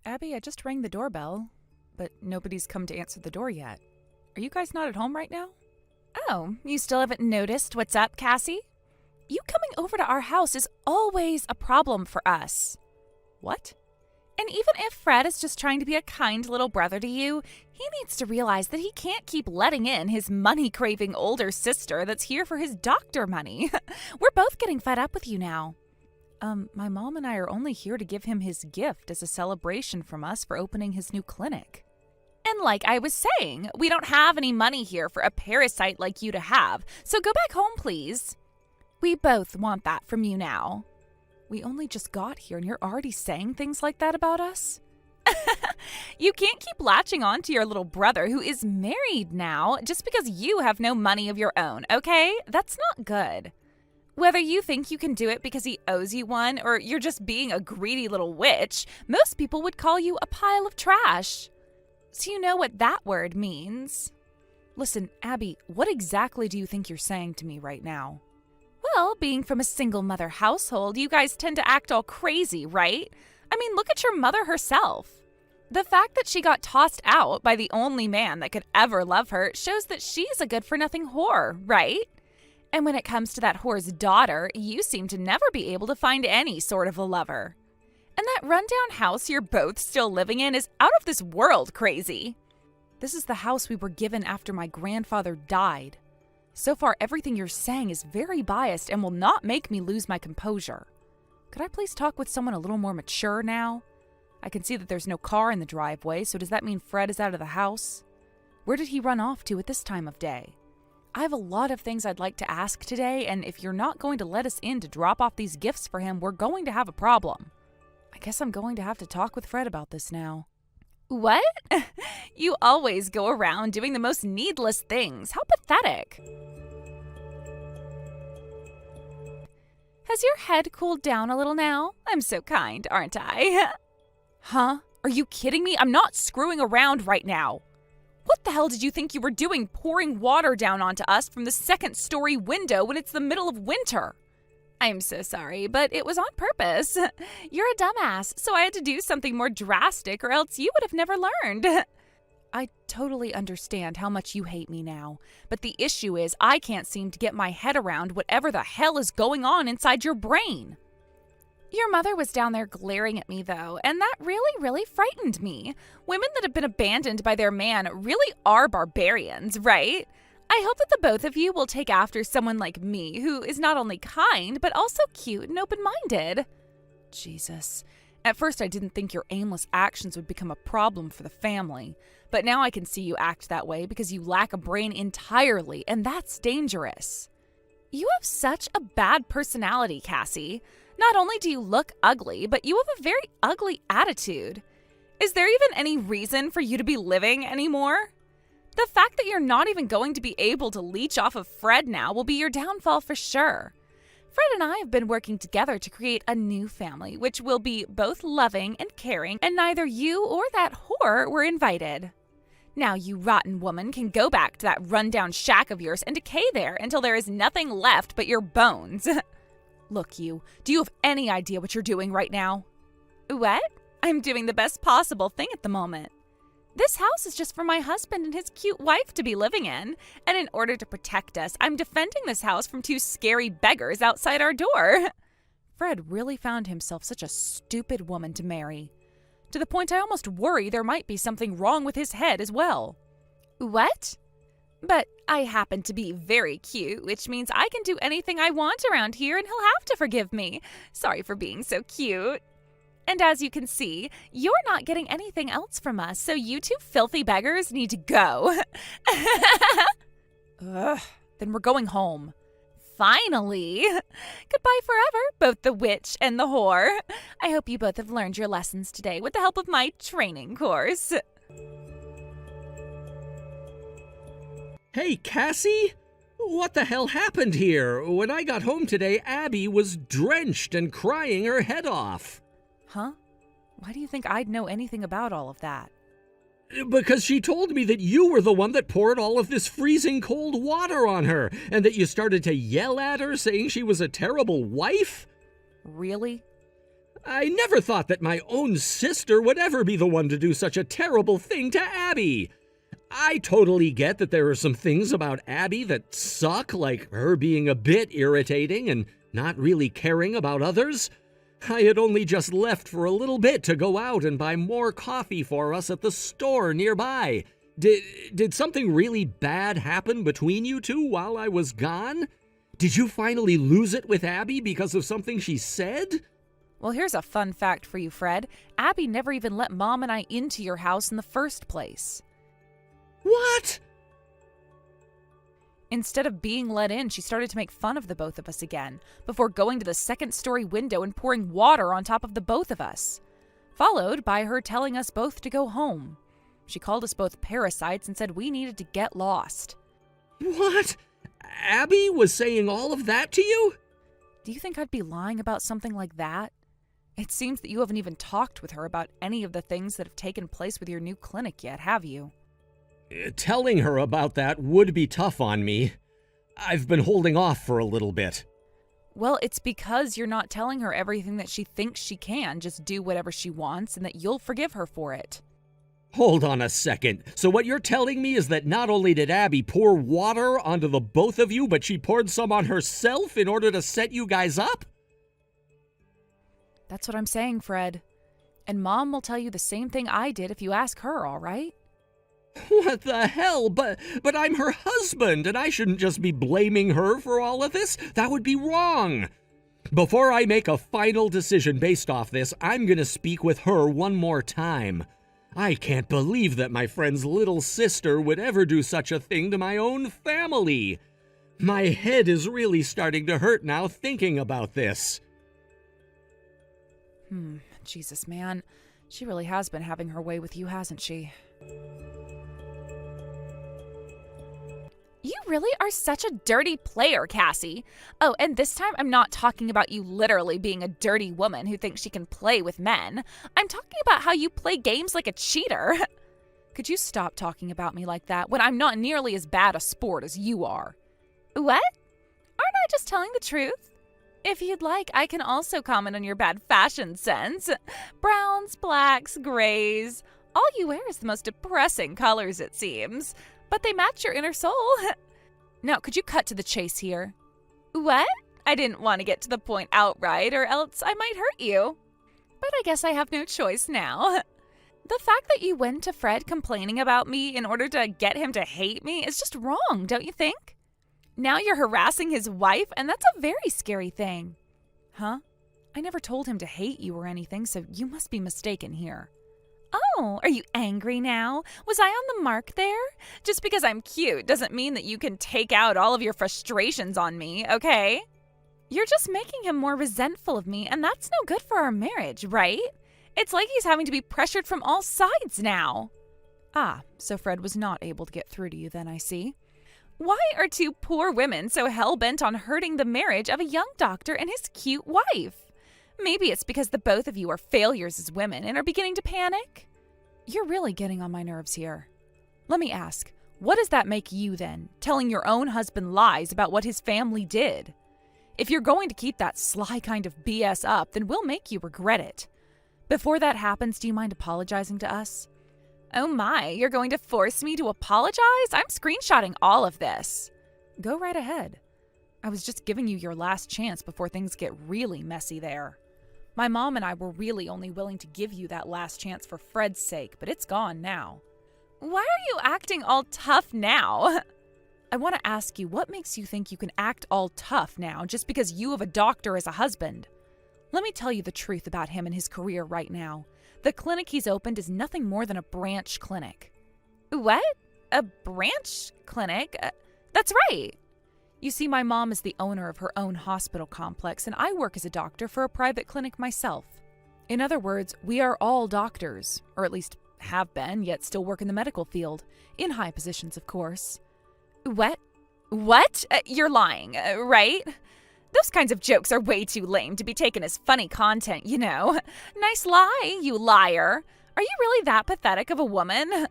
Abby, I just rang the doorbell, but nobody's come to answer the door yet. Are you guys not at home right now? Oh, you still haven't noticed what's up, Cassie? You coming over to our house is always a problem for us. What? And even if Fred is just trying to be a kind little brother to you, he needs to realize that he can't keep letting in his money-craving older sister that's here for his doctor money. We're both getting fed up with you now. My mom and I are only here to give him his gift as a celebration from us for opening his new clinic. And like I was saying, we don't have any money here for a parasite like you to have, so go back home, please. We both want that from you now. We only just got here and you're already saying things like that about us? You can't keep latching on to your little brother who is married now just because you have no money of your own, okay? That's not good. Whether you think you can do it because he owes you one or you're just being a greedy little witch, most people would call you a pile of trash. So you know what that word means. Listen, Abby, what exactly do you think you're saying to me right now? Well, being from a single mother household, you guys tend to act all crazy, right? I mean, look at your mother herself. The fact that she got tossed out by the only man that could ever love her shows that she's a good-for-nothing whore, right? And when it comes to that whore's daughter, you seem to never be able to find any sort of a lover. And that rundown house you're both still living in is out of this world crazy. This is the house we were given after my grandfather died. So far, everything you're saying is very biased and will not make me lose my composure. Could I please talk with someone a little more mature now? I can see that there's no car in the driveway, so does that mean Fred is out of the house? Where did he run off to at this time of day? I have a lot of things I'd like to ask today, and if you're not going to let us in to drop off these gifts for him, we're going to have a problem. I guess I'm going to have to talk with Fred about this now. What? You always go around doing the most needless things. How pathetic. Has your head cooled down a little now? I'm so kind, aren't I? Huh? Are you kidding me? I'm not screwing around right now. What the hell did you think you were doing pouring water down onto us from the second-story window when it's the middle of winter? I'm so sorry, but it was on purpose. You're a dumbass, so I had to do something more drastic or else you would have never learned. I totally understand how much you hate me now, but the issue is I can't seem to get my head around whatever the hell is going on inside your brain. Your mother was down there glaring at me, though, and that really frightened me. Women that have been abandoned by their man really are barbarians, right? I hope that the both of you will take after someone like me, who is not only kind, but also cute and open-minded. Jesus. At first, I didn't think your aimless actions would become a problem for the family, but now I can see you act that way because you lack a brain entirely, and that's dangerous. You have such a bad personality, Cassie. Not only do you look ugly, but you have a very ugly attitude. Is there even any reason for you to be living anymore? The fact that you're not even going to be able to leech off of Fred now will be your downfall for sure. Fred and I have been working together to create a new family, which will be both loving and caring, and neither you or that whore were invited. Now you rotten woman can go back to that rundown shack of yours and decay there until there is nothing left but your bones. Look, do you have any idea what you're doing right now? What? I'm doing the best possible thing at the moment. This house is just for my husband and his cute wife to be living in, and in order to protect us, I'm defending this house from two scary beggars outside our door. Fred really found himself such a stupid woman to marry, to the point I almost worry there might be something wrong with his head as well. What? But I happen to be very cute, which means I can do anything I want around here and he'll have to forgive me. Sorry for being so cute. And as you can see, you're not getting anything else from us, so you two filthy beggars need to go. Ugh, then we're going home. Finally. Goodbye forever, both the witch and the whore. I hope you both have learned your lessons today with the help of my training course. Hey, Cassie? What the hell happened here? When I got home today, Abby was drenched and crying her head off. Huh? Why do you think I'd know anything about all of that? Because she told me that you were the one that poured all of this freezing cold water on her, and that you started to yell at her saying she was a terrible wife. Really? I never thought that my own sister would ever be the one to do such a terrible thing to Abby. I totally get that there are some things about Abby that suck, like her being a bit irritating and not really caring about others. I had only just left for a little bit to go out and buy more coffee for us at the store nearby. Did something really bad happen between you two while I was gone? Did you finally lose it with Abby because of something she said? Well, here's a fun fact for you, Fred. Abby never even let Mom and I into your house in the first place. What? Instead of being let in, she started to make fun of the both of us again, before going to the second-story window and pouring water on top of the both of us, followed by her telling us both to go home. She called us both parasites and said we needed to get lost. What? Abby was saying all of that to you? Do you think I'd be lying about something like that? It seems that you haven't even talked with her about any of the things that have taken place with your new clinic yet, have you? Telling her about that would be tough on me. I've been holding off for a little bit. Well, it's because you're not telling her everything that she thinks she can just do whatever she wants and that you'll forgive her for it. Hold on a second. So what you're telling me is that not only did Abby pour water onto the both of you, but she poured some on herself in order to set you guys up? That's what I'm saying, Fred. And Mom will tell you the same thing I did if you ask her, all right? What the hell? But I'm her husband, and I shouldn't just be blaming her for all of this. That would be wrong. Before I make a final decision based off this, I'm gonna speak with her one more time. I can't believe that my friend's little sister would ever do such a thing to my own family. My head is really starting to hurt now thinking about this. Jesus, man. She really has been having her way with you, hasn't she? You really are such a dirty player, Cassie. Oh, and this time I'm not talking about you literally being a dirty woman who thinks she can play with men. I'm talking about how you play games like a cheater. Could you stop talking about me like that when I'm not nearly as bad a sport as you are? What? Aren't I just telling the truth? If you'd like, I can also comment on your bad fashion sense. Browns, blacks, grays. All you wear is the most depressing colors, it seems. But they match your inner soul. Now, could you cut to the chase here? What? I didn't want to get to the point outright, or else I might hurt you. But I guess I have no choice now. The fact that you went to Fred complaining about me in order to get him to hate me is just wrong, don't you think? Now you're harassing his wife, and that's a very scary thing. Huh? I never told him to hate you or anything, so you must be mistaken here. Oh, are you angry now? Was I on the mark there? Just because I'm cute doesn't mean that you can take out all of your frustrations on me, okay? You're just making him more resentful of me, and that's no good for our marriage, right? It's like he's having to be pressured from all sides now. Ah, so Fred was not able to get through to you then, I see. Why are two poor women so hell-bent on hurting the marriage of a young doctor and his cute wife? Maybe it's because the both of you are failures as women and are beginning to panic? You're really getting on my nerves here. Let me ask, what does that make you then, telling your own husband lies about what his family did? If you're going to keep that sly kind of BS up, then we'll make you regret it. Before that happens, do you mind apologizing to us? Oh my, you're going to force me to apologize? I'm screenshotting all of this. Go right ahead. I was just giving you your last chance before things get really messy there. My mom and I were really only willing to give you that last chance for Fred's sake, but it's gone now. Why are you acting all tough now? I want to ask you, what makes you think you can act all tough now just because you have a doctor as a husband? Let me tell you the truth about him and his career right now. The clinic he's opened is nothing more than a branch clinic. What? A branch clinic? That's right. You see, my mom is the owner of her own hospital complex, and I work as a doctor for a private clinic myself. In other words, we are all doctors, or at least have been, yet still work in the medical field. In high positions, of course. What? What? You're lying, right? Those kinds of jokes are way too lame to be taken as funny content, you know. Nice lie, you liar. Are you really that pathetic of a woman?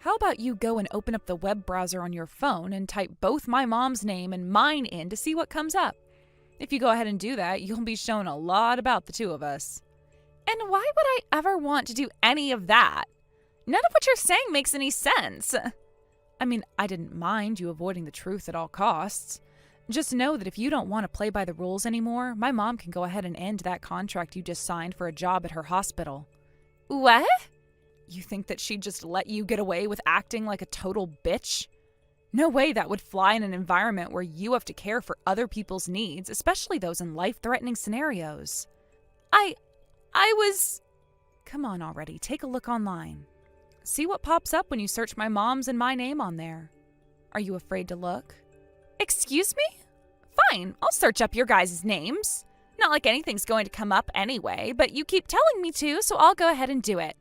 How about you go and open up the web browser on your phone and type both my mom's name and mine in to see what comes up? If you go ahead and do that, you'll be shown a lot about the two of us. And why would I ever want to do any of that? None of what you're saying makes any sense. I mean, I didn't mind you avoiding the truth at all costs. Just know that if you don't want to play by the rules anymore, my mom can go ahead and end that contract you just signed for a job at her hospital. What? You think that she'd just let you get away with acting like a total bitch? No way that would fly in an environment where you have to care for other people's needs, especially those in life-threatening scenarios. I was... Come on already, take a look online. See what pops up when you search my mom's and my name on there. Are you afraid to look? Excuse me? Fine, I'll search up your guys' names. Not like anything's going to come up anyway, but you keep telling me to, so I'll go ahead and do it.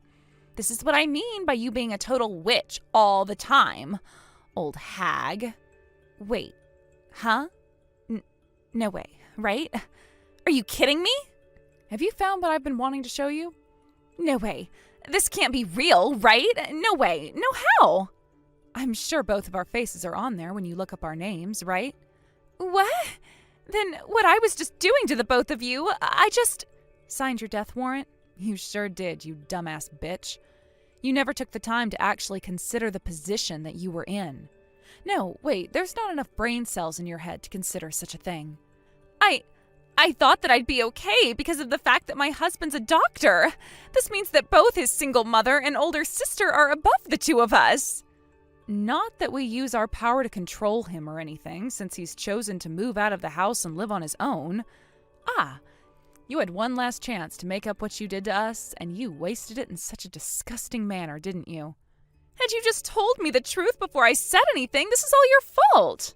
This is what I mean by you being a total witch all the time. Old hag. Wait. Huh? No way, right? Are you kidding me? Have you found what I've been wanting to show you? No way. This can't be real, right? No way. No how? I'm sure both of our faces are on there when you look up our names, right? What? Then what I was just doing to the both of you, I just... Signed your death warrant? You sure did, you dumbass bitch. You never took the time to actually consider the position that you were in. No, wait, there's not enough brain cells in your head to consider such a thing. I thought that I'd be okay because of the fact that my husband's a doctor. This means that both his single mother and older sister are above the two of us. Not that we use our power to control him or anything, since he's chosen to move out of the house and live on his own. You had one last chance to make up what you did to us, and you wasted it in such a disgusting manner, didn't you? Had you just told me the truth before I said anything, this is all your fault.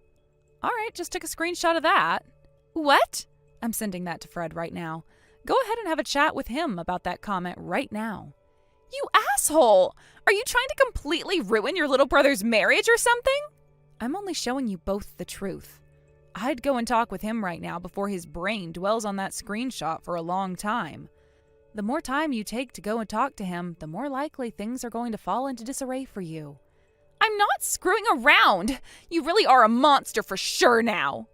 All right, just took a screenshot of that. What? I'm sending that to Fred right now. Go ahead and have a chat with him about that comment right now. You asshole! Are you trying to completely ruin your little brother's marriage or something? I'm only showing you both the truth. I'd go and talk with him right now before his brain dwells on that screenshot for a long time. The more time you take to go and talk to him, the more likely things are going to fall into disarray for you. I'm not screwing around! You really are a monster for sure now!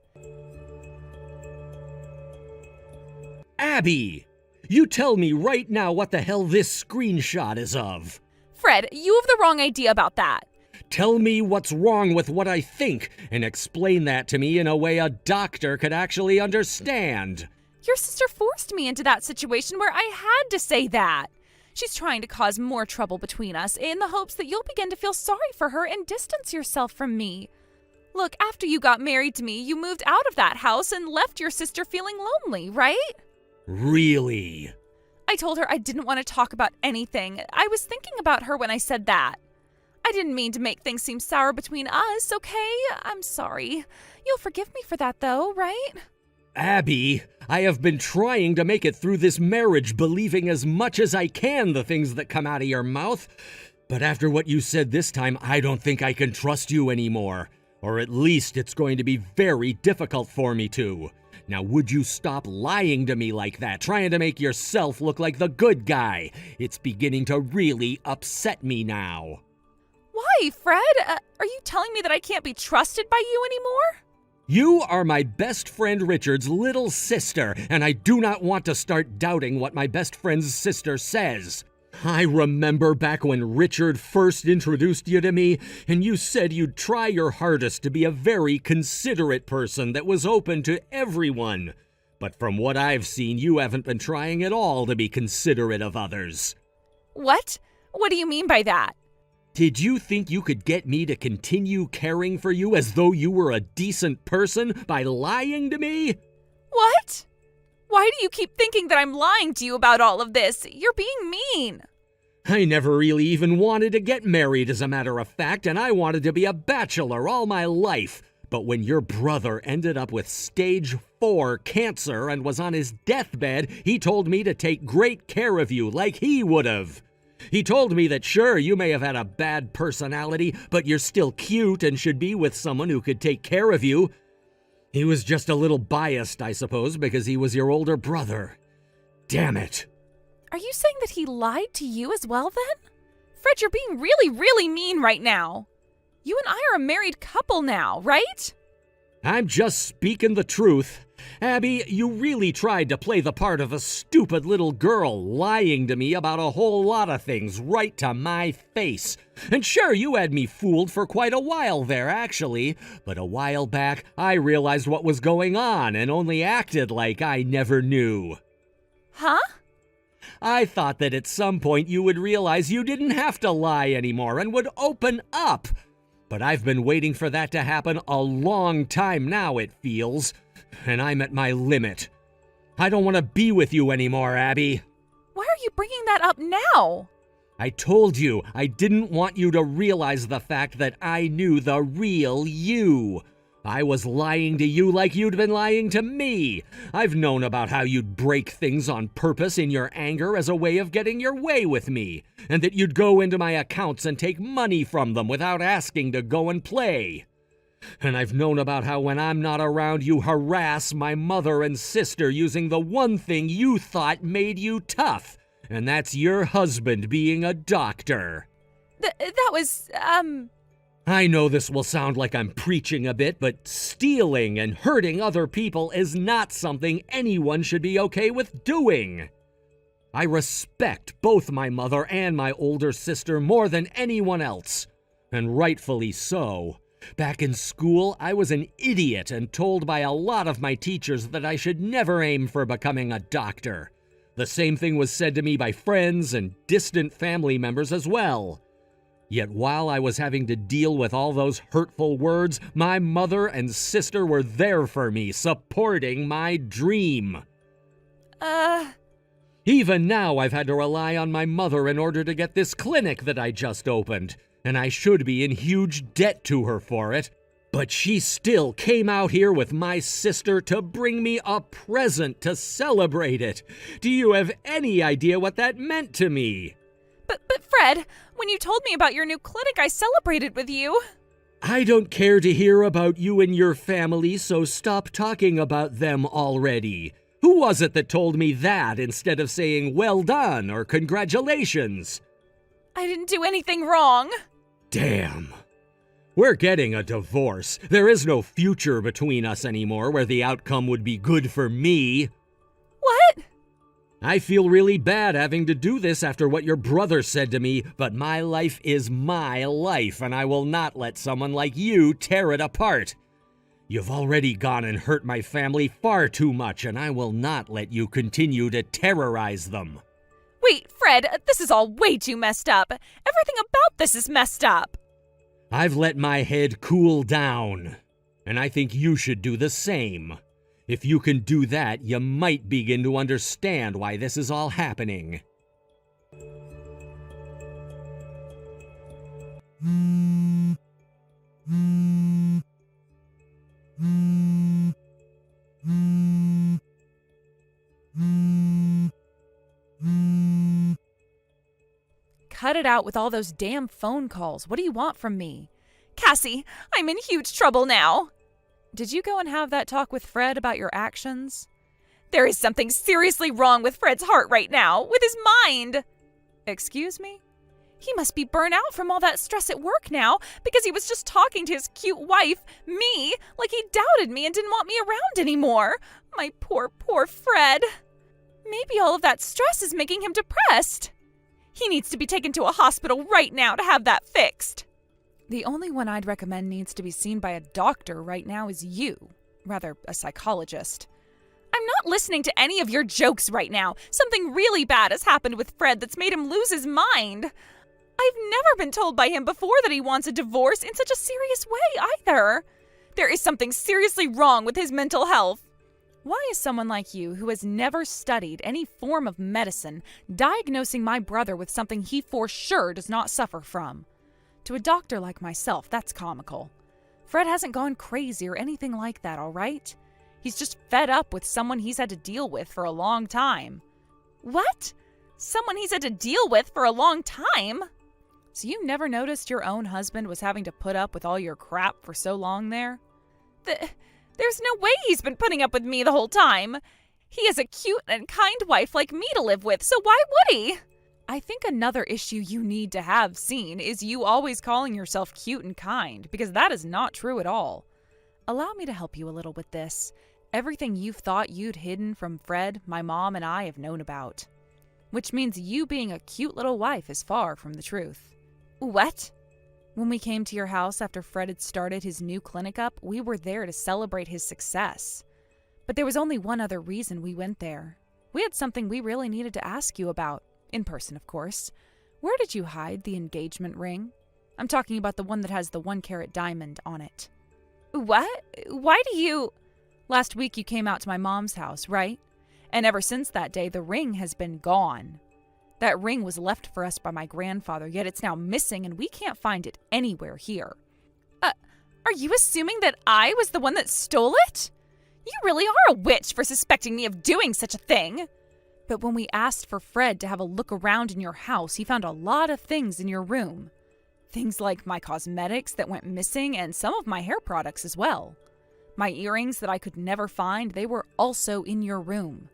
Abby! You tell me right now what the hell this screenshot is of. Fred, you have the wrong idea about that. Tell me what's wrong with what I think, and explain that to me in a way a doctor could actually understand. Your sister forced me into that situation where I had to say that. She's trying to cause more trouble between us in the hopes that you'll begin to feel sorry for her and distance yourself from me. Look, after you got married to me, you moved out of that house and left your sister feeling lonely, right? Really? I told her I didn't want to talk about anything. I was thinking about her when I said that. I didn't mean to make things seem sour between us, okay? I'm sorry. You'll forgive me for that, though, right? Abby, I have been trying to make it through this marriage believing as much as I can the things that come out of your mouth. But after what you said this time, I don't think I can trust you anymore. Or at least it's going to be very difficult for me to. Now, would you stop lying to me like that, trying to make yourself look like the good guy? It's beginning to really upset me now. Why, Fred? Are you telling me that I can't be trusted by you anymore? You are my best friend Richard's little sister, and I do not want to start doubting what my best friend's sister says. I remember back when Richard first introduced you to me, and you said you'd try your hardest to be a very considerate person that was open to everyone. But from what I've seen, you haven't been trying at all to be considerate of others. What? What do you mean by that? Did you think you could get me to continue caring for you as though you were a decent person by lying to me? What? Why do you keep thinking that I'm lying to you about all of this? You're being mean. I never really even wanted to get married, as a matter of fact, and I wanted to be a bachelor all my life. But when your brother ended up with stage 4 cancer and was on his deathbed, he told me to take great care of you like he would have. He told me that sure, you may have had a bad personality, but you're still cute and should be with someone who could take care of you. He was just a little biased, I suppose, because he was your older brother. Damn it. Are you saying that he lied to you as well, then? Fred, you're being really, really mean right now. You and I are a married couple now, right? I'm just speaking the truth. Abby, you really tried to play the part of a stupid little girl, lying to me about a whole lot of things right to my face. And sure, you had me fooled for quite a while there, actually. But a while back, I realized what was going on and only acted like I never knew. Huh? I thought that at some point you would realize you didn't have to lie anymore and would open up. But I've been waiting for that to happen a long time now, it feels. And I'm at my limit. I don't want to be with you anymore, Abby. Why are you bringing that up now? I told you I didn't want you to realize the fact that I knew the real you. I was lying to you like you'd been lying to me. I've known about how you'd break things on purpose in your anger as a way of getting your way with me, and that you'd go into my accounts and take money from them without asking to go and play. And I've known about how when I'm not around you harass my mother and sister using the one thing you thought made you tough, and that's your husband being a doctor. That was, I know this will sound like I'm preaching a bit, but stealing and hurting other people is not something anyone should be okay with doing. I respect both my mother and my older sister more than anyone else, and rightfully so. Back in school, I was an idiot and told by a lot of my teachers that I should never aim for becoming a doctor. The same thing was said to me by friends and distant family members as well. Yet while I was having to deal with all those hurtful words, my mother and sister were there for me, supporting my dream. Even now, I've had to rely on my mother in order to get this clinic that I just opened, and I should be in huge debt to her for it. But she still came out here with my sister to bring me a present to celebrate it. Do you have any idea what that meant to me? But Fred, when you told me about your new clinic, I celebrated with you. I don't care to hear about you and your family, so stop talking about them already. Who was it that told me that instead of saying well done or congratulations? I didn't do anything wrong. Damn. We're getting a divorce. There is no future between us anymore where the outcome would be good for me. What? I feel really bad having to do this after what your brother said to me, but my life is my life, and I will not let someone like you tear it apart. You've already gone and hurt my family far too much, and I will not let you continue to terrorize them. Wait, Fred, this is all way too messed up. Everything about this is messed up. I've let my head cool down, and I think you should do the same. If you can do that, you might begin to understand why this is all happening. Cut it out with all those damn phone calls. What do you want from me? Cassie, I'm in huge trouble now. Did you go and have that talk with Fred about your actions? There is something seriously wrong with Fred's heart right now, with his mind. Excuse me? He must be burnt out from all that stress at work now because he was just talking to his cute wife, me, like he doubted me and didn't want me around anymore. My poor Fred. Maybe all of that stress is making him depressed. He needs to be taken to a hospital right now to have that fixed. The only one I'd recommend needs to be seen by a doctor right now is you. Rather, a psychologist. I'm not listening to any of your jokes right now. Something really bad has happened with Fred that's made him lose his mind. I've never been told by him before that he wants a divorce in such a serious way either. There is something seriously wrong with his mental health. Why is someone like you, who has never studied any form of medicine, diagnosing my brother with something he for sure does not suffer from? To a doctor like myself, that's comical. Fred hasn't gone crazy or anything like that, all right? He's just fed up with someone he's had to deal with for a long time. What? Someone he's had to deal with for a long time? So you never noticed your own husband was having to put up with all your crap for so long there? There's no way he's been putting up with me the whole time. He has a cute and kind wife like me to live with, so why would he? I think another issue you need to have seen is you always calling yourself cute and kind, because that is not true at all. Allow me to help you a little with this. Everything you've thought you'd hidden from Fred, my mom, and I have known about. Which means you being a cute little wife is far from the truth. What? When we came to your house after Fred had started his new clinic up, we were there to celebrate his success. But there was only one other reason we went there. We had something we really needed to ask you about. In person, of course. Where did you hide the engagement ring? I'm talking about the one that has the 1-carat diamond on it. What? Why do you... Last week you came out to my mom's house, right? And ever since that day, the ring has been gone. That ring was left for us by my grandfather, yet it's now missing and we can't find it anywhere here. Are you assuming that I was the one that stole it? You really are a witch for suspecting me of doing such a thing. But when we asked for Fred to have a look around in your house, he found a lot of things in your room. Things like my cosmetics that went missing and some of my hair products as well. My earrings that I could never find, they were also in your room.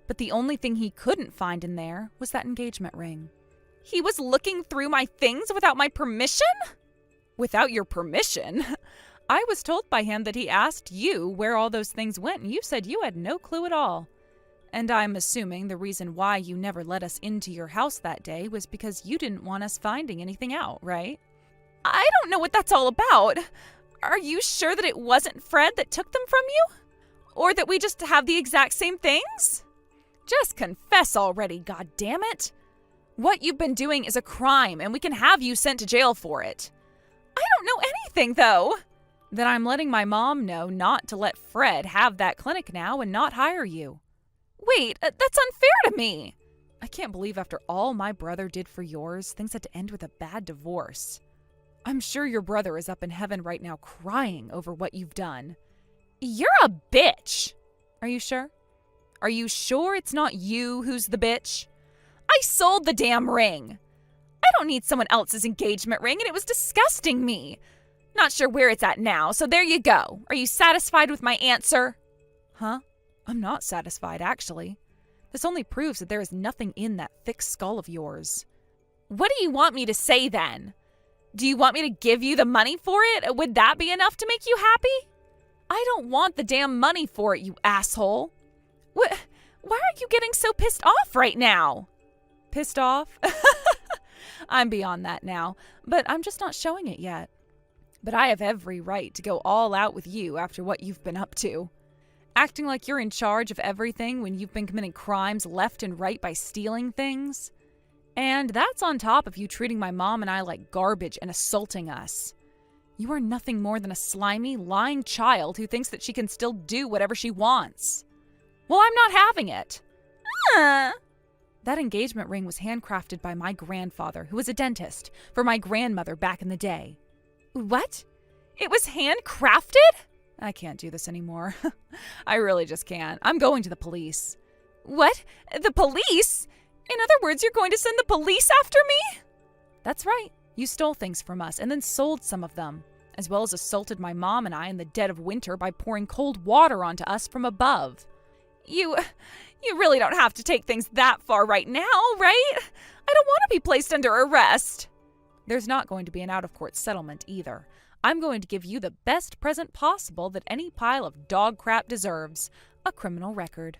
But the only thing he couldn't find in there was that engagement ring. He was looking through my things without my permission? Without your permission? I was told by him that he asked you where all those things went, and you said you had no clue at all. And I'm assuming the reason why you never let us into your house that day was because you didn't want us finding anything out, right? I don't know what that's all about. Are you sure that it wasn't Fred that took them from you? Or that we just have the exact same things? Just confess already, goddammit. What you've been doing is a crime, and we can have you sent to jail for it. I don't know anything, though. Then I'm letting my mom know not to let Fred have that clinic now and not hire you. Wait, that's unfair to me. I can't believe after all my brother did for yours, things had to end with a bad divorce. I'm sure your brother is up in heaven right now crying over what you've done. You're a bitch. Are you sure? Are you sure it's not you who's the bitch? I sold the damn ring. I don't need someone else's engagement ring, and it was disgusting me. Not sure where it's at now, so there you go. Are you satisfied with my answer? Huh? I'm not satisfied, actually. This only proves that there is nothing in that thick skull of yours. What do you want me to say, then? Do you want me to give you the money for it? Would that be enough to make you happy? I don't want the damn money for it, you asshole. Why are you getting so pissed off right now? Pissed off? I'm beyond that now, but I'm just not showing it yet. But I have every right to go all out with you after what you've been up to. Acting like you're in charge of everything when you've been committing crimes left and right by stealing things. And that's on top of you treating my mom and I like garbage and assaulting us. You are nothing more than a slimy, lying child who thinks that she can still do whatever she wants. Well, I'm not having it. That engagement ring was handcrafted by my grandfather, who was a dentist, for my grandmother back in the day. What? It was handcrafted? I can't do this anymore. I really just can't. I'm going to the police. What? The police? In other words, you're going to send the police after me? That's right. You stole things from us and then sold some of them, as well as assaulted my mom and I in the dead of winter by pouring cold water onto us from above. You really don't have to take things that far right now, right? I don't want to be placed under arrest. There's not going to be an out-of-court settlement either. I'm going to give you the best present possible that any pile of dog crap deserves, a criminal record.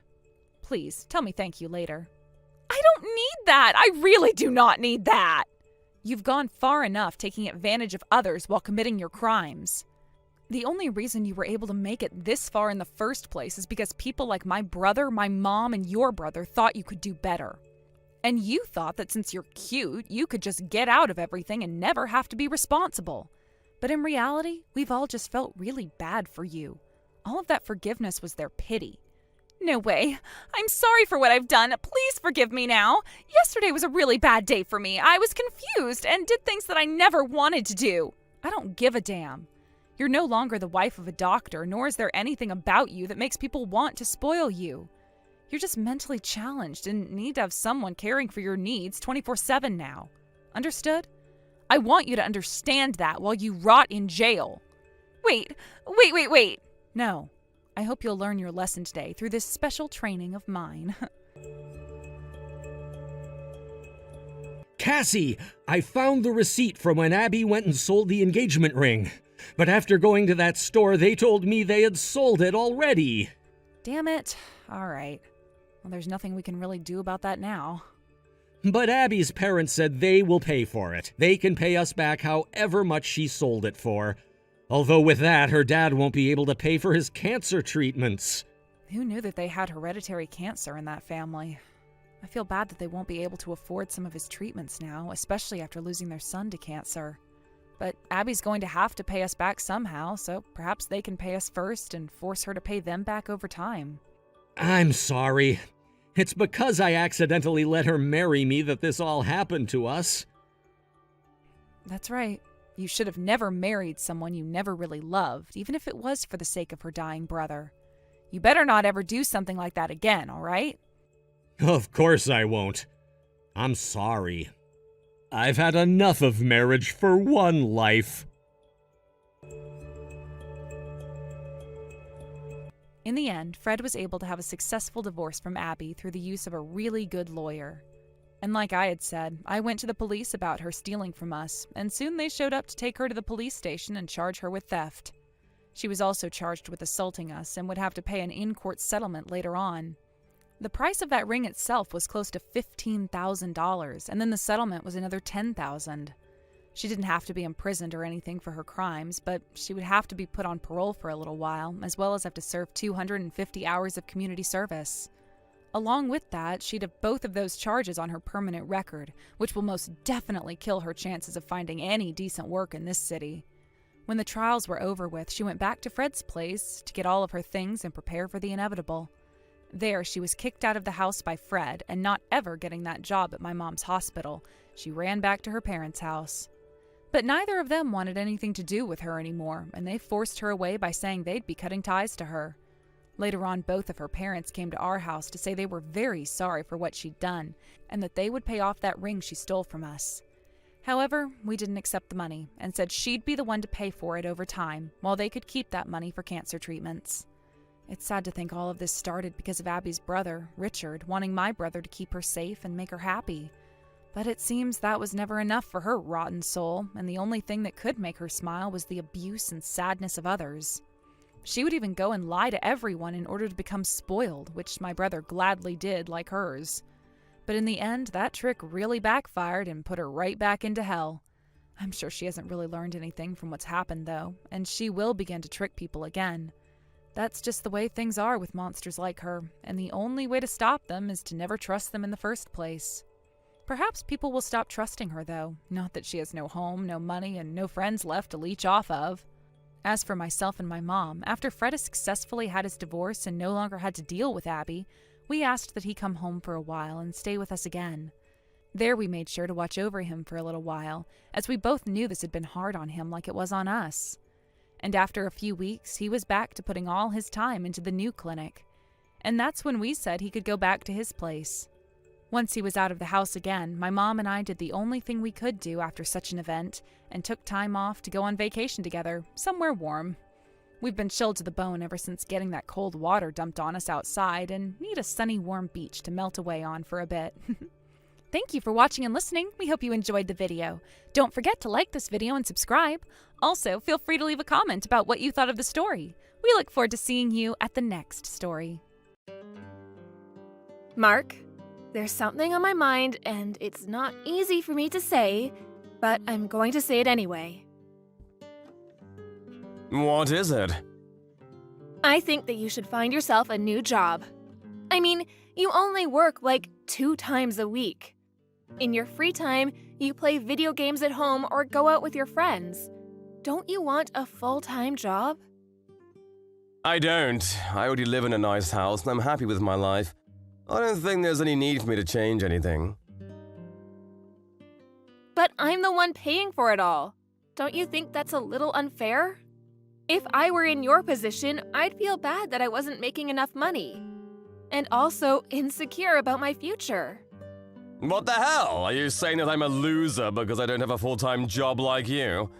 Please, tell me thank you later. I don't need that. I really do not need that. You've gone far enough taking advantage of others while committing your crimes. The only reason you were able to make it this far in the first place is because people like my brother, my mom, and your brother thought you could do better. And you thought that since you're cute, you could just get out of everything and never have to be responsible. But in reality, we've all just felt really bad for you. All of that forgiveness was their pity. No way. I'm sorry for what I've done. Please forgive me now. Yesterday was a really bad day for me. I was confused and did things that I never wanted to do. I don't give a damn. You're no longer the wife of a doctor, nor is there anything about you that makes people want to spoil you. You're just mentally challenged and need to have someone caring for your needs 24/7 now. Understood? I want you to understand that while you rot in jail. Wait. No. I hope you'll learn your lesson today through this special training of mine. Cassie, I found the receipt from when Abby went and sold the engagement ring. But after going to that store, they told me they had sold it already. Damn it. All right. Well, there's nothing we can really do about that now. But Abby's parents said they will pay for it. They can pay us back however much she sold it for. Although with that, her dad won't be able to pay for his cancer treatments. Who knew that they had hereditary cancer in that family? I feel bad that they won't be able to afford some of his treatments now, especially after losing their son to cancer. But Abby's going to have to pay us back somehow, so perhaps they can pay us first and force her to pay them back over time. I'm sorry. It's because I accidentally let her marry me that this all happened to us. That's right. You should have never married someone you never really loved, even if it was for the sake of her dying brother. You better not ever do something like that again, all right? Of course I won't. I'm sorry. I've had enough of marriage for one life. In the end, Fred was able to have a successful divorce from Abby through the use of a really good lawyer. And like I had said, I went to the police about her stealing from us, and soon they showed up to take her to the police station and charge her with theft. She was also charged with assaulting us and would have to pay an in-court settlement later on. The price of that ring itself was close to $15,000, and then the settlement was another $10,000. She didn't have to be imprisoned or anything for her crimes, but she would have to be put on parole for a little while, as well as have to serve 250 hours of community service. Along with that, she'd have both of those charges on her permanent record, which will most definitely kill her chances of finding any decent work in this city. When the trials were over with, she went back to Fred's place to get all of her things and prepare for the inevitable. There, she was kicked out of the house by Fred, and not ever getting that job at my mom's hospital, she ran back to her parents' house. But neither of them wanted anything to do with her anymore, and they forced her away by saying they'd be cutting ties to her. Later on, both of her parents came to our house to say they were very sorry for what she'd done, and that they would pay off that ring she stole from us. However, we didn't accept the money, and said she'd be the one to pay for it over time, while they could keep that money for cancer treatments. It's sad to think all of this started because of Abby's brother, Richard, wanting my brother to keep her safe and make her happy. But it seems that was never enough for her rotten soul, and the only thing that could make her smile was the abuse and sadness of others. She would even go and lie to everyone in order to become spoiled, which my brother gladly did, like hers. But in the end, that trick really backfired and put her right back into hell. I'm sure she hasn't really learned anything from what's happened, though, and she will begin to trick people again. That's just the way things are with monsters like her, and the only way to stop them is to never trust them in the first place. Perhaps people will stop trusting her, though, not that she has no home, no money, and no friends left to leech off of. As for myself and my mom, after Fred has successfully had his divorce and no longer had to deal with Abby, we asked that he come home for a while and stay with us again. There we made sure to watch over him for a little while, as we both knew this had been hard on him like it was on us. And after a few weeks, he was back to putting all his time into the new clinic. And that's when we said he could go back to his place. Once he was out of the house again, my mom and I did the only thing we could do after such an event, and took time off to go on vacation together, somewhere warm. We've been chilled to the bone ever since getting that cold water dumped on us outside, and need a sunny, warm beach to melt away on for a bit. Thank you for watching and listening. We hope you enjoyed the video. Don't forget to like this video and subscribe. Also, feel free to leave a comment about what you thought of the story. We look forward to seeing you at the next story. Mark, there's something on my mind, and it's not easy for me to say, but I'm going to say it anyway. What is it? I think that you should find yourself a new job. I mean, you only work like 2 times a week. In your free time, you play video games at home or go out with your friends. Don't you want a full-time job? I don't. I already live in a nice house and I'm happy with my life. I don't think there's any need for me to change anything. But I'm the one paying for it all. Don't you think that's a little unfair? If I were in your position, I'd feel bad that I wasn't making enough money. And also insecure about my future. What the hell? Are you saying that I'm a loser because I don't have a full-time job like you?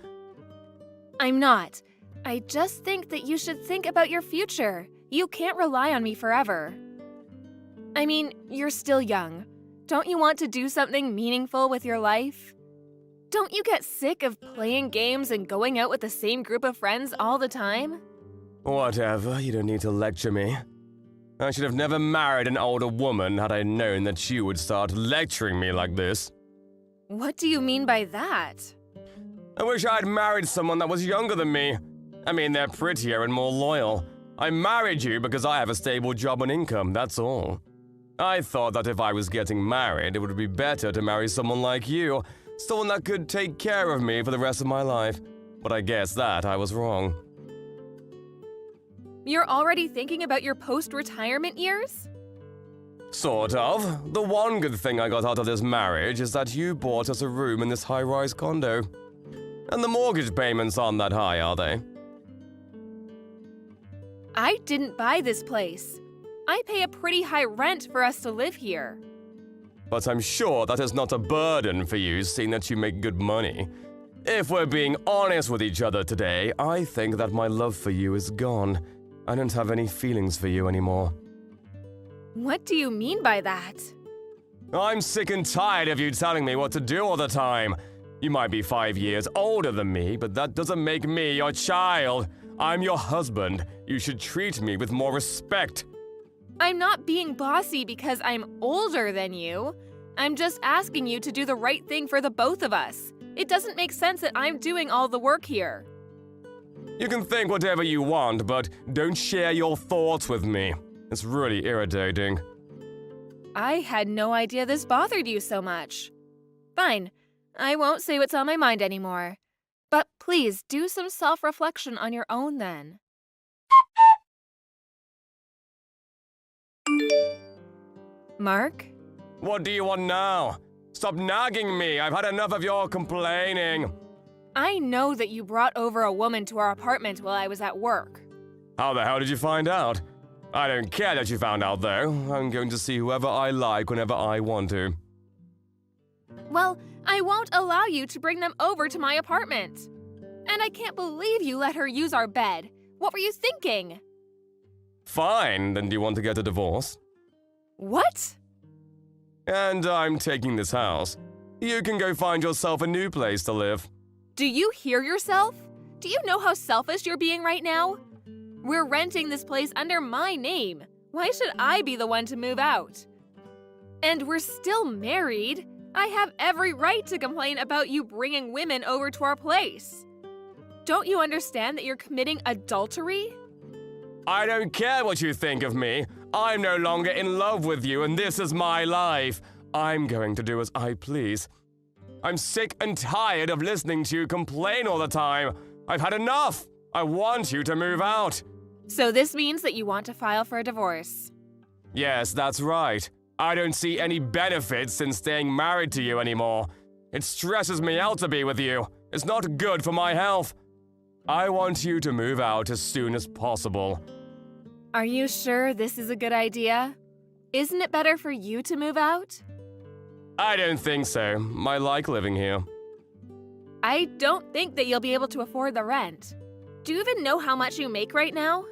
I'm not. I just think that you should think about your future. You can't rely on me forever. I mean, you're still young. Don't you want to do something meaningful with your life? Don't you get sick of playing games and going out with the same group of friends all the time? Whatever, you don't need to lecture me. I should have never married an older woman had I known that you would start lecturing me like this. What do you mean by that? I wish I'd married someone that was younger than me. I mean, they're prettier and more loyal. I married you because I have a stable job and income, that's all. I thought that if I was getting married, it would be better to marry someone like you, someone that could take care of me for the rest of my life. But I guess that I was wrong. You're already thinking about your post-retirement years? Sort of. The one good thing I got out of this marriage is that you bought us a room in this high-rise condo. And the mortgage payments aren't that high, are they? I didn't buy this place. I pay a pretty high rent for us to live here. But I'm sure that is not a burden for you, seeing that you make good money. If we're being honest with each other today, I think that my love for you is gone. I don't have any feelings for you anymore. What do you mean by that? I'm sick and tired of you telling me what to do all the time. You might be 5 years older than me, but that doesn't make me your child. I'm your husband. You should treat me with more respect. I'm not being bossy because I'm older than you. I'm just asking you to do the right thing for the both of us. It doesn't make sense that I'm doing all the work here. You can think whatever you want, but don't share your thoughts with me. It's really irritating. I had no idea this bothered you so much. Fine, I won't say what's on my mind anymore. But please do some self-reflection on your own then. Mark? What do you want now? Stop nagging me. I've had enough of your complaining. I know that you brought over a woman to our apartment while I was at work. How the hell did you find out? I don't care that you found out, though. I'm going to see whoever I like whenever I want to. Well, I won't allow you to bring them over to my apartment. And I can't believe you let her use our bed. What were you thinking? Fine, then do you want to get a divorce? What? And I'm taking this house. You can go find yourself a new place to live. Do you hear yourself? Do you know how selfish you're being right now? We're renting this place under my name. Why should I be the one to move out? And we're still married. I have every right to complain about you bringing women over to our place. Don't you understand that you're committing adultery? I don't care what you think of me. I'm no longer in love with you, and this is my life. I'm going to do as I please. I'm sick and tired of listening to you complain all the time. I've had enough. I want you to move out. So this means that you want to file for a divorce. Yes, that's right. I don't see any benefits in staying married to you anymore. It stresses me out to be with you. It's not good for my health. I want you to move out as soon as possible. Are you sure this is a good idea? Isn't it better for you to move out? I don't think so. I like living here. I don't think that you'll be able to afford the rent. Do you even know how much you make right now?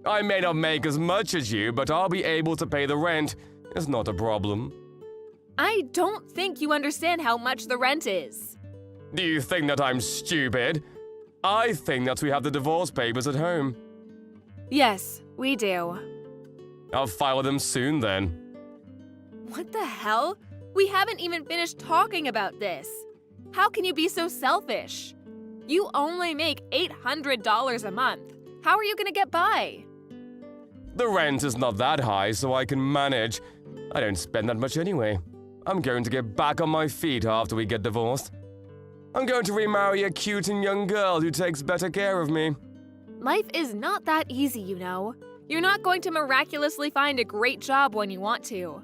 I may not make as much as you, but I'll be able to pay the rent. It's not a problem. I don't think you understand how much the rent is. Do you think that I'm stupid? I think that we have the divorce papers at home. Yes, we do. I'll file them soon then. What the hell? We haven't even finished talking about this. How can you be so selfish? You only make $800 a month. How are you gonna get by? The rent is not that high, so I can manage. I don't spend that much anyway. I'm going to get back on my feet after we get divorced. I'm going to remarry a cute and young girl who takes better care of me. Life is not that easy, you know. You're not going to miraculously find a great job when you want to.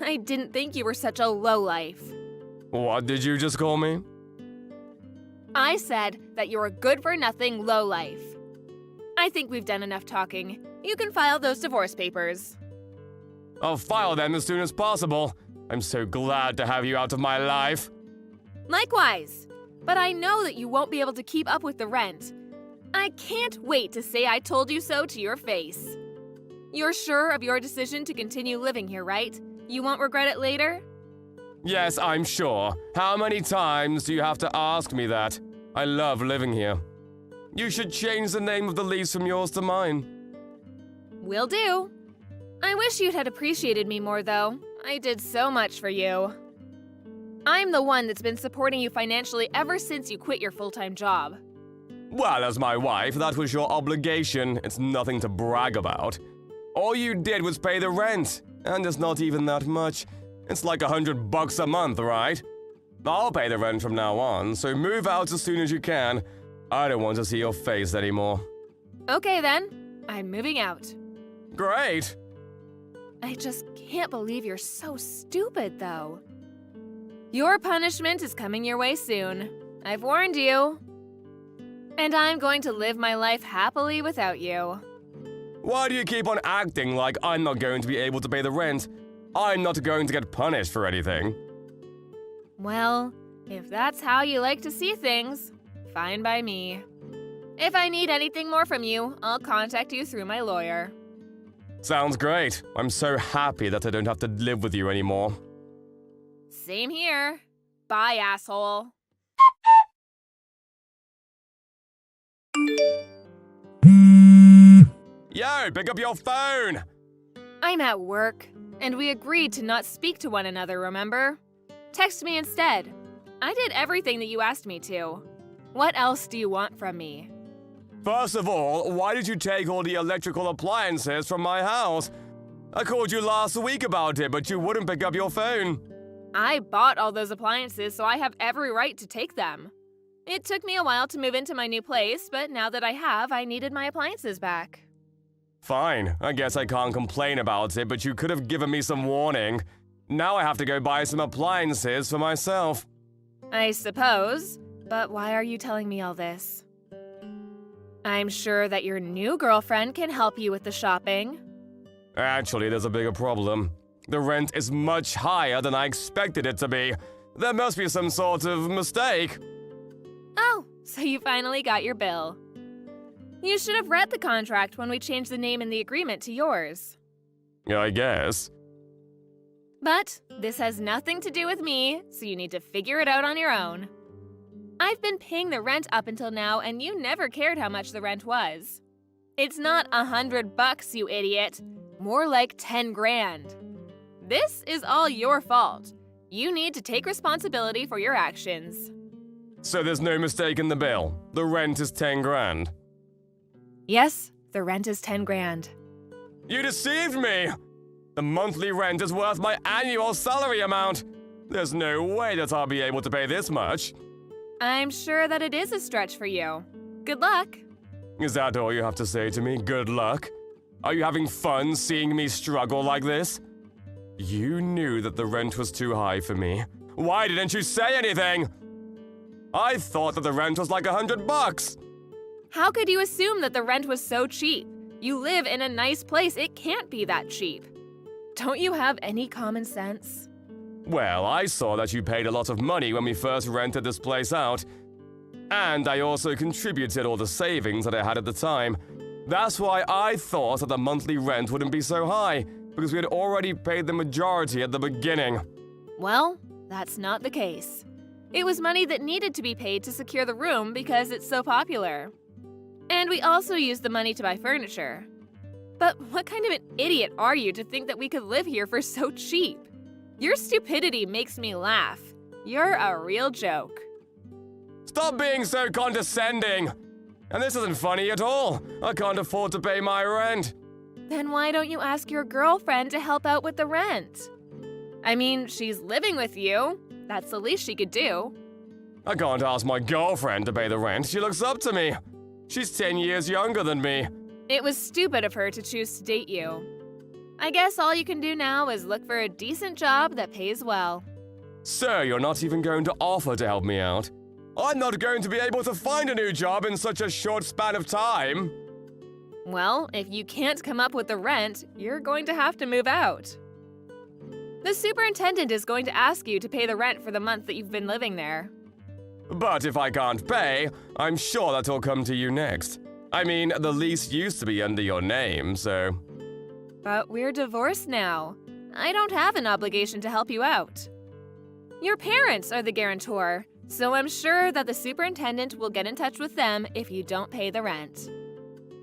I didn't think you were such a lowlife. What did you just call me? I said that you're a good-for-nothing lowlife. I think we've done enough talking. You can file those divorce papers. I'll file them as soon as possible. I'm so glad to have you out of my life. Likewise. But I know that you won't be able to keep up with the rent. I can't wait to say I told you so to your face. You're sure of your decision to continue living here, right? You won't regret it later? Yes, I'm sure. How many times do you have to ask me that? I love living here. You should change the name of the lease from yours to mine. Will do. I wish you'd had appreciated me more, though. I did so much for you. I'm the one that's been supporting you financially ever since you quit your full-time job. Well, as my wife, that was your obligation. It's nothing to brag about. All you did was pay the rent, and it's not even that much. It's like $100 a month, right? I'll pay the rent from now on, so move out as soon as you can. I don't want to see your face anymore. Okay then, I'm moving out. Great! I just can't believe you're so stupid, though. Your punishment is coming your way soon. I've warned you. And I'm going to live my life happily without you. Why do you keep on acting like I'm not going to be able to pay the rent? I'm not going to get punished for anything. Well, if that's how you like to see things, fine by me. If I need anything more from you, I'll contact you through my lawyer. Sounds great. I'm so happy that I don't have to live with you anymore. Same here. Bye, asshole. Yo, pick up your phone! I'm at work, and we agreed to not speak to one another, remember? Text me instead. I did everything that you asked me to. What else do you want from me? First of all, why did you take all the electrical appliances from my house? I called you last week about it, but you wouldn't pick up your phone. I bought all those appliances, so I have every right to take them. It took me a while to move into my new place, but now that I have, I needed my appliances back. Fine, I guess I can't complain about it, but you could have given me some warning. Now I have to go buy some appliances for myself. I suppose, but why are you telling me all this? I'm sure that your new girlfriend can help you with the shopping. Actually, there's a bigger problem. The rent is much higher than I expected it to be. There must be some sort of mistake. Oh, so you finally got your bill. You should have read the contract when we changed the name in the agreement to yours. I guess. But this has nothing to do with me, so you need to figure it out on your own. I've been paying the rent up until now, and you never cared how much the rent was. It's not $100, you idiot. More like 10 grand. This is all your fault. You need to take responsibility for your actions. So there's no mistake in the bill. The rent is 10 grand. Yes, the rent is 10 grand. You deceived me! The monthly rent is worth my annual salary amount. There's no way that I'll be able to pay this much. I'm sure that it is a stretch for you. Good luck. Is that all you have to say to me? Good luck? Are you having fun seeing me struggle like this? You knew that the rent was too high for me. Why didn't you say anything? I thought that the rent was like $100. How could you assume that the rent was so cheap? You live in a nice place. It can't be that cheap. Don't you have any common sense? Well, I saw that you paid a lot of money when we first rented this place out. And I also contributed all the savings that I had at the time. That's why I thought that the monthly rent wouldn't be so high, because we had already paid the majority at the beginning. Well, that's not the case. It was money that needed to be paid to secure the room because it's so popular. And we also used the money to buy furniture. But what kind of an idiot are you to think that we could live here for so cheap? Your stupidity makes me laugh. You're a real joke. Stop being so condescending! And this isn't funny at all. I can't afford to pay my rent. Then why don't you ask your girlfriend to help out with the rent? I mean, she's living with you. That's the least she could do. I can't ask my girlfriend to pay the rent. She looks up to me. She's 10 years younger than me. It was stupid of her to choose to date you. I guess all you can do now is look for a decent job that pays well. So you're not even going to offer to help me out? I'm not going to be able to find a new job in such a short span of time. Well, if you can't come up with the rent, you're going to have to move out. The superintendent is going to ask you to pay the rent for the month that you've been living there. But if I can't pay, I'm sure that will come to you next. I mean, the lease used to be under your name, so... But we're divorced now. I don't have an obligation to help you out. Your parents are the guarantor, so I'm sure that the superintendent will get in touch with them if you don't pay the rent.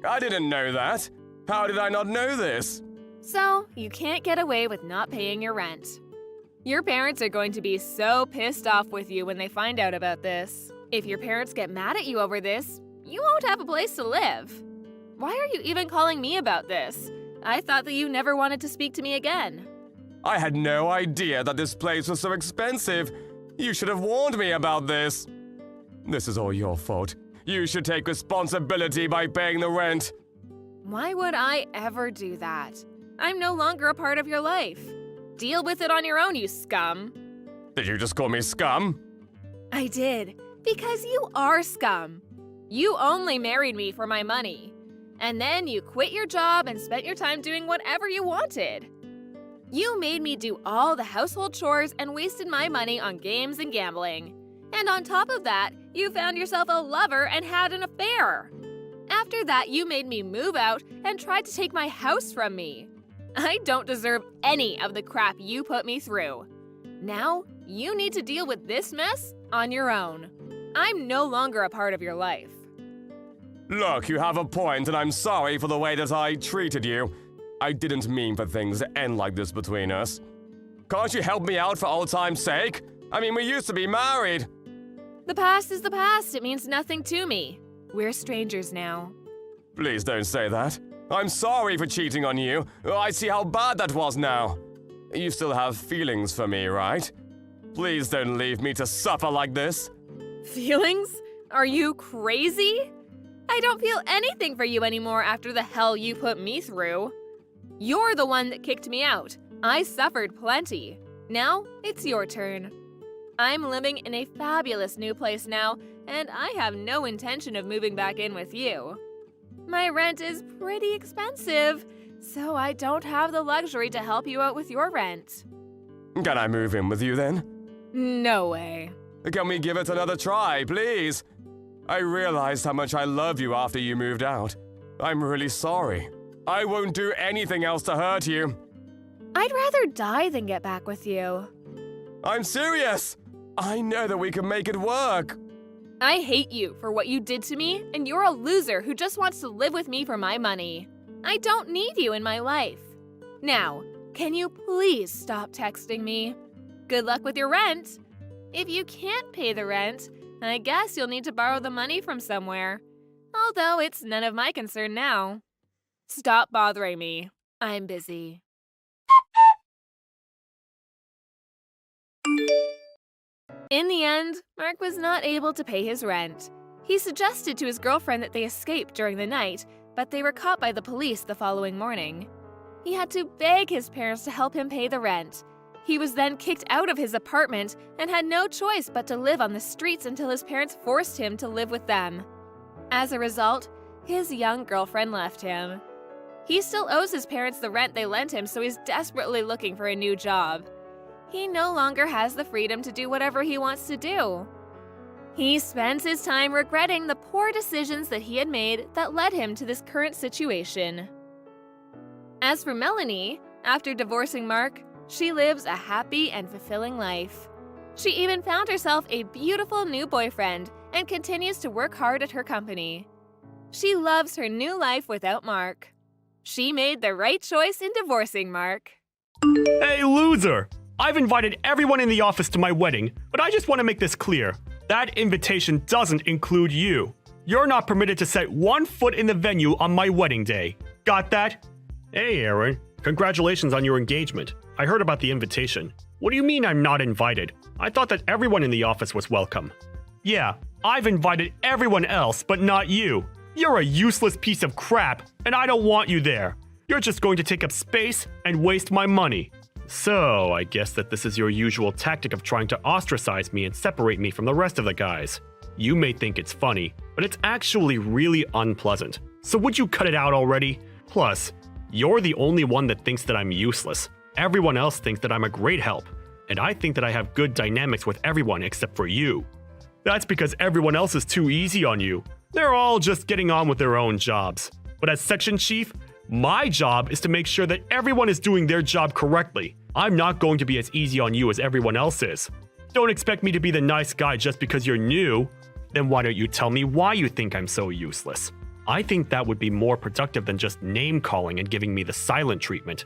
I didn't know that. How did I not know this? So, you can't get away with not paying your rent. Your parents are going to be so pissed off with you when they find out about this. If your parents get mad at you over this, you won't have a place to live. Why are you even calling me about this? I thought that you never wanted to speak to me again. I had no idea that this place was so expensive. You should have warned me about this. This is all your fault. You should take responsibility by paying the rent. Why would I ever do that? I'm no longer a part of your life. Deal with it on your own, you scum. Did you just call me scum? I did, because you are scum. You only married me for my money. And then you quit your job and spent your time doing whatever you wanted. You made me do all the household chores and wasted my money on games and gambling. And on top of that, you found yourself a lover and had an affair. After that, you made me move out and tried to take my house from me. I don't deserve any of the crap you put me through. Now, you need to deal with this mess on your own. I'm no longer a part of your life. Look, you have a point, and I'm sorry for the way that I treated you. I didn't mean for things to end like this between us. Can't you help me out for old time's sake? I mean, we used to be married. The past is the past. It means nothing to me. We're strangers now. Please don't say that. I'm sorry for cheating on you. I see how bad that was now. You still have feelings for me, right? Please don't leave me to suffer like this. Feelings? Are you crazy? I don't feel anything for you anymore after the hell you put me through. You're the one that kicked me out. I suffered plenty. Now, it's your turn. I'm living in a fabulous new place now, and I have no intention of moving back in with you. My rent is pretty expensive, so I don't have the luxury to help you out with your rent. Can I move in with you then? No way. Can we give it another try, please? I realized how much I love you after you moved out. I'm really sorry. I won't do anything else to hurt you. I'd rather die than get back with you. I'm serious! I know that we can make it work. I hate you for what you did to me, and you're a loser who just wants to live with me for my money. I don't need you in my life. Now, can you please stop texting me? Good luck with your rent. If you can't pay the rent, I guess you'll need to borrow the money from somewhere. Although it's none of my concern now. Stop bothering me. I'm busy. In the end, Mark was not able to pay his rent. He suggested to his girlfriend that they escape during the night, but they were caught by the police the following morning. He had to beg his parents to help him pay the rent. He was then kicked out of his apartment and had no choice but to live on the streets until his parents forced him to live with them. As a result, his young girlfriend left him. He still owes his parents the rent they lent him, so he's desperately looking for a new job. He no longer has the freedom to do whatever he wants to do. He spends his time regretting the poor decisions that he had made that led him to this current situation. As for Melanie, after divorcing Mark, she lives a happy and fulfilling life. She even found herself a beautiful new boyfriend and continues to work hard at her company. She loves her new life without Mark. She made the right choice in divorcing Mark. Hey, loser! I've invited everyone in the office to my wedding, but I just want to make this clear. That invitation doesn't include you. You're not permitted to set one foot in the venue on my wedding day. Got that? Hey, Aaron. Congratulations on your engagement. I heard about the invitation. What do you mean I'm not invited? I thought that everyone in the office was welcome. Yeah, I've invited everyone else, but not you. You're a useless piece of crap, and I don't want you there. You're just going to take up space and waste my money. So, I guess that this is your usual tactic of trying to ostracize me and separate me from the rest of the guys. You may think it's funny, but it's actually really unpleasant. So would you cut it out already? Plus, you're the only one that thinks that I'm useless. Everyone else thinks that I'm a great help, and I think that I have good dynamics with everyone except for you. That's because everyone else is too easy on you. They're all just getting on with their own jobs. But as section chief, my job is to make sure that everyone is doing their job correctly. I'm not going to be as easy on you as everyone else is. Don't expect me to be the nice guy just because you're new. Then why don't you tell me why you think I'm so useless? I think that would be more productive than just name-calling and giving me the silent treatment.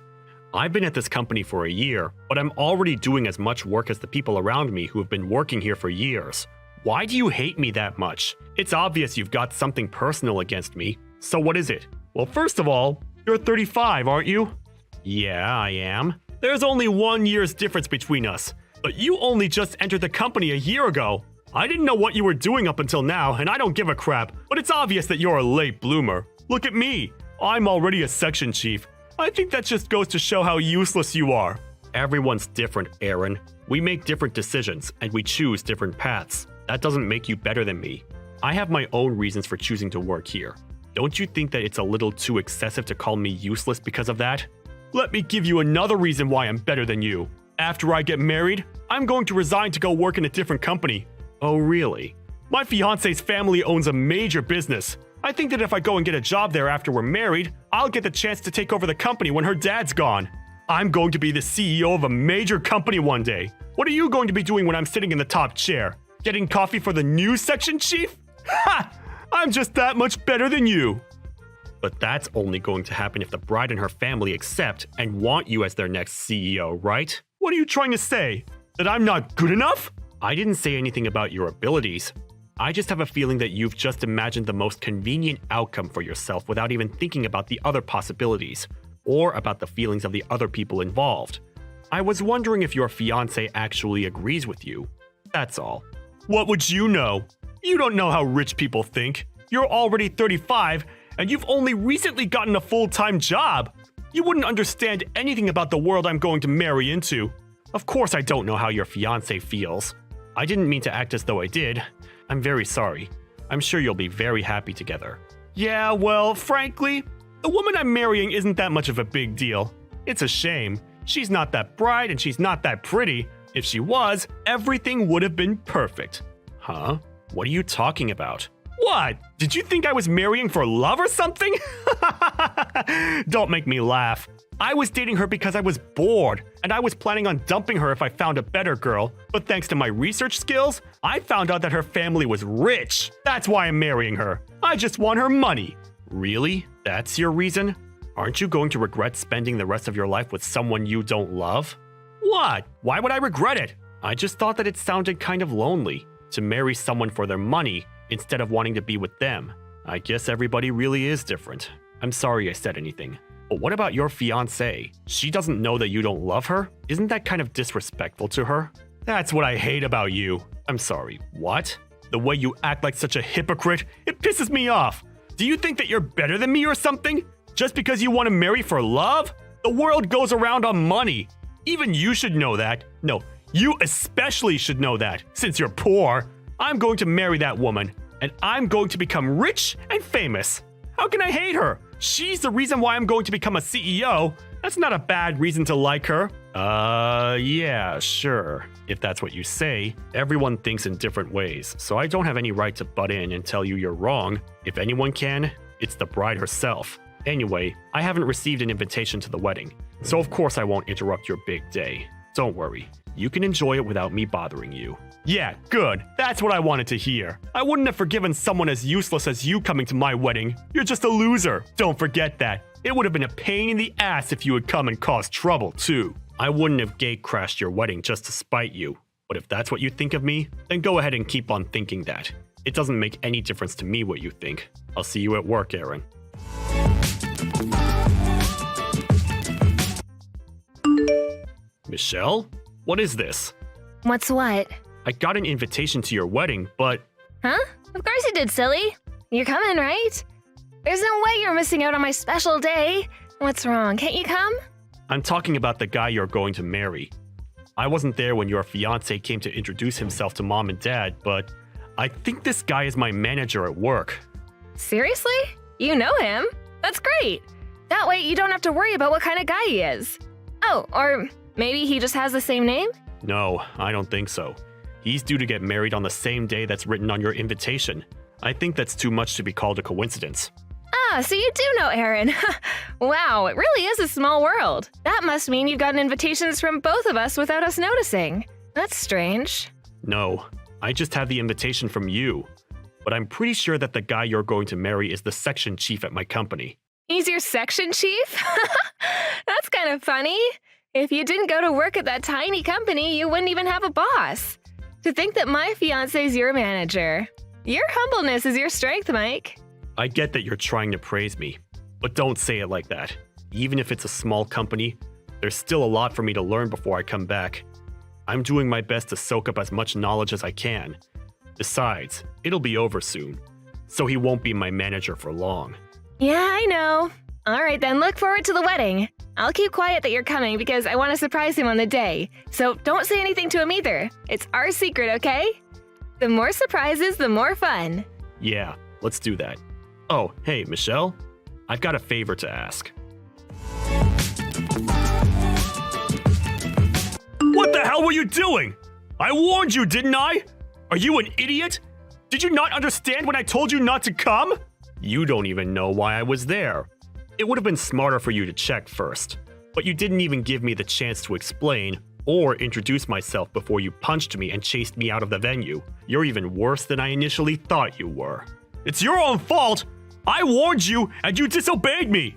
I've been at this company for a year, but I'm already doing as much work as the people around me who have been working here for years. Why do you hate me that much? It's obvious you've got something personal against me. So what is it? Well, first of all, you're 35, aren't you? Yeah, I am. There's only 1 year's difference between us. But you only just entered the company a year ago. I didn't know what you were doing up until now, and I don't give a crap, but it's obvious that you're a late bloomer. Look at me. I'm already a section chief. I think that just goes to show how useless you are. Everyone's different, Aaron. We make different decisions, and we choose different paths. That doesn't make you better than me. I have my own reasons for choosing to work here. Don't you think that it's a little too excessive to call me useless because of that? Let me give you another reason why I'm better than you. After I get married, I'm going to resign to go work in a different company. Oh, really? My fiance's family owns a major business. I think that if I go and get a job there after we're married, I'll get the chance to take over the company when her dad's gone. I'm going to be the CEO of a major company one day. What are you going to be doing when I'm sitting in the top chair? Getting coffee for the new section chief? Ha! I'm just that much better than you. But that's only going to happen if the bride and her family accept and want you as their next CEO, right? What are you trying to say? That I'm not good enough? I didn't say anything about your abilities. I just have a feeling that you've just imagined the most convenient outcome for yourself without even thinking about the other possibilities, or about the feelings of the other people involved. I was wondering if your fiancé actually agrees with you. That's all. What would you know? You don't know how rich people think. You're already 35, and you've only recently gotten a full-time job. You wouldn't understand anything about the world I'm going to marry into. Of course I don't know how your fiancé feels. I didn't mean to act as though I did. I'm very sorry. I'm sure you'll be very happy together. Yeah, well, frankly, the woman I'm marrying isn't that much of a big deal. It's a shame. She's not that bright and she's not that pretty. If she was, everything would have been perfect. Huh? What are you talking about? What? Did you think I was marrying for love or something? Don't make me laugh. I was dating her because I was bored, and I was planning on dumping her if I found a better girl. But thanks to my research skills, I found out that her family was rich. That's why I'm marrying her. I just want her money. Really? That's your reason? Aren't you going to regret spending the rest of your life with someone you don't love? What? Why would I regret it? I just thought that it sounded kind of lonely to marry someone for their money instead of wanting to be with them. I guess everybody really is different. I'm sorry I said anything. But what about your fiancée? She doesn't know that you don't love her? Isn't that kind of disrespectful to her? That's what I hate about you. I'm sorry, what? The way you act like such a hypocrite, it pisses me off. Do you think that you're better than me or something? Just because you want to marry for love? The world goes around on money. Even you should know that. No, you especially should know that, since you're poor. I'm going to marry that woman, and I'm going to become rich and famous. How can I hate her? She's the reason why I'm going to become a CEO. That's not a bad reason to like her. Yeah, sure. If that's what you say. Everyone thinks in different ways, so I don't have any right to butt in and tell you you're wrong. If anyone can, it's the bride herself. Anyway, I haven't received an invitation to the wedding, so of course I won't interrupt your big day. Don't worry. You can enjoy it without me bothering you. Yeah, good. That's what I wanted to hear. I wouldn't have forgiven someone as useless as you coming to my wedding. You're just a loser. Don't forget that. It would have been a pain in the ass if you had come and caused trouble, too. I wouldn't have gate-crashed your wedding just to spite you. But if that's what you think of me, then go ahead and keep on thinking that. It doesn't make any difference to me what you think. I'll see you at work, Aaron. Michelle? What is this? What's what? I got an invitation to your wedding, but... Huh? Of course you did, silly. You're coming, right? There's no way you're missing out on my special day. What's wrong? Can't you come? I'm talking about the guy you're going to marry. I wasn't there when your fiancé came to introduce himself to mom and dad, but I think this guy is my manager at work. Seriously? You know him? That's great. That way you don't have to worry about what kind of guy he is. Oh, or maybe he just has the same name? No, I don't think so. He's due to get married on the same day that's written on your invitation. I think that's too much to be called a coincidence. Ah, so you do know Aaron. Wow, it really is a small world. That must mean you've gotten invitations from both of us without us noticing. That's strange. No, I just have the invitation from you. But I'm pretty sure that the guy you're going to marry is the section chief at my company. He's your section chief? That's kind of funny. If you didn't go to work at that tiny company, you wouldn't even have a boss. To think that my fiance's your manager. Your humbleness is your strength, Mike. I get that you're trying to praise me, but don't say it like that. Even if it's a small company, there's still a lot for me to learn before I come back. I'm doing my best to soak up as much knowledge as I can. Besides, it'll be over soon, so he won't be my manager for long. Yeah, I know. All right, then look forward to the wedding. I'll keep quiet that you're coming because I want to surprise him on the day. So don't say anything to him either. It's our secret, okay? The more surprises, the more fun. Yeah, let's do that. Oh, hey, Michelle, I've got a favor to ask. What the hell were you doing? I warned you, didn't I? Are you an idiot? Did you not understand when I told you not to come? You don't even know why I was there. It would have been smarter for you to check first, but you didn't even give me the chance to explain or introduce myself before you punched me and chased me out of the venue. You're even worse than I initially thought you were. It's your own fault! I warned you and you disobeyed me!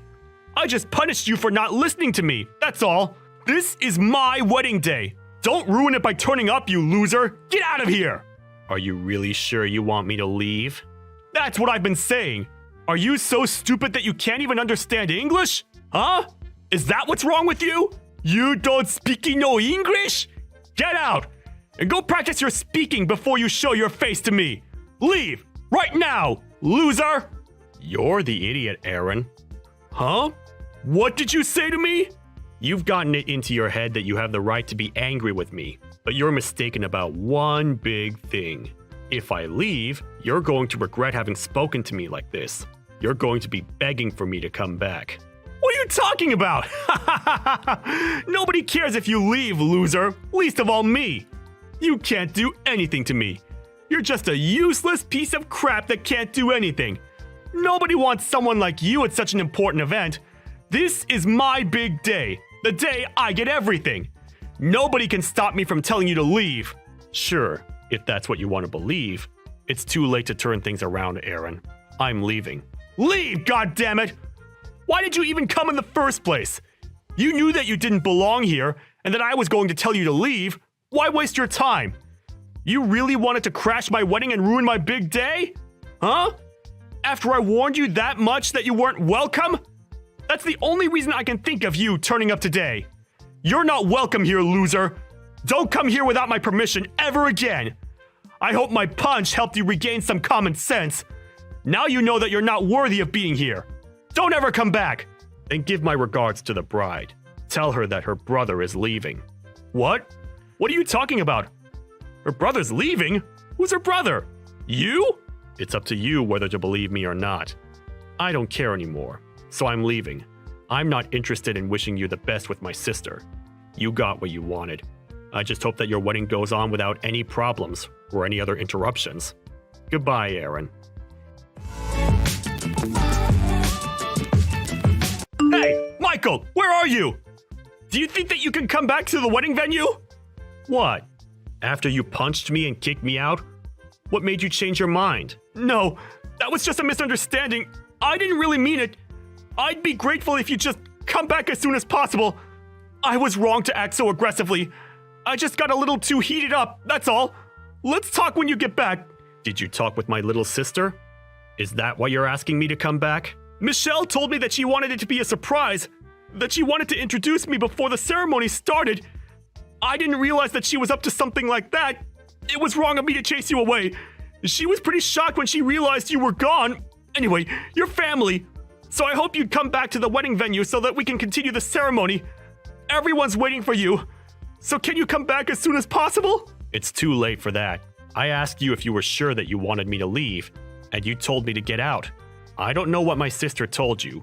I just punished you for not listening to me, that's all. This is my wedding day. Don't ruin it by turning up, you loser! Get out of here! Are you really sure you want me to leave? That's what I've been saying. Are you so stupid that you can't even understand English? Huh? Is that what's wrong with you? You don't speak no English? Get out! And go practice your speaking before you show your face to me. Leave! Right now, loser! You're the idiot, Aaron. Huh? What did you say to me? You've gotten it into your head that you have the right to be angry with me, but you're mistaken about one big thing. If I leave, you're going to regret having spoken to me like this. You're going to be begging for me to come back. What are you talking about? Nobody cares if you leave, loser. Least of all me. You can't do anything to me. You're just a useless piece of crap that can't do anything. Nobody wants someone like you at such an important event. This is my big day. The day I get everything. Nobody can stop me from telling you to leave. Sure, if that's what you want to believe. It's too late to turn things around, Aaron. I'm leaving. Leave, goddammit! Why did you even come in the first place? You knew that you didn't belong here and that I was going to tell you to leave. Why waste your time? You really wanted to crash my wedding and ruin my big day? Huh? After I warned you that much that you weren't welcome? That's the only reason I can think of you turning up today. You're not welcome here, loser. Don't come here without my permission ever again. I hope my punch helped you regain some common sense. Now you know that you're not worthy of being here. Don't ever come back. And give my regards to the bride. Tell her that her brother is leaving. What? What are you talking about? Her brother's leaving? Who's her brother? You? It's up to you whether to believe me or not. I don't care anymore, so I'm leaving. I'm not interested in wishing you the best with my sister. You got what you wanted. I just hope that your wedding goes on without any problems or any other interruptions. Goodbye, Aaron. Hey, Michael, where are you? Do you think that you can come back to the wedding venue? What? After you punched me and kicked me out? What made you change your mind? No, that was just a misunderstanding. I didn't really mean it. I'd be grateful if you just come back as soon as possible. I was wrong to act so aggressively. I just got a little too heated up, that's all. Let's talk when you get back. Did you talk with my little sister? Is that why you're asking me to come back? Michelle told me that she wanted it to be a surprise, that she wanted to introduce me before the ceremony started. I didn't realize that she was up to something like that. It was wrong of me to chase you away. She was pretty shocked when she realized you were gone. Anyway, you're family. So I hope you'd come back to the wedding venue so that we can continue the ceremony. Everyone's waiting for you. So can you come back as soon as possible? It's too late for that. I asked you if you were sure that you wanted me to leave, and you told me to get out. I don't know what my sister told you,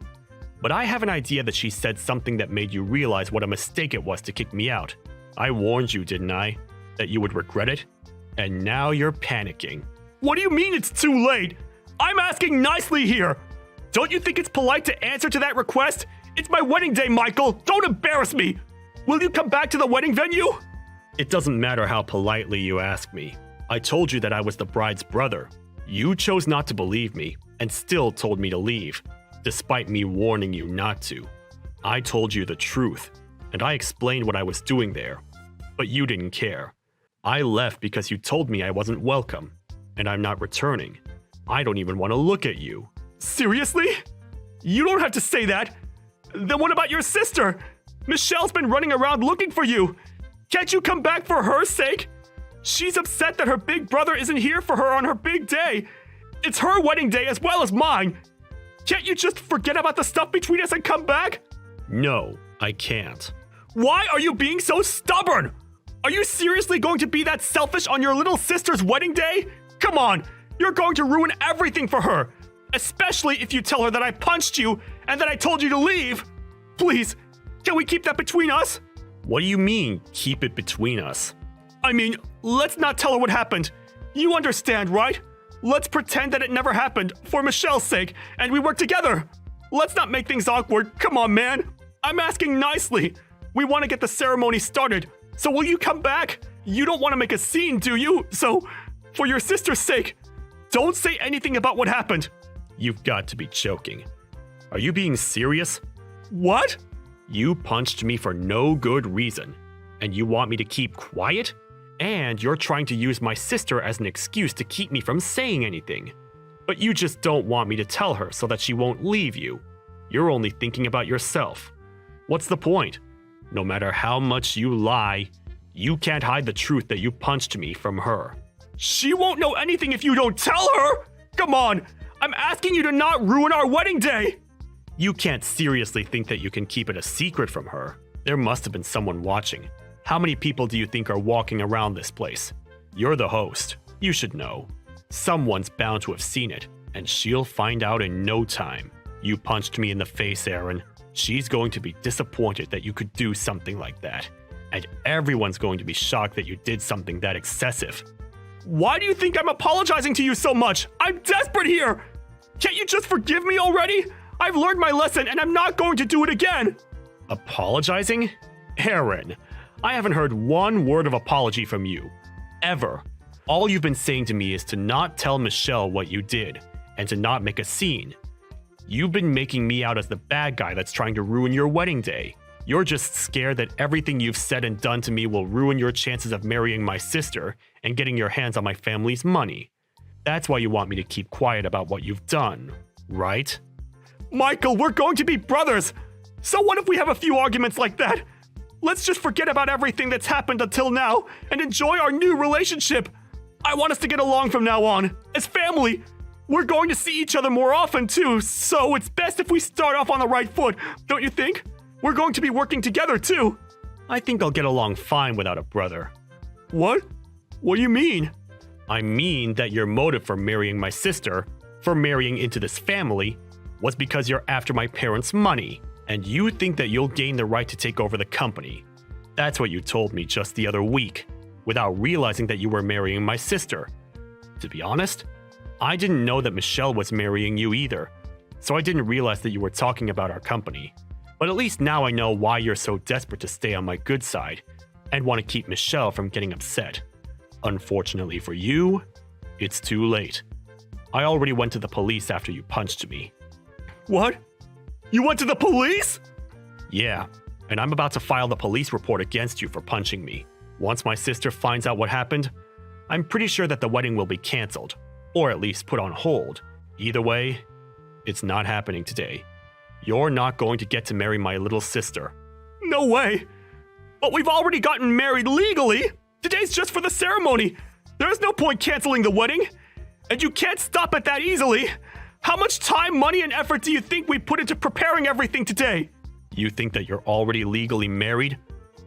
but I have an idea that she said something that made you realize what a mistake it was to kick me out. I warned you, didn't I? That you would regret it? And now you're panicking. What do you mean it's too late? I'm asking nicely here. Don't you think it's polite to answer to that request? It's my wedding day, Michael. Don't embarrass me. Will you come back to the wedding venue? It doesn't matter how politely you ask me. I told you that I was the bride's brother. You chose not to believe me and still told me to leave, despite me warning you not to. I told you the truth, and I explained what I was doing there, but you didn't care. I left because you told me I wasn't welcome, and I'm not returning. I don't even want to look at you. Seriously? You don't have to say that. Then what about your sister? Michelle's been running around looking for you. Can't you come back for her sake? She's upset that her big brother isn't here for her on her big day. It's her wedding day as well as mine. Can't you just forget about the stuff between us and come back? No, I can't. Why are you being so stubborn? Are you seriously going to be that selfish on your little sister's wedding day? Come on, you're going to ruin everything for her. Especially if you tell her that I punched you and that I told you to leave. Please, can we keep that between us? What do you mean, keep it between us? I mean, let's not tell her what happened. You understand, right? Let's pretend that it never happened for Michelle's sake, and we work together. Let's not make things awkward. Come on, man. I'm asking nicely. We want to get the ceremony started. So will you come back? You don't want to make a scene, do you? So, for your sister's sake, don't say anything about what happened. You've got to be joking. Are you being serious? What? You punched me for no good reason, and you want me to keep quiet? And you're trying to use my sister as an excuse to keep me from saying anything. But you just don't want me to tell her so that she won't leave you. You're only thinking about yourself. What's the point? No matter how much you lie, you can't hide the truth that you punched me from her. She won't know anything if you don't tell her! Come on! I'm asking you to not ruin our wedding day! You can't seriously think that you can keep it a secret from her. There must have been someone watching. How many people do you think are walking around this place? You're the host. You should know. Someone's bound to have seen it, and she'll find out in no time. You punched me in the face, Aaron. She's going to be disappointed that you could do something like that. And everyone's going to be shocked that you did something that excessive. Why do you think I'm apologizing to you so much? I'm desperate here! Can't you just forgive me already? I've learned my lesson and I'm not going to do it again! Apologizing? Aaron, I haven't heard one word of apology from you. Ever. All you've been saying to me is to not tell Michelle what you did, and to not make a scene. You've been making me out as the bad guy that's trying to ruin your wedding day. You're just scared that everything you've said and done to me will ruin your chances of marrying my sister and getting your hands on my family's money. That's why you want me to keep quiet about what you've done, right? Michael, we're going to be brothers! So what if we have a few arguments like that? Let's just forget about everything that's happened until now and enjoy our new relationship. I want us to get along from now on, as family. We're going to see each other more often too, so it's best if we start off on the right foot, don't you think? We're going to be working together too. I think I'll get along fine without a brother. What? What do you mean? I mean that your motive for marrying my sister, for marrying into this family, was because you're after my parents' money, and you think that you'll gain the right to take over the company. That's what you told me just the other week, without realizing that you were marrying my sister. To be honest, I didn't know that Michelle was marrying you either, so I didn't realize that you were talking about our company. But at least now I know why you're so desperate to stay on my good side, and want to keep Michelle from getting upset. Unfortunately for you, it's too late. I already went to the police after you punched me. What? You went to the police? Yeah, and I'm about to file the police report against you for punching me. Once my sister finds out what happened, I'm pretty sure that the wedding will be canceled, or at least put on hold. Either way, it's not happening today. You're not going to get to marry my little sister. No way! But we've already gotten married legally! Today's just for the ceremony! There's no point canceling the wedding! And you can't stop it that easily! How much time, money, and effort do you think we put into preparing everything today? You think that you're already legally married?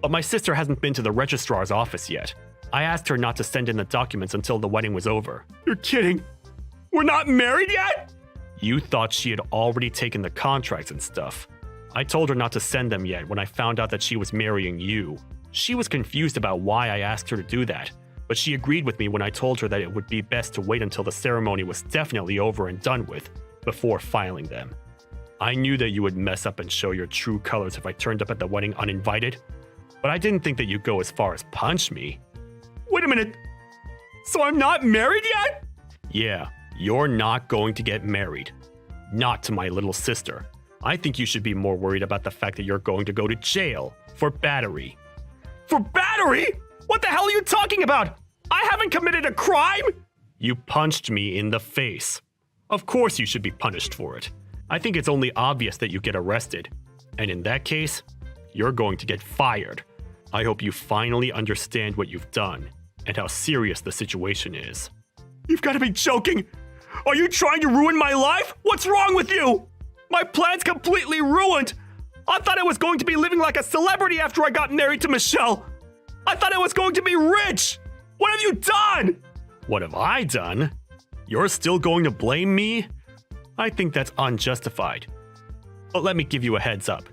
But my sister hasn't been to the registrar's office yet. I asked her not to send in the documents until the wedding was over. You're kidding! We're not married yet?! You thought she had already taken the contracts and stuff. I told her not to send them yet when I found out that she was marrying you. She was confused about why I asked her to do that, but she agreed with me when I told her that it would be best to wait until the ceremony was definitely over and done with, before filing them. I knew that you would mess up and show your true colors if I turned up at the wedding uninvited. but I didn't think that you'd go as far as punch me. Wait a minute. So I'm not married yet? Yeah, you're not going to get married. Not to my little sister. I think you should be more worried about the fact that you're going to go to jail for battery. For battery? What the hell are you talking about? I haven't committed a crime! You punched me in the face. Of course you should be punished for it. I think it's only obvious that you get arrested. And in that case, you're going to get fired. I hope you finally understand what you've done and how serious the situation is. You've got to be joking! Are you trying to ruin my life? What's wrong with you? My plan's completely ruined! I thought I was going to be living like a celebrity after I got married to Michelle! I thought I was going to be rich! What have you done? What have I done? You're still going to blame me? I think that's unjustified. But let me give you a heads up.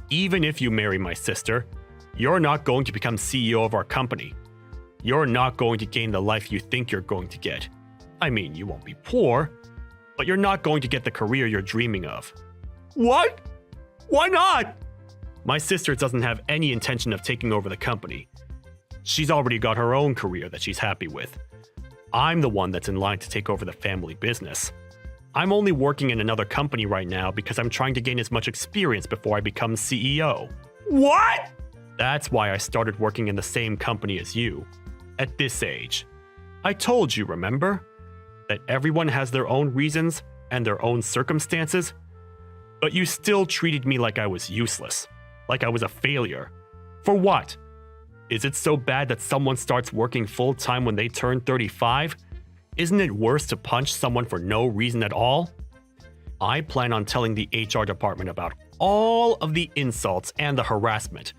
Even if you marry my sister, you're not going to become CEO of our company. You're not going to gain the life you think you're going to get. I mean, you won't be poor, but you're not going to get the career you're dreaming of. What? Why not? My sister doesn't have any intention of taking over the company. She's already got her own career that she's happy with. I'm the one that's in line to take over the family business. I'm only working in another company right now because I'm trying to gain as much experience before I become CEO. What? That's why I started working in the same company as you. At this age. I told you, remember? That everyone has their own reasons and their own circumstances. But you still treated me like I was useless. Like I was a failure. For what? Is it so bad that someone starts working full-time when they turn 35? Isn't it worse to punch someone for no reason at all? I plan on telling the HR department about all of the insults and the harassment.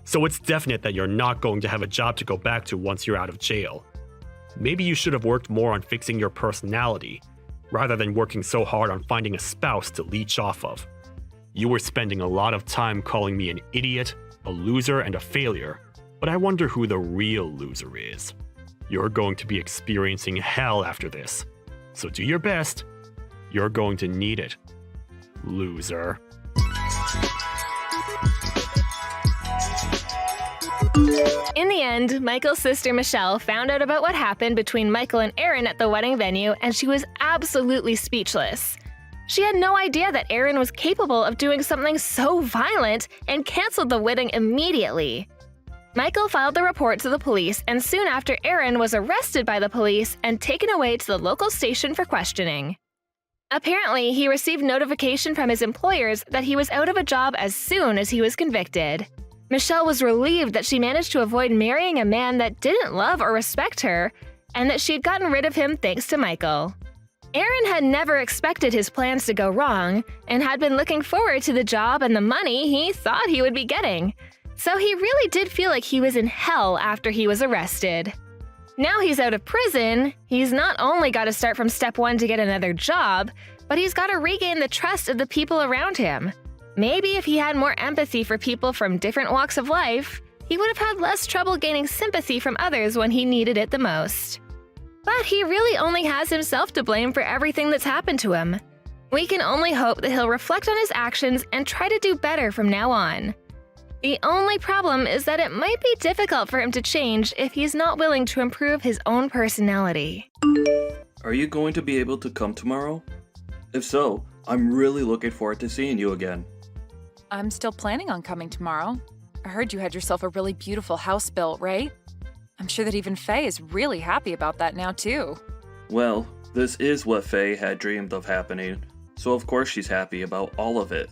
So it's definite that you're not going to have a job to go back to once you're out of jail. Maybe you should have worked more on fixing your personality, rather than working so hard on finding a spouse to leech off of. You were spending a lot of time calling me an idiot, a loser, and a failure, but I wonder who the real loser is. You're going to be experiencing hell after this, so do your best. You're going to need it, loser. In the end, Michael's sister Michelle found out about what happened between Michael and Aaron at the wedding venue, and she was absolutely speechless. She had no idea that Aaron was capable of doing something so violent and canceled the wedding immediately. Michael filed the report to the police, and soon after, Aaron was arrested by the police and taken away to the local station for questioning. Apparently, he received notification from his employers that he was out of a job as soon as he was convicted. Michelle was relieved that she managed to avoid marrying a man that didn't love or respect her, and that she had gotten rid of him thanks to Michael. Aaron had never expected his plans to go wrong, and had been looking forward to the job and the money he thought he would be getting. So he really did feel like he was in hell after he was arrested. Now he's out of prison, he's not only got to start from step one to get another job, but he's got to regain the trust of the people around him. Maybe if he had more empathy for people from different walks of life, he would have had less trouble gaining sympathy from others when he needed it the most. But he really only has himself to blame for everything that's happened to him. We can only hope that he'll reflect on his actions and try to do better from now on. The only problem is that it might be difficult for him to change if he's not willing to improve his own personality. Are you going to be able to come tomorrow? If so, I'm really looking forward to seeing you again. I'm still planning on coming tomorrow. I heard you had yourself a really beautiful house built, right? I'm sure that even Faye is really happy about that now, too. Well, this is what Faye had dreamed of happening, so of course she's happy about all of it.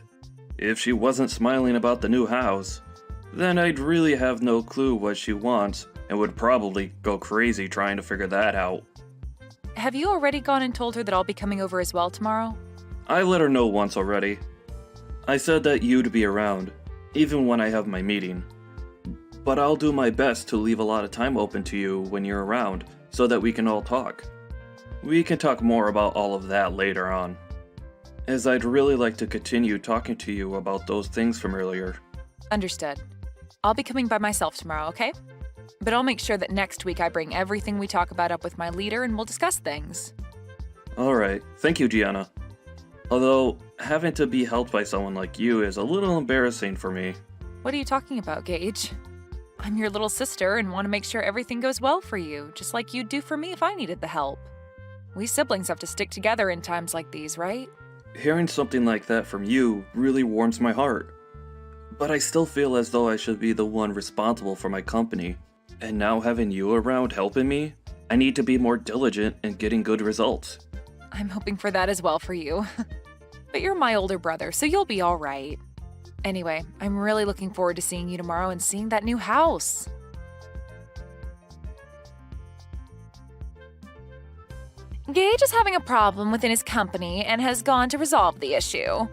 If she wasn't smiling about the new house, then I'd really have no clue what she wants and would probably go crazy trying to figure that out. Have you already gone and told her that I'll be coming over as well tomorrow? I let her know once already. I said that you'd be around, even when I have my meeting. But I'll do my best to leave a lot of time open to you when you're around, so that we can all talk. We can talk more about all of that later on, as I'd really like to continue talking to you about those things from earlier. Understood. I'll be coming by myself tomorrow, okay? But I'll make sure that next week I bring everything we talk about up with my leader and we'll discuss things. Alright, thank you, Gianna. Although, having to be helped by someone like you is a little embarrassing for me. What are you talking about, Gage? I'm your little sister and want to make sure everything goes well for you, just like you'd do for me if I needed the help. We siblings have to stick together in times like these, right? Hearing something like that from you really warms my heart. But I still feel as though I should be the one responsible for my company. And now having you around helping me, I need to be more diligent in getting good results. I'm hoping for that as well for you. But you're my older brother, so you'll be all right. Anyway, I'm really looking forward to seeing you tomorrow and seeing that new house. Gage is having a problem within his company and has gone to resolve the issue.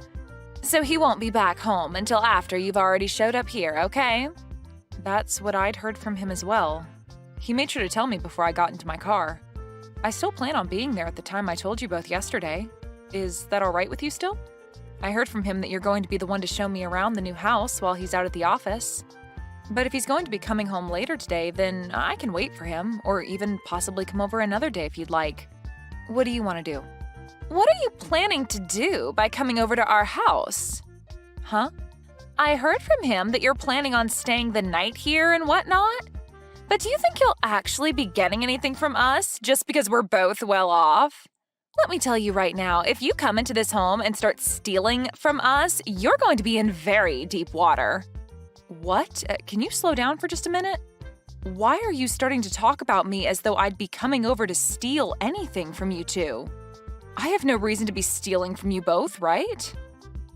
So he won't be back home until after you've already showed up here, okay? That's what I'd heard from him as well. He made sure to tell me before I got into my car. I still plan on being there at the time I told you both yesterday. Is that all right with you still? I heard from him that you're going to be the one to show me around the new house while he's out at the office. But if he's going to be coming home later today, then I can wait for him, or even possibly come over another day if you'd like. What do you want to do? What are you planning to do by coming over to our house? Huh? I heard from him that you're planning on staying the night here and whatnot. But do you think you'll actually be getting anything from us just because we're both well off? Let me tell you right now, if you come into this home and start stealing from us, you're going to be in very deep water. What? Can you slow down for just a minute? Why are you starting to talk about me as though I'd be coming over to steal anything from you two? I have no reason to be stealing from you both, right?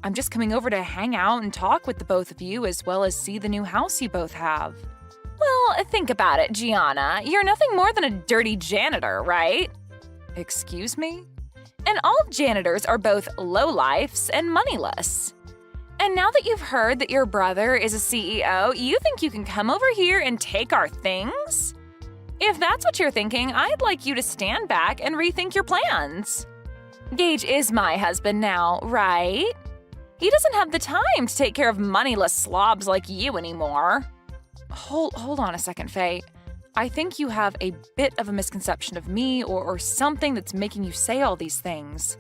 I'm just coming over to hang out and talk with the both of you as well as see the new house you both have. Well, think about it, Gianna. You're nothing more than a dirty janitor, right? Excuse me? And all janitors are both lowlifes and moneyless. And now that you've heard that your brother is a CEO, you think you can come over here and take our things? If that's what you're thinking, I'd like you to stand back and rethink your plans. Gage is my husband now, right? He doesn't have the time to take care of moneyless slobs like you anymore. Hold on a second, Faye. I think you have a bit of a misconception of me or something that's making you say all these things.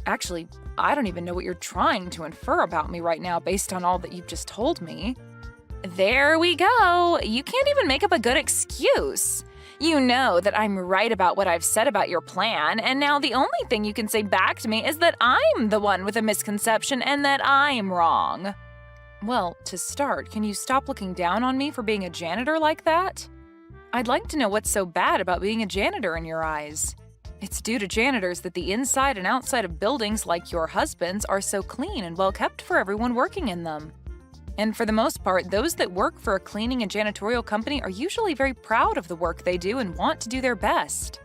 Actually, I don't even know what you're trying to infer about me right now based on all that you've just told me. There we go. You can't even make up a good excuse. You know that I'm right about what I've said about your plan, and now the only thing you can say back to me is that I'm the one with a misconception and that I'm wrong. Well, to start, can you stop looking down on me for being a janitor like that? I'd like to know what's so bad about being a janitor in your eyes. It's due to janitors that the inside and outside of buildings like your husband's are so clean and well kept for everyone working in them. And for the most part, those that work for a cleaning and janitorial company are usually very proud of the work they do and want to do their best.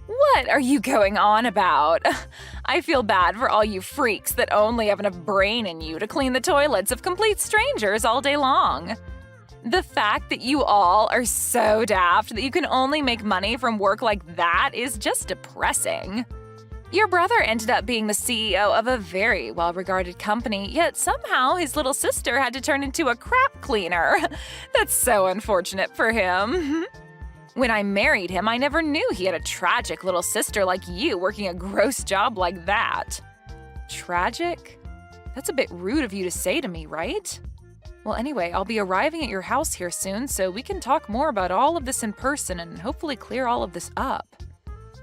What are you going on about? I feel bad for all you freaks that only have enough brain in you to clean the toilets of complete strangers all day long. The fact that you all are so daft that you can only make money from work like that is just depressing. Your brother ended up being the CEO of a very well-regarded company, yet somehow his little sister had to turn into a crap cleaner. That's so unfortunate for him. When I married him, I never knew he had a tragic little sister like you working a gross job like that. Tragic? That's a bit rude of you to say to me, right? Well, anyway, I'll be arriving at your house here soon, so we can talk more about all of this in person and hopefully clear all of this up.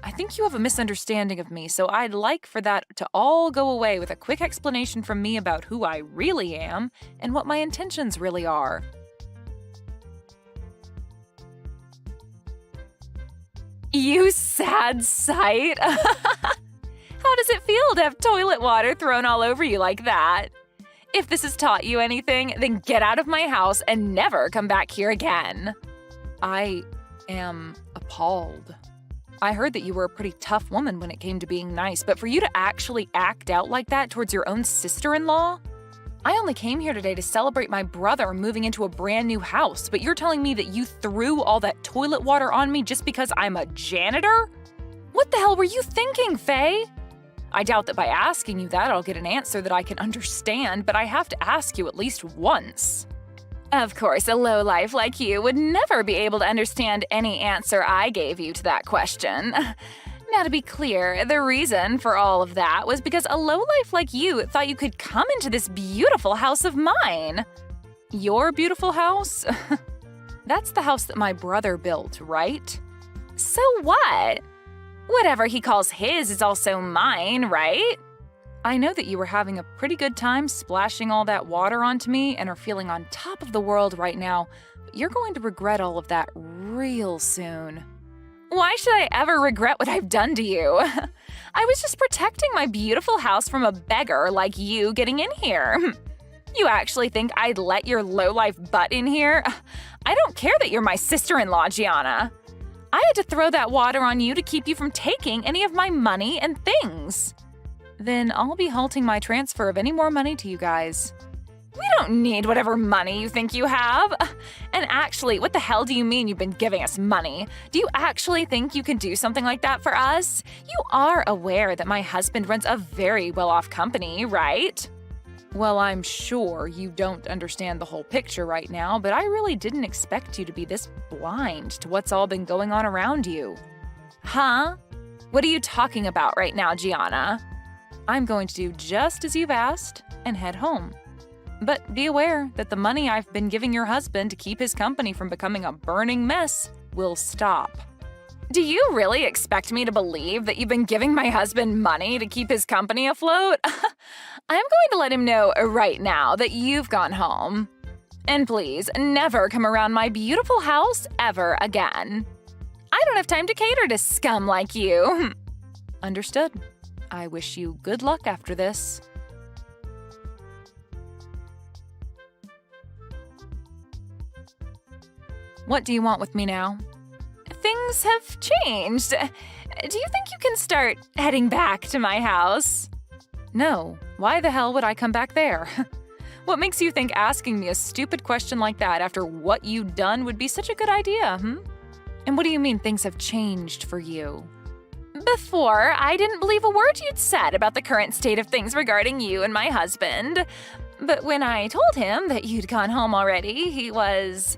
I think you have a misunderstanding of me, so I'd like for that to all go away with a quick explanation from me about who I really am and what my intentions really are. You sad sight! How does it feel to have toilet water thrown all over you like that? If this has taught you anything, then get out of my house and never come back here again. I am appalled. I heard that you were a pretty tough woman when it came to being nice, but for you to actually act out like that towards your own sister-in-law? I only came here today to celebrate my brother moving into a brand new house, but you're telling me that you threw all that toilet water on me just because I'm a janitor? What the hell were you thinking, Faye? I doubt that by asking you that I'll get an answer that I can understand, but I have to ask you at least once. Of course, a lowlife like you would never be able to understand any answer I gave you to that question. Now, to be clear, the reason for all of that was because a lowlife like you thought you could come into this beautiful house of mine. Your beautiful house? That's the house that my brother built, right? So what? Whatever he calls his is also mine, right? I know that you were having a pretty good time splashing all that water onto me and are feeling on top of the world right now, but you're going to regret all of that real soon. Why should I ever regret what I've done to you? I was just protecting my beautiful house from a beggar like you getting in here. You actually think I'd let your lowlife butt in here? I don't care that you're my sister-in-law, Gianna. I had to throw that water on you to keep you from taking any of my money and things. Then I'll be halting my transfer of any more money to you guys. We don't need whatever money you think you have. And actually, what the hell do you mean you've been giving us money? Do you actually think you can do something like that for us? You are aware that my husband runs a very well-off company, right? Well, I'm sure you don't understand the whole picture right now, but I really didn't expect you to be this blind to what's all been going on around you. Huh? What are you talking about right now, Gianna? I'm going to do just as you've asked and head home. But be aware that the money I've been giving your husband to keep his company from becoming a burning mess will stop. Do you really expect me to believe that you've been giving my husband money to keep his company afloat? I'm going to let him know right now that you've gone home. And please, never come around my beautiful house ever again. I don't have time to cater to scum like you. Understood. I wish you good luck after this. What do you want with me now? Things have changed. Do you think you can start heading back to my house? No. Why the hell would I come back there? What makes you think asking me a stupid question like that after what you'd done would be such a good idea, And what do you mean things have changed for you? Before, I didn't believe a word you'd said about the current state of things regarding you and my husband. But when I told him that you'd gone home already, he was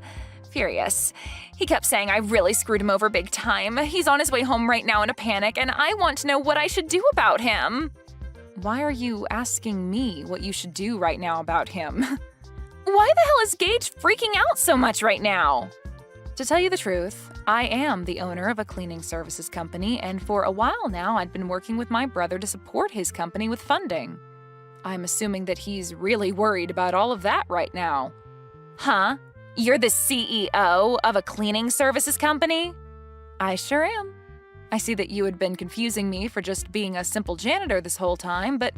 furious. He kept saying I really screwed him over big time. He's on his way home right now in a panic, and I want to know what I should do about him. Why are you asking me what you should do right now about him? Why the hell is Gage freaking out so much right now? To tell you the truth, I am the owner of a cleaning services company, and for a while now I'd been working with my brother to support his company with funding. I'm assuming that he's really worried about all of that right now. Huh? You're the CEO of a cleaning services company? I sure am. I see that you had been confusing me for just being a simple janitor this whole time, but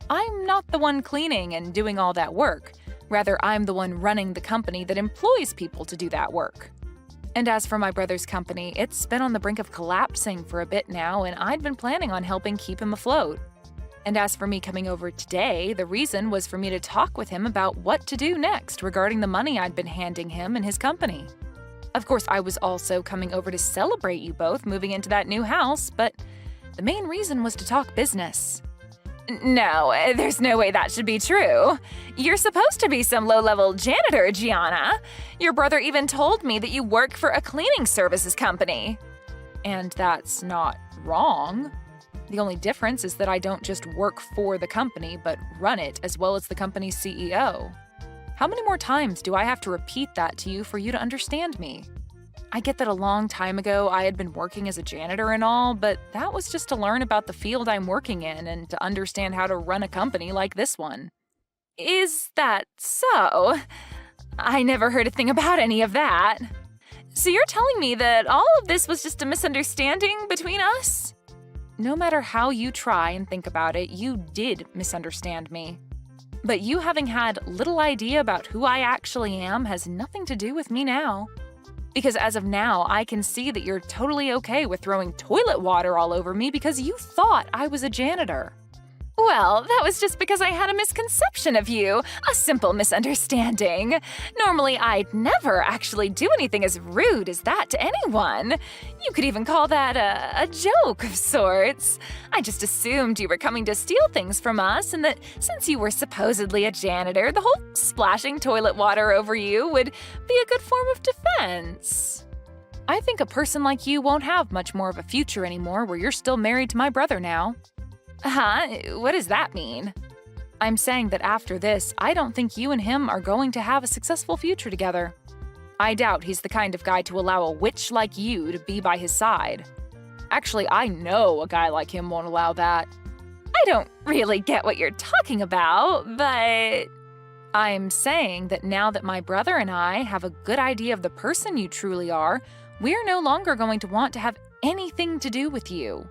I'm not the one cleaning and doing all that work. Rather, I'm the one running the company that employs people to do that work. And as for my brother's company, it's been on the brink of collapsing for a bit now, and I'd been planning on helping keep him afloat. And as for me coming over today, the reason was for me to talk with him about what to do next regarding the money I'd been handing him and his company. Of course, I was also coming over to celebrate you both moving into that new house, but the main reason was to talk business. No, there's no way that should be true. You're supposed to be some low-level janitor, Gianna. Your brother even told me that you work for a cleaning services company. And that's not wrong. The only difference is that I don't just work for the company, but run it as well as the company's CEO. How many more times do I have to repeat that to you for you to understand me? I get that a long time ago I had been working as a janitor and all, but that was just to learn about the field I'm working in and to understand how to run a company like this one. Is that so? I never heard a thing about any of that. So you're telling me that all of this was just a misunderstanding between us? No matter how you try and think about it, you did misunderstand me. But you having had little idea about who I actually am has nothing to do with me now. Because as of now, I can see that you're totally okay with throwing toilet water all over me because you thought I was a janitor. Well, that was just because I had a misconception of you, a simple misunderstanding. Normally, I'd never actually do anything as rude as that to anyone. You could even call that a joke of sorts. I just assumed you were coming to steal things from us and that since you were supposedly a janitor, the whole splashing toilet water over you would be a good form of defense. I think a person like you won't have much more of a future anymore where you're still married to my brother now. Huh? What does that mean? I'm saying that after this, I don't think you and him are going to have a successful future together. I doubt he's the kind of guy to allow a witch like you to be by his side. Actually, I know a guy like him won't allow that. I don't really get what you're talking about, but I'm saying that now that my brother and I have a good idea of the person you truly are, we're no longer going to want to have anything to do with you.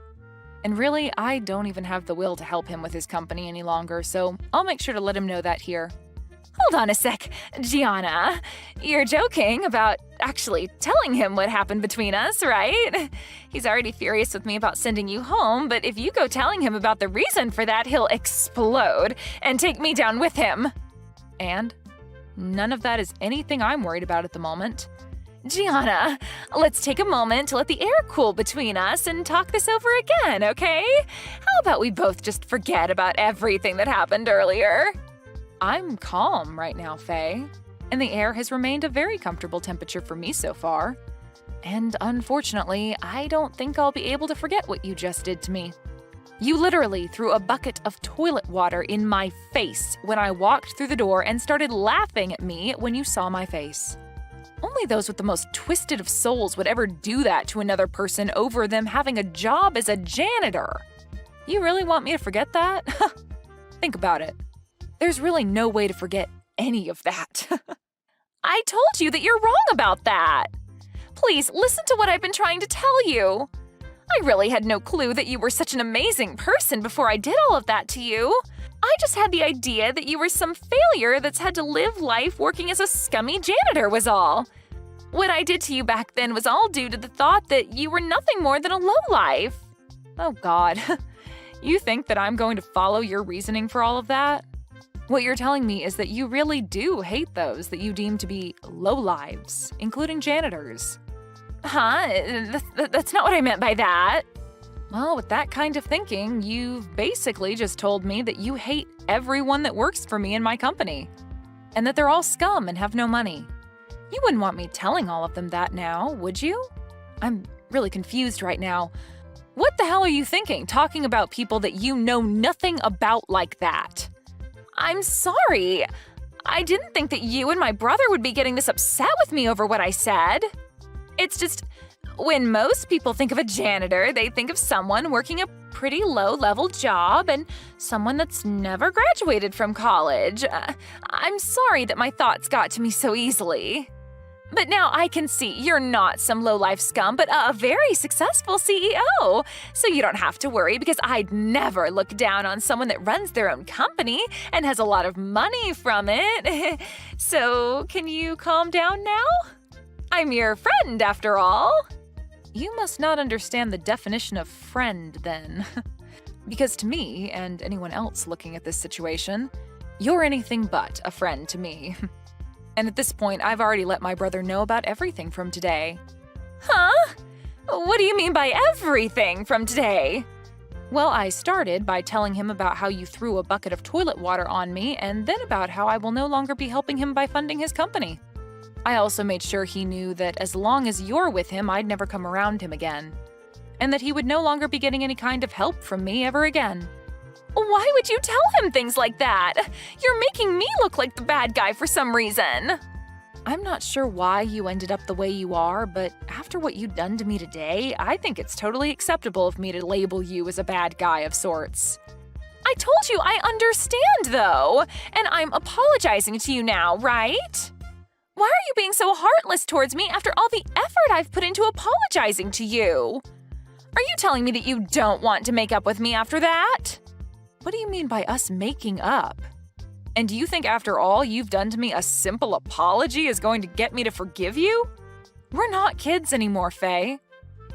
And really, I don't even have the will to help him with his company any longer, so I'll make sure to let him know that here. hold on a sec, Gianna. You're joking about actually telling him what happened between us, right? He's already furious with me about sending you home, but if you go telling him about the reason for that, he'll explode and take me down with him. And none of that is anything I'm worried about at the moment. Gianna, let's take a moment to let the air cool between us and talk this over again, okay? How about we both just forget about everything that happened earlier? I'm calm right now, Faye, and the air has remained a very comfortable temperature for me so far. And unfortunately, I don't think I'll be able to forget what you just did to me. You literally threw a bucket of toilet water in my face when I walked through the door and started laughing at me when you saw my face. Only those with the most twisted of souls would ever do that to another person over them having a job as a janitor. You really want me to forget that? Think about it. There's really no way to forget any of that. I told you that you're wrong about that. Please listen to what I've been trying to tell you. I really had no clue that you were such an amazing person before I did all of that to you. I just had the idea that you were some failure that's had to live life working as a scummy janitor was all. What I did to you back then was all due to the thought that you were nothing more than a lowlife. Oh God, you think that I'm going to follow your reasoning for all of that? What you're telling me is that you really do hate those that you deem to be lowlives, including janitors. Huh? That's not what I meant by that. Well, with that kind of thinking, you've basically just told me that you hate everyone that works for me in my company, and that they're all scum and have no money. You wouldn't want me telling all of them that now, would you? I'm really confused right now. What the hell are you thinking, talking about people that you know nothing about like that? I'm sorry. I didn't think that you and my brother would be getting this upset with me over what I said. It's just, when most people think of a janitor, they think of someone working a pretty low-level job and someone that's never graduated from college. I'm sorry that my thoughts got to me so easily. But now I can see you're not some low-life scum, but a very successful CEO. So you don't have to worry because I'd never look down on someone that runs their own company and has a lot of money from it. So can you calm down now? I'm your friend, after all. You must not understand the definition of friend, then. Because to me, and anyone else looking at this situation, you're anything but a friend to me. And at this point, I've already let my brother know about everything from today. Huh? What do you mean by everything from today? Well, I started by telling him about how you threw a bucket of toilet water on me, and then about how I will no longer be helping him by funding his company. I also made sure he knew that as long as you're with him, I'd never come around him again. And that he would no longer be getting any kind of help from me ever again. Why would you tell him things like that? You're making me look like the bad guy for some reason. I'm not sure why you ended up the way you are, but after what you've done to me today, I think it's totally acceptable of me to label you as a bad guy of sorts. I told you I understand, though, and I'm apologizing to you now, right? Why are you being so heartless towards me after all the effort I've put into apologizing to you? Are you telling me that you don't want to make up with me after that? What do you mean by us making up? And do you think after all you've done to me, a simple apology is going to get me to forgive you? We're not kids anymore, Faye.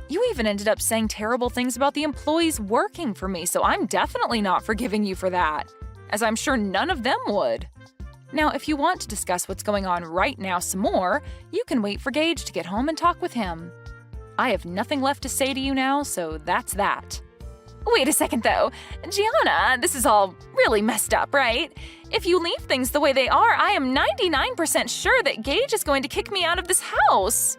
You even ended up saying terrible things about the employees working for me, so I'm definitely not forgiving you for that, as I'm sure none of them would. Now, if you want to discuss what's going on right now some more, you can wait for Gage to get home and talk with him. I have nothing left to say to you now, so that's that. Wait a second, though. Gianna, this is all really messed up, right? If you leave things the way they are, I am 99% sure that Gage is going to kick me out of this house.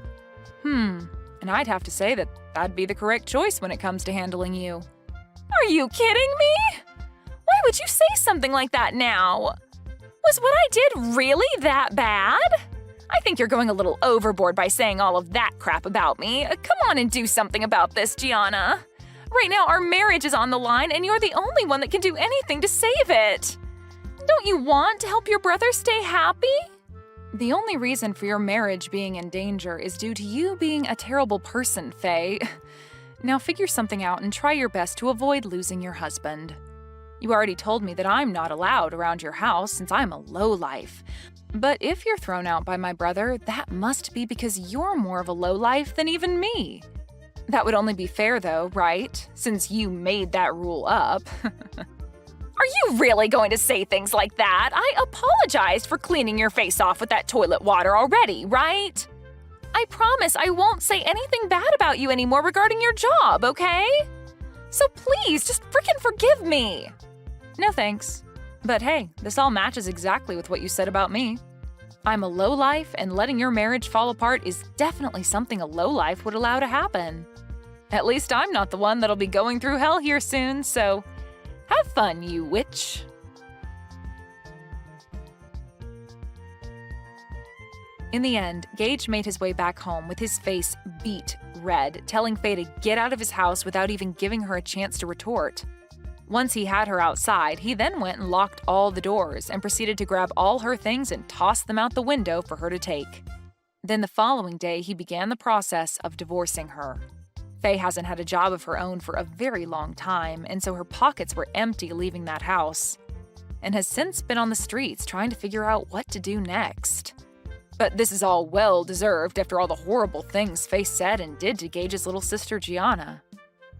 And I'd have to say that that'd be the correct choice when it comes to handling you. Are you kidding me? Why would you say something like that now? Was what I did really that bad? I think you're going a little overboard by saying all of that crap about me. Come on and do something about this, Gianna. Right now, our marriage is on the line, and you're the only one that can do anything to save it. Don't you want to help your brother stay happy? The only reason for your marriage being in danger is due to you being a terrible person, Faye. Now figure something out and try your best to avoid losing your husband. You already told me that I'm not allowed around your house since I'm a lowlife. But if you're thrown out by my brother, that must be because you're more of a lowlife than even me. That would only be fair though, right? Since you made that rule up. Are you really going to say things like that? I apologized for cleaning your face off with that toilet water already, right? I promise I won't say anything bad about you anymore regarding your job, okay? So please, just frickin' forgive me. No thanks. But hey, this all matches exactly with what you said about me. I'm a lowlife, and letting your marriage fall apart is definitely something a lowlife would allow to happen. At least I'm not the one that'll be going through hell here soon, so have fun, you witch. In the end, Gage made his way back home with his face beet red, telling Faye to get out of his house without even giving her a chance to retort. Once he had her outside, he then went and locked all the doors and proceeded to grab all her things and toss them out the window for her to take. Then the following day, he began the process of divorcing her. Faye hasn't had a job of her own for a very long time, and so her pockets were empty leaving that house, and has since been on the streets trying to figure out what to do next. But this is all well-deserved after all the horrible things Faye said and did to Gage's little sister Gianna.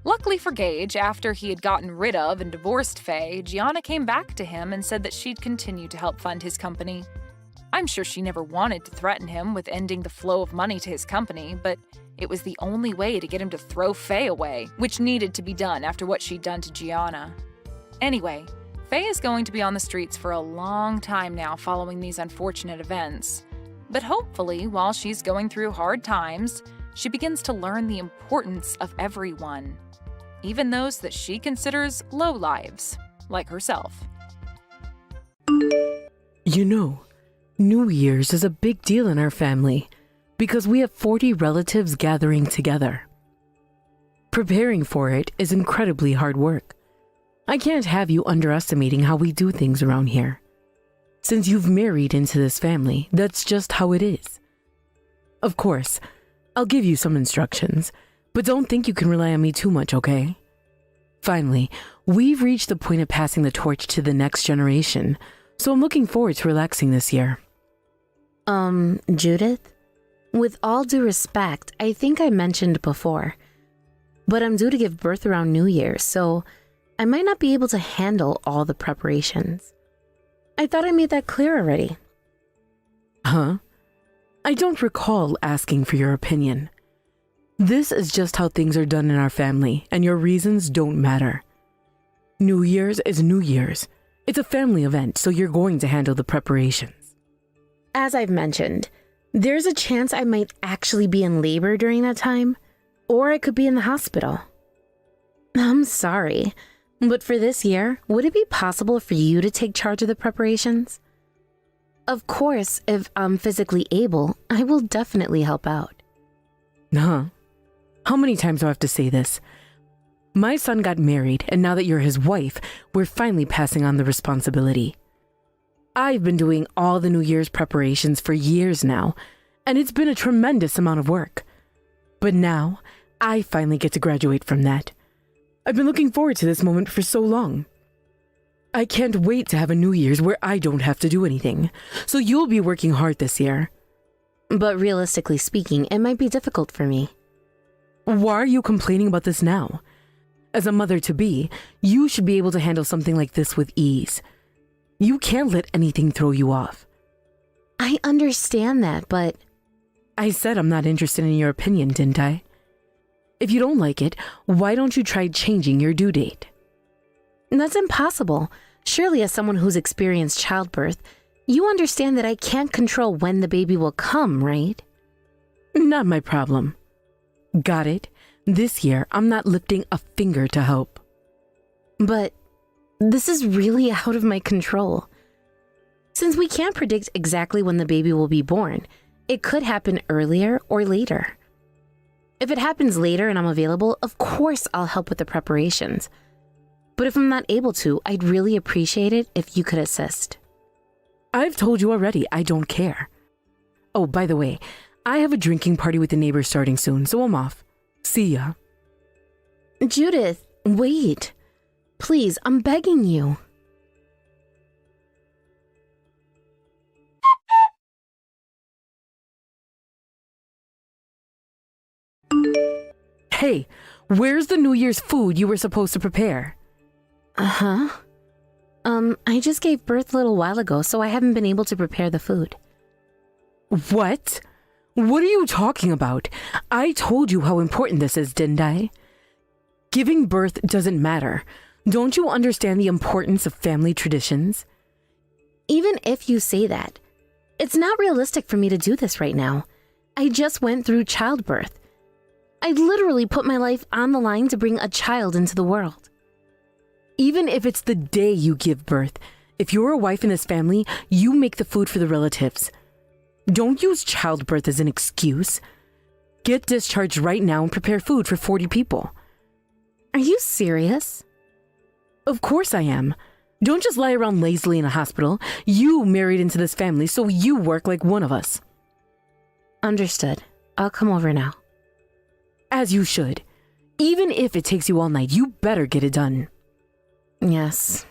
Luckily for Gage, after he had gotten rid of and divorced Faye, Gianna came back to him and said that she'd continue to help fund his company. I'm sure she never wanted to threaten him with ending the flow of money to his company, but it was the only way to get him to throw Faye away, which needed to be done after what she'd done to Gianna. Anyway, Faye is going to be on the streets for a long time now following these unfortunate events. But hopefully, while she's going through hard times, she begins to learn the importance of everyone, even those that she considers low lives, like herself. You know, New Year's is a big deal in our family because we have 40 relatives gathering together. Preparing for it is incredibly hard work. I can't have you underestimating how we do things around here. Since you've married into this family, that's just how it is. Of course, I'll give you some instructions, but don't think you can rely on me too much, okay? Finally, we've reached the point of passing the torch to the next generation, so I'm looking forward to relaxing this year. Judith? With all due respect, I think I mentioned before, but I'm due to give birth around New Year's, so I might not be able to handle all the preparations. I thought I made that clear already. Huh? I don't recall asking for your opinion. This is just how things are done in our family, and your reasons don't matter. New Year's is New Year's. It's a family event, so you're going to handle the preparations. As I've mentioned, there's a chance I might actually be in labor during that time, or I could be in the hospital. I'm sorry, but for this year, would it be possible for you to take charge of the preparations? Of course, if I'm physically able, I will definitely help out. Huh? How many times do I have to say this? My son got married, and now that you're his wife, we're finally passing on the responsibility. I've been doing all the New Year's preparations for years now, and it's been a tremendous amount of work. But now, I finally get to graduate from that. I've been looking forward to this moment for so long. I can't wait to have a New Year's where I don't have to do anything, so you'll be working hard this year. But realistically speaking, it might be difficult for me. Why are you complaining about this now? As a mother-to-be, you should be able to handle something like this with ease. You can't let anything throw you off. I understand that, but... I said I'm not interested in your opinion, didn't I? If you don't like it, why don't you try changing your due date? That's impossible. Surely as someone who's experienced childbirth, you understand that I can't control when the baby will come, right? Not my problem. Got it? This year, I'm not lifting a finger to help. But this is really out of my control. Since we can't predict exactly when the baby will be born, It could happen earlier or later. If it happens later and I'm available, of course I'll help with the preparations. But if I'm not able to, I'd really appreciate it if you could assist. I've told you already, I don't care. Oh, by the way, I have a drinking party with the neighbors starting soon, so I'm off. See ya. Judith, wait. Please, I'm begging you. Hey, where's the New Year's food you were supposed to prepare? Uh-huh. I just gave birth a little while ago, so I haven't been able to prepare the food. What? What are you talking about? I told you how important this is, didn't I? Giving birth doesn't matter. Don't you understand the importance of family traditions? Even if you say that, it's not realistic for me to do this right now. I just went through childbirth. I literally put my life on the line to bring a child into the world. Even if it's the day you give birth, if you're a wife in this family, you make the food for the relatives. Don't use childbirth as an excuse. Get discharged right now and prepare food for 40 people. Are you serious? Of course I am. Don't just lie around lazily in a hospital. You married into this family, so you work like one of us. Understood. I'll come over now. As you should. Even if it takes you all night, you better get it done. Yes.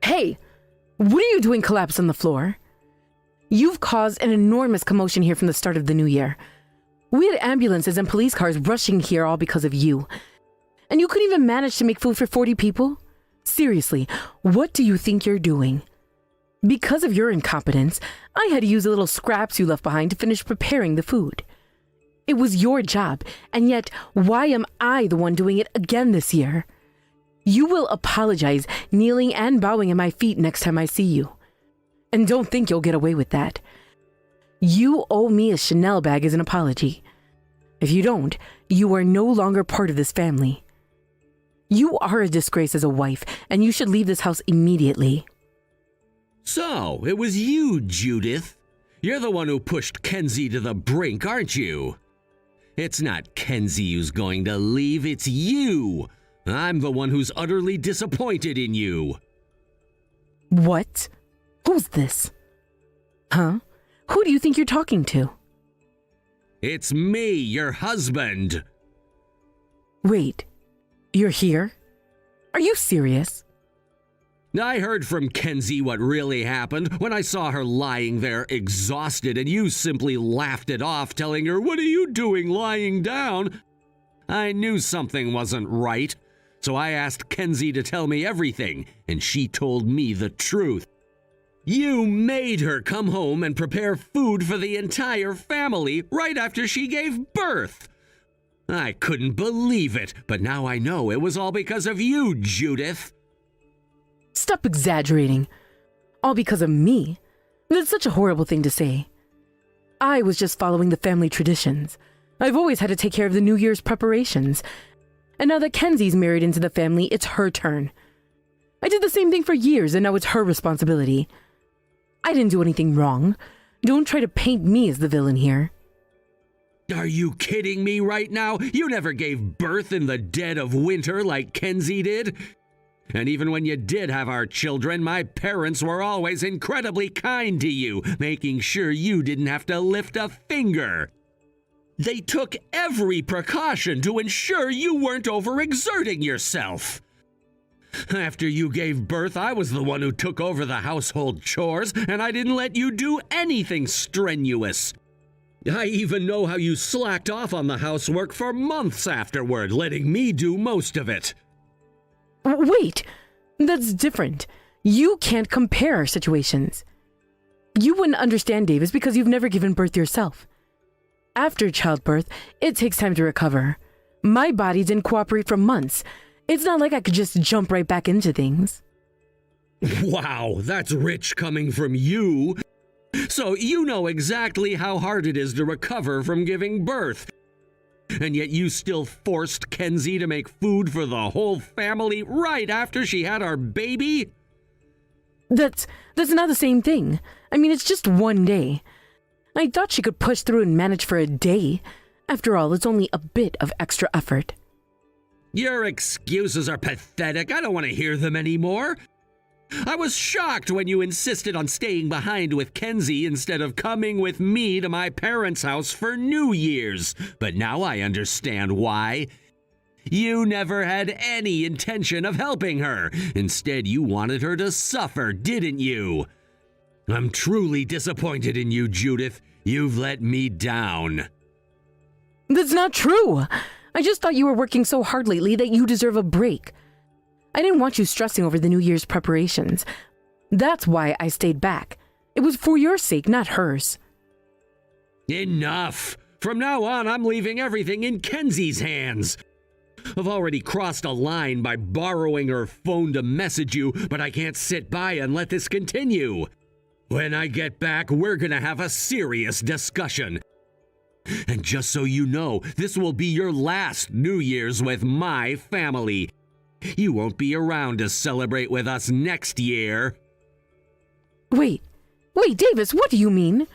Hey, what are you doing collapsed on the floor? You've caused an enormous commotion here from the start of the new year. We had ambulances and police cars rushing here all because of you. And you couldn't even manage to make food for 40 people? Seriously, what do you think you're doing? Because of your incompetence, I had to use the little scraps you left behind to finish preparing the food. It was your job, and yet why am I the one doing it again this year? You will apologize, kneeling and bowing at my feet next time I see you. And don't think you'll get away with that. You owe me a Chanel bag as an apology. If you don't, you are no longer part of this family. You are a disgrace as a wife, and you should leave this house immediately. So, it was you, Judith. You're the one who pushed Kenzie to the brink, aren't you? It's not Kenzie who's going to leave, it's you. I'm the one who's utterly disappointed in you. What? Who's this? Huh? Who do you think you're talking to? It's me, your husband. Wait, you're here? Are you serious? I heard from Kenzie what really happened when I saw her lying there exhausted and you simply laughed it off, telling her, "What are you doing lying down?" I knew something wasn't right, so I asked Kenzie to tell me everything, and she told me the truth. You made her come home and prepare food for the entire family right after she gave birth. I couldn't believe it, but now I know it was all because of you, Judith. Stop exaggerating. All because of me? That's such a horrible thing to say. I was just following the family traditions. I've always had to take care of the New Year's preparations. And now that Kenzie's married into the family, it's her turn. I did the same thing for years, and now it's her responsibility. I didn't do anything wrong. Don't try to paint me as the villain here. Are you kidding me right now? You never gave birth in the dead of winter like Kenzie did. And even when you did have our children, my parents were always incredibly kind to you, making sure you didn't have to lift a finger. They took every precaution to ensure you weren't overexerting yourself. After you gave birth, I was the one who took over the household chores, and I didn't let you do anything strenuous. I even know how you slacked off on the housework for months afterward, letting me do most of it. Wait, that's different. You can't compare our situations. You wouldn't understand, Davis, because you've never given birth yourself. After childbirth, it takes time to recover. My body didn't cooperate for months. It's not like I could just jump right back into things. Wow, that's rich coming from you. So you know exactly how hard it is to recover from giving birth. And yet you still forced Kenzie to make food for the whole family right after she had our baby? That's not the same thing. I mean, it's just one day. I thought she could push through and manage for a day. After all, it's only a bit of extra effort. Your excuses are pathetic. I don't want to hear them anymore. I was shocked when you insisted on staying behind with Kenzie instead of coming with me to my parents' house for New Year's. But now I understand why. You never had any intention of helping her. Instead, you wanted her to suffer, didn't you? I'm truly disappointed in you, Judith. You've let me down. That's not true. I just thought you were working so hard lately that you deserve a break. I didn't want you stressing over the New Year's preparations. That's why I stayed back. It was for your sake, not hers. Enough! From now on, I'm leaving everything in Kenzie's hands. I've already crossed a line by borrowing her phone to message you, but I can't sit by and let this continue. When I get back, we're gonna have a serious discussion. And just so you know, this will be your last New Year's with my family. You won't be around to celebrate with us next year. Wait, Davis, what do you mean?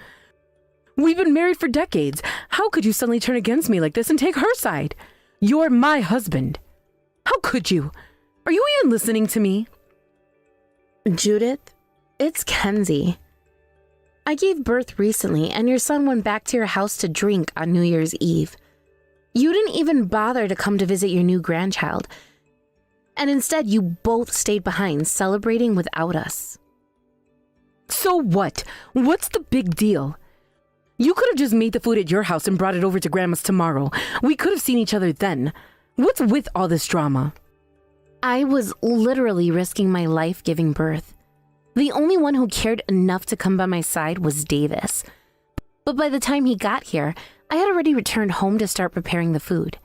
We've been married for decades. How could you suddenly turn against me like this and take her side? You're my husband. How could you? Are you even listening to me? Judith, it's Kenzie. I gave birth recently, and your son went back to your house to drink on New Year's Eve. You didn't even bother to come to visit your new grandchild, and instead you both stayed behind celebrating without us. So what? What's the big deal? You could have just made the food at your house and brought it over to Grandma's tomorrow. We could have seen each other then. What's with all this drama? I was literally risking my life giving birth. The only one who cared enough to come by my side was Davis. But by the time he got here, I had already returned home to start preparing the food.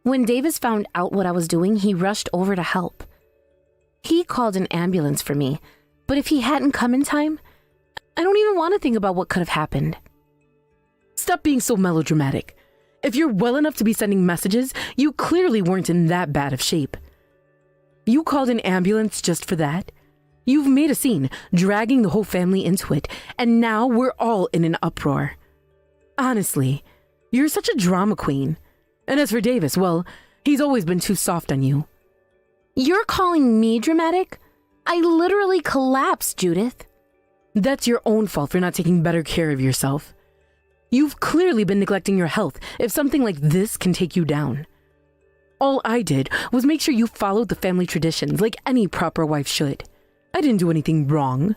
When Davis found out what I was doing, he rushed over to help. He called an ambulance for me, but if he hadn't come in time, I don't even want to think about what could have happened. Stop being so melodramatic. If you're well enough to be sending messages, you clearly weren't in that bad of shape. You called an ambulance just for that? You've made a scene, dragging the whole family into it, and now we're all in an uproar. Honestly, you're such a drama queen. And as for Davis, well, he's always been too soft on you. You're calling me dramatic? I literally collapsed, Judith. That's your own fault for not taking better care of yourself. You've clearly been neglecting your health if something like this can take you down. All I did was make sure you followed the family traditions like any proper wife should. I didn't do anything wrong.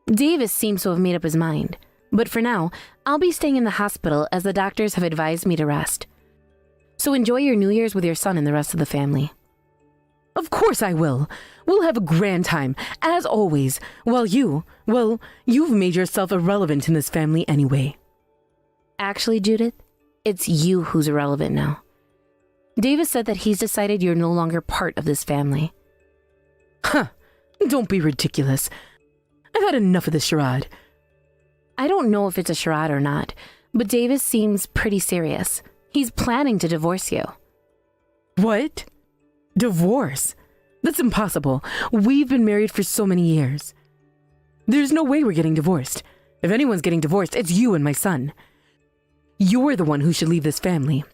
Davis seems to have made up his mind, but for now, I'll be staying in the hospital as the doctors have advised me to rest. So enjoy your New Year's with your son and the rest of the family. Of course I will. We'll have a grand time, as always, while you've made yourself irrelevant in this family anyway. Actually, Judith, it's you who's irrelevant now. Davis said that he's decided you're no longer part of this family. Huh. Don't be ridiculous. I've had enough of this charade. I don't know if it's a charade or not, but Davis seems pretty serious. He's planning to divorce you. What? Divorce? That's impossible. We've been married for so many years. There's no way we're getting divorced. If anyone's getting divorced, it's you and my son. You're the one who should leave this family.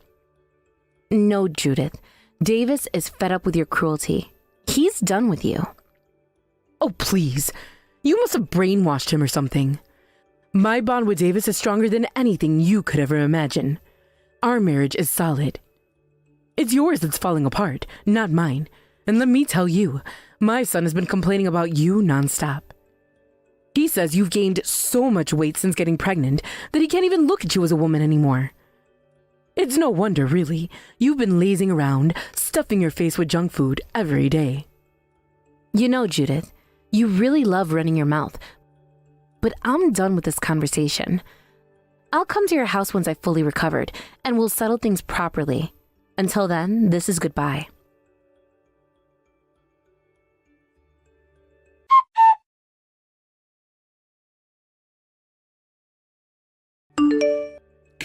No, Judith. Davis is fed up with your cruelty. He's done with you. Oh, please. You must have brainwashed him or something. My bond with Davis is stronger than anything you could ever imagine. Our marriage is solid. It's yours that's falling apart, not mine. And let me tell you, my son has been complaining about you nonstop. He says you've gained so much weight since getting pregnant that he can't even look at you as a woman anymore. It's no wonder, really. You've been lazing around, stuffing your face with junk food every day. You know, Judith, you really love running your mouth. But I'm done with this conversation. I'll come to your house once I've fully recovered, and we'll settle things properly. Until then, this is goodbye.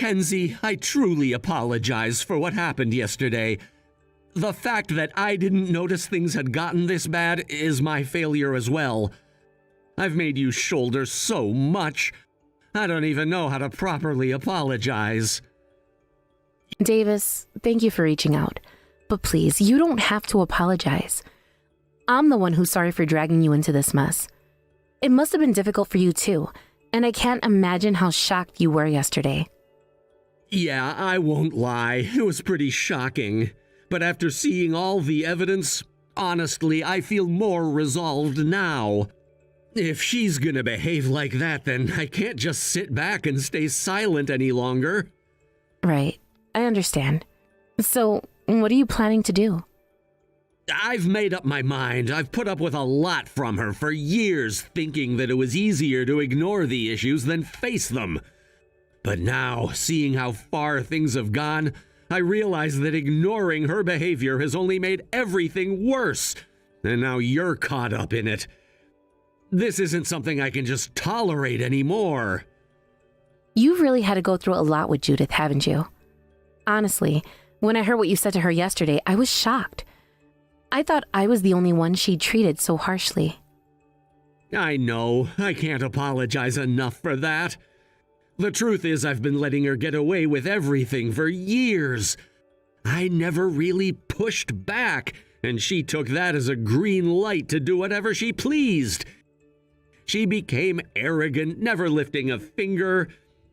Kenzie, I truly apologize for what happened yesterday. The fact that I didn't notice things had gotten this bad is my failure as well. I've made you shoulder so much. I don't even know how to properly apologize. Davis, thank you for reaching out. But please, you don't have to apologize. I'm the one who's sorry for dragging you into this mess. It must have been difficult for you too, and I can't imagine how shocked you were yesterday. Yeah, I won't lie. It was pretty shocking. But after seeing all the evidence, honestly, I feel more resolved now. If she's gonna behave like that, then I can't just sit back and stay silent any longer. Right, I understand. So, what are you planning to do? I've made up my mind. I've put up with a lot from her for years, thinking that it was easier to ignore the issues than face them. But now, seeing how far things have gone, I realize that ignoring her behavior has only made everything worse. And now you're caught up in it. This isn't something I can just tolerate anymore. You've really had to go through a lot with Judith, haven't you? Honestly, when I heard what you said to her yesterday, I was shocked. I thought I was the only one she'd treated so harshly. I know. I can't apologize enough for that. The truth is, I've been letting her get away with everything for years. I never really pushed back, and she took that as a green light to do whatever she pleased. She became arrogant, never lifting a finger,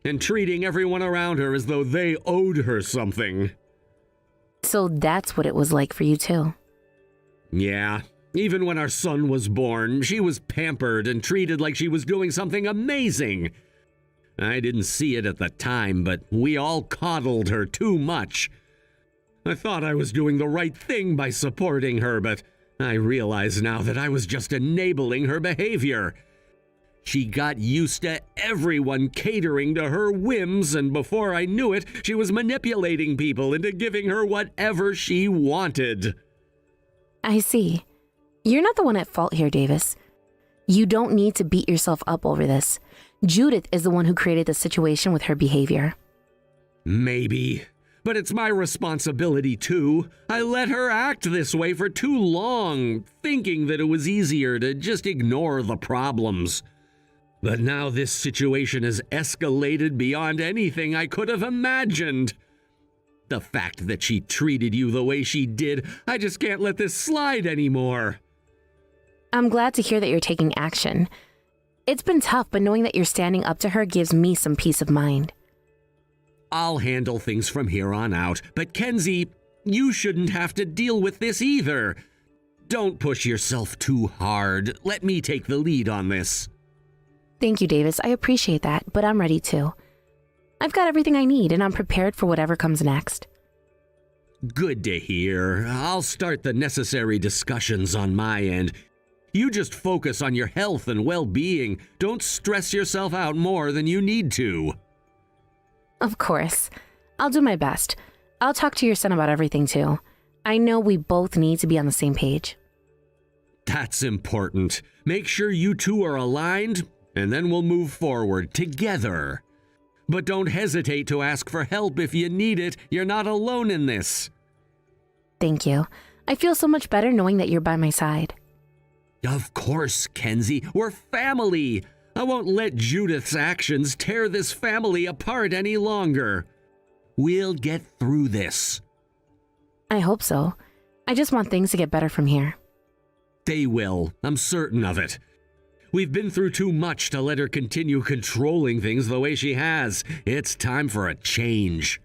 and treating everyone around her as though they owed her something. So that's what it was like for you too. Yeah, even when our son was born, she was pampered and treated like she was doing something amazing. I didn't see it at the time, but we all coddled her too much. I thought I was doing the right thing by supporting her, but I realize now that I was just enabling her behavior. She got used to everyone catering to her whims, and before I knew it, she was manipulating people into giving her whatever she wanted. I see. You're not the one at fault here, Davis. You don't need to beat yourself up over this. Judith is the one who created the situation with her behavior. Maybe, but it's my responsibility too. I let her act this way for too long, thinking that it was easier to just ignore the problems. But now this situation has escalated beyond anything I could have imagined. The fact that she treated you the way she did, I just can't let this slide anymore. I'm glad to hear that you're taking action. It's been tough, but knowing that you're standing up to her gives me some peace of mind. I'll handle things from here on out, but Kenzie, you shouldn't have to deal with this either. Don't push yourself too hard. Let me take the lead on this. Thank you, Davis. I appreciate that, but I'm ready too. I've got everything I need, and I'm prepared for whatever comes next. Good to hear. I'll start the necessary discussions on my end. You just focus on your health and well-being. Don't stress yourself out more than you need to. Of course. I'll do my best. I'll talk to your son about everything too. I know we both need to be on the same page. That's important. Make sure you two are aligned, and then we'll move forward together. But don't hesitate to ask for help if you need it. You're not alone in this. Thank you. I feel so much better knowing that you're by my side. Of course, Kenzie. We're family. I won't let Judith's actions tear this family apart any longer. We'll get through this. I hope so. I just want things to get better from here. They will. I'm certain of it. We've been through too much to let her continue controlling things the way she has. It's time for a change.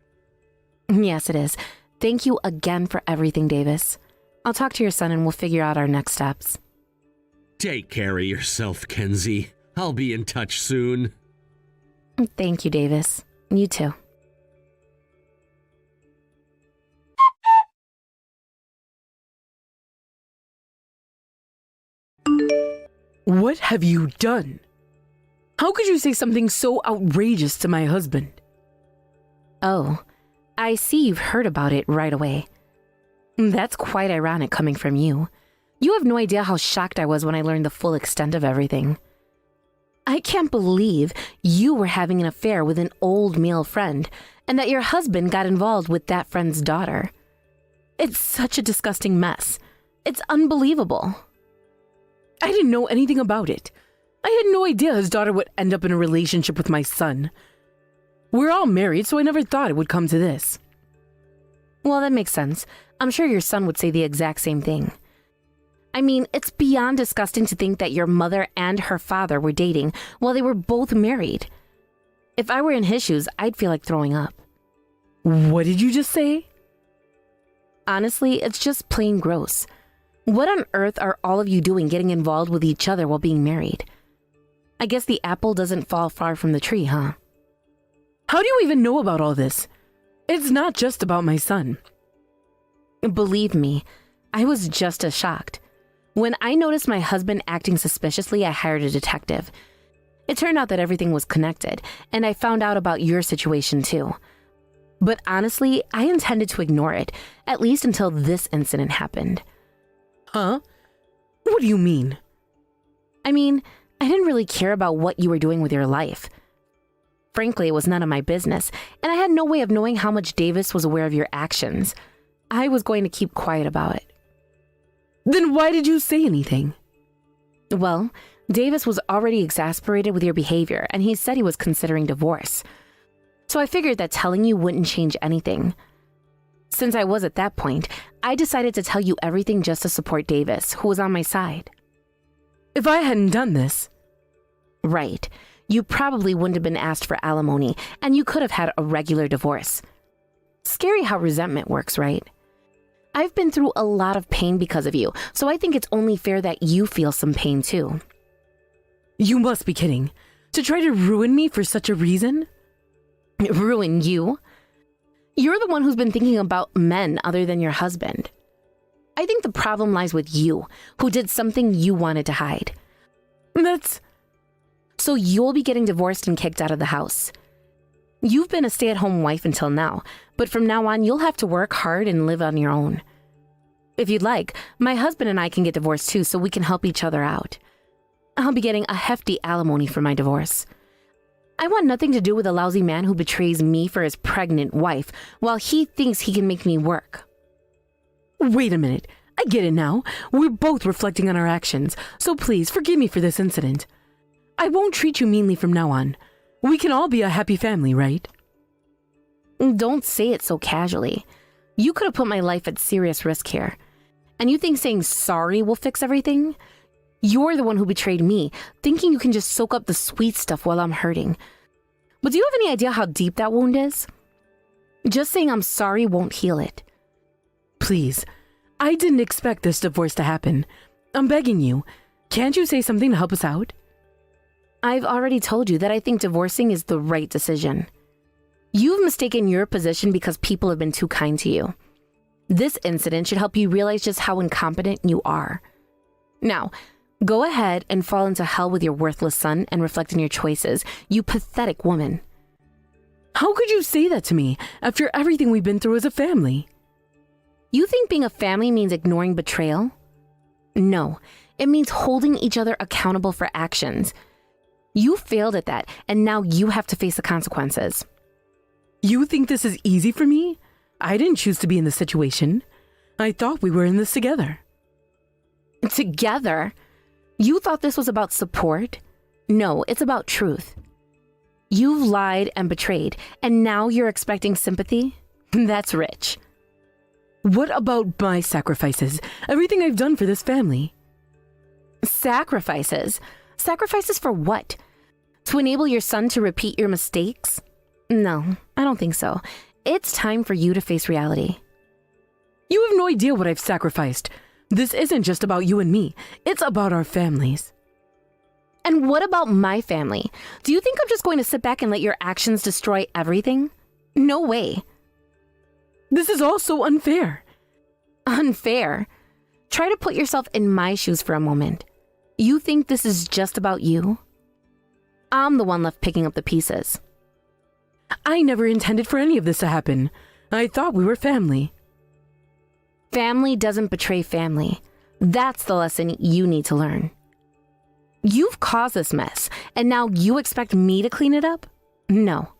Yes, it is. Thank you again for everything, Davis. I'll talk to your son and we'll figure out our next steps. Take care of yourself, Kenzie. I'll be in touch soon. Thank you, Davis. You too. What have you done? How could you say something so outrageous to my husband? Oh, I see you've heard about it right away. That's quite ironic coming from you. You have no idea how shocked I was when I learned the full extent of everything. I can't believe you were having an affair with an old male friend and that your husband got involved with that friend's daughter. It's such a disgusting mess. It's unbelievable. I didn't know anything about it. I had no idea his daughter would end up in a relationship with my son. We're all married, so I never thought it would come to this. Well, that makes sense. I'm sure your son would say the exact same thing. I mean, it's beyond disgusting to think that your mother and her father were dating while they were both married. If I were in his shoes, I'd feel like throwing up. What did you just say? Honestly, it's just plain gross. What on earth are all of you doing getting involved with each other while being married? I guess the apple doesn't fall far from the tree, huh? How do you even know about all this? It's not just about my son. Believe me, I was just as shocked. When I noticed my husband acting suspiciously, I hired a detective. It turned out that everything was connected, and I found out about your situation too. But honestly, I intended to ignore it, at least until this incident happened. Huh? What do you mean? I mean, I didn't really care about what you were doing with your life. Frankly, it was none of my business, and I had no way of knowing how much Davis was aware of your actions. I was going to keep quiet about it. Then why did you say anything? Well, Davis was already exasperated with your behavior, and he said he was considering divorce. So I figured that telling you wouldn't change anything. Since I was at that point, I decided to tell you everything just to support Davis, who was on my side. If I hadn't done this... Right. You probably wouldn't have been asked for alimony, and you could have had a regular divorce. Scary how resentment works, right? I've been through a lot of pain because of you, so I think it's only fair that you feel some pain too. You must be kidding. To try to ruin me for such a reason? Ruin you? You're the one who's been thinking about men other than your husband. I think the problem lies with you, who did something you wanted to hide. So you'll be getting divorced and kicked out of the house. You've been a stay-at-home wife until now, but from now on, you'll have to work hard and live on your own. If you'd like, my husband and I can get divorced too, so we can help each other out. I'll be getting a hefty alimony for my divorce. I want nothing to do with a lousy man who betrays me for his pregnant wife, while he thinks he can make me work. Wait a minute. I get it now. We're both reflecting on our actions, so please forgive me for this incident. I won't treat you meanly from now on. We can all be a happy family, right? Don't say it so casually. You could have put my life at serious risk here. And you think saying sorry will fix everything? You're the one who betrayed me, thinking you can just soak up the sweet stuff while I'm hurting. But do you have any idea how deep that wound is? Just saying I'm sorry won't heal it. Please, I didn't expect this divorce to happen. I'm begging you. Can't you say something to help us out? I've already told you that I think divorcing is the right decision. You've mistaken your position because people have been too kind to you. This incident should help you realize just how incompetent you are. Now, go ahead and fall into hell with your worthless son and reflect on your choices, you pathetic woman. How could you say that to me after everything we've been through as a family? You think being a family means ignoring betrayal? No, it means holding each other accountable for actions. You failed at that, and now you have to face the consequences. You think this is easy for me? I didn't choose to be in this situation. I thought we were in this together. Together? You thought this was about support? No, it's about truth. You've lied and betrayed, and now you're expecting sympathy? That's rich. What about my sacrifices? Everything I've done for this family. Sacrifices? Sacrifices for what? To enable your son to repeat your mistakes? No, I don't think so. It's time for you to face reality. You have no idea what I've sacrificed. This isn't just about you and me. It's about our families. And what about my family? Do you think I'm just going to sit back and let your actions destroy everything? No way. This is all so unfair. Unfair? Try to put yourself in my shoes for a moment. You think this is just about you? I'm the one left picking up the pieces. I never intended for any of this to happen. I thought we were family. Family doesn't betray family. That's the lesson you need to learn. You've caused this mess, and now you expect me to clean it up? No.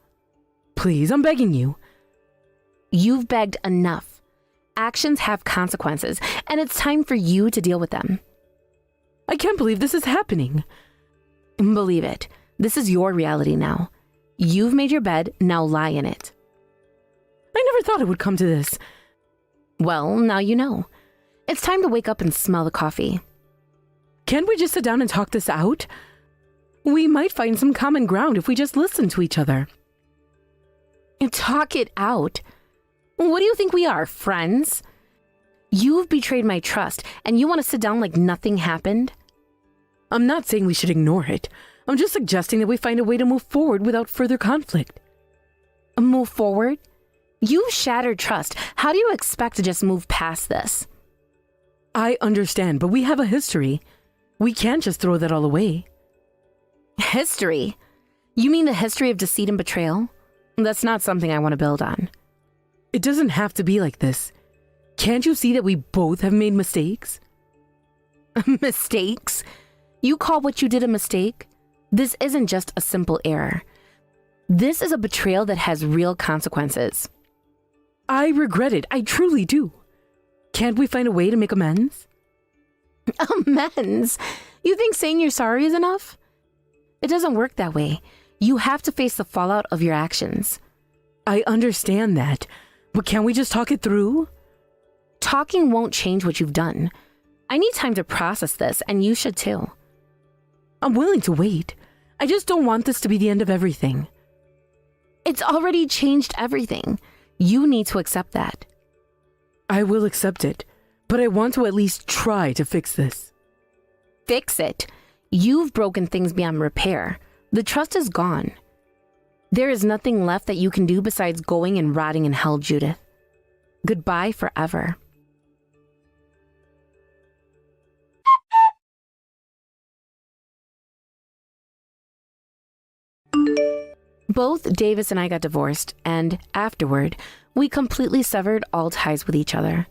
Please, I'm begging you. You've begged enough. Actions have consequences, and it's time for you to deal with them. I can't believe this is happening. Believe it. This is your reality now. You've made your bed, now lie in it. I never thought it would come to this. Well, now you know. It's time to wake up and smell the coffee. Can't we just sit down and talk this out? We might find some common ground if we just listen to each other. Talk it out? What do you think we are, friends? You've betrayed my trust, and you want to sit down like nothing happened? I'm not saying we should ignore it. I'm just suggesting that we find a way to move forward without further conflict. Move forward? You shattered trust. How do you expect to just move past this? I understand, but we have a history. We can't just throw that all away. History? You mean the history of deceit and betrayal? That's not something I want to build on. It doesn't have to be like this. Can't you see that we both have made mistakes? Mistakes? You call what you did a mistake? This isn't just a simple error. This is a betrayal that has real consequences. I regret it. I truly do. Can't we find a way to make amends? Amends? You think saying you're sorry is enough? It doesn't work that way. You have to face the fallout of your actions. I understand that, but can't we just talk it through? Talking won't change what you've done. I need time to process this, and you should too. I'm willing to wait. I just don't want this to be the end of everything. It's already changed everything. You need to accept that. I will accept it, but I want to at least try to fix this. Fix it? You've broken things beyond repair. The trust is gone. There is nothing left that you can do besides going and rotting in hell, Judith. Goodbye forever. Both Davis and I got divorced, and afterward, we completely severed all ties with each other.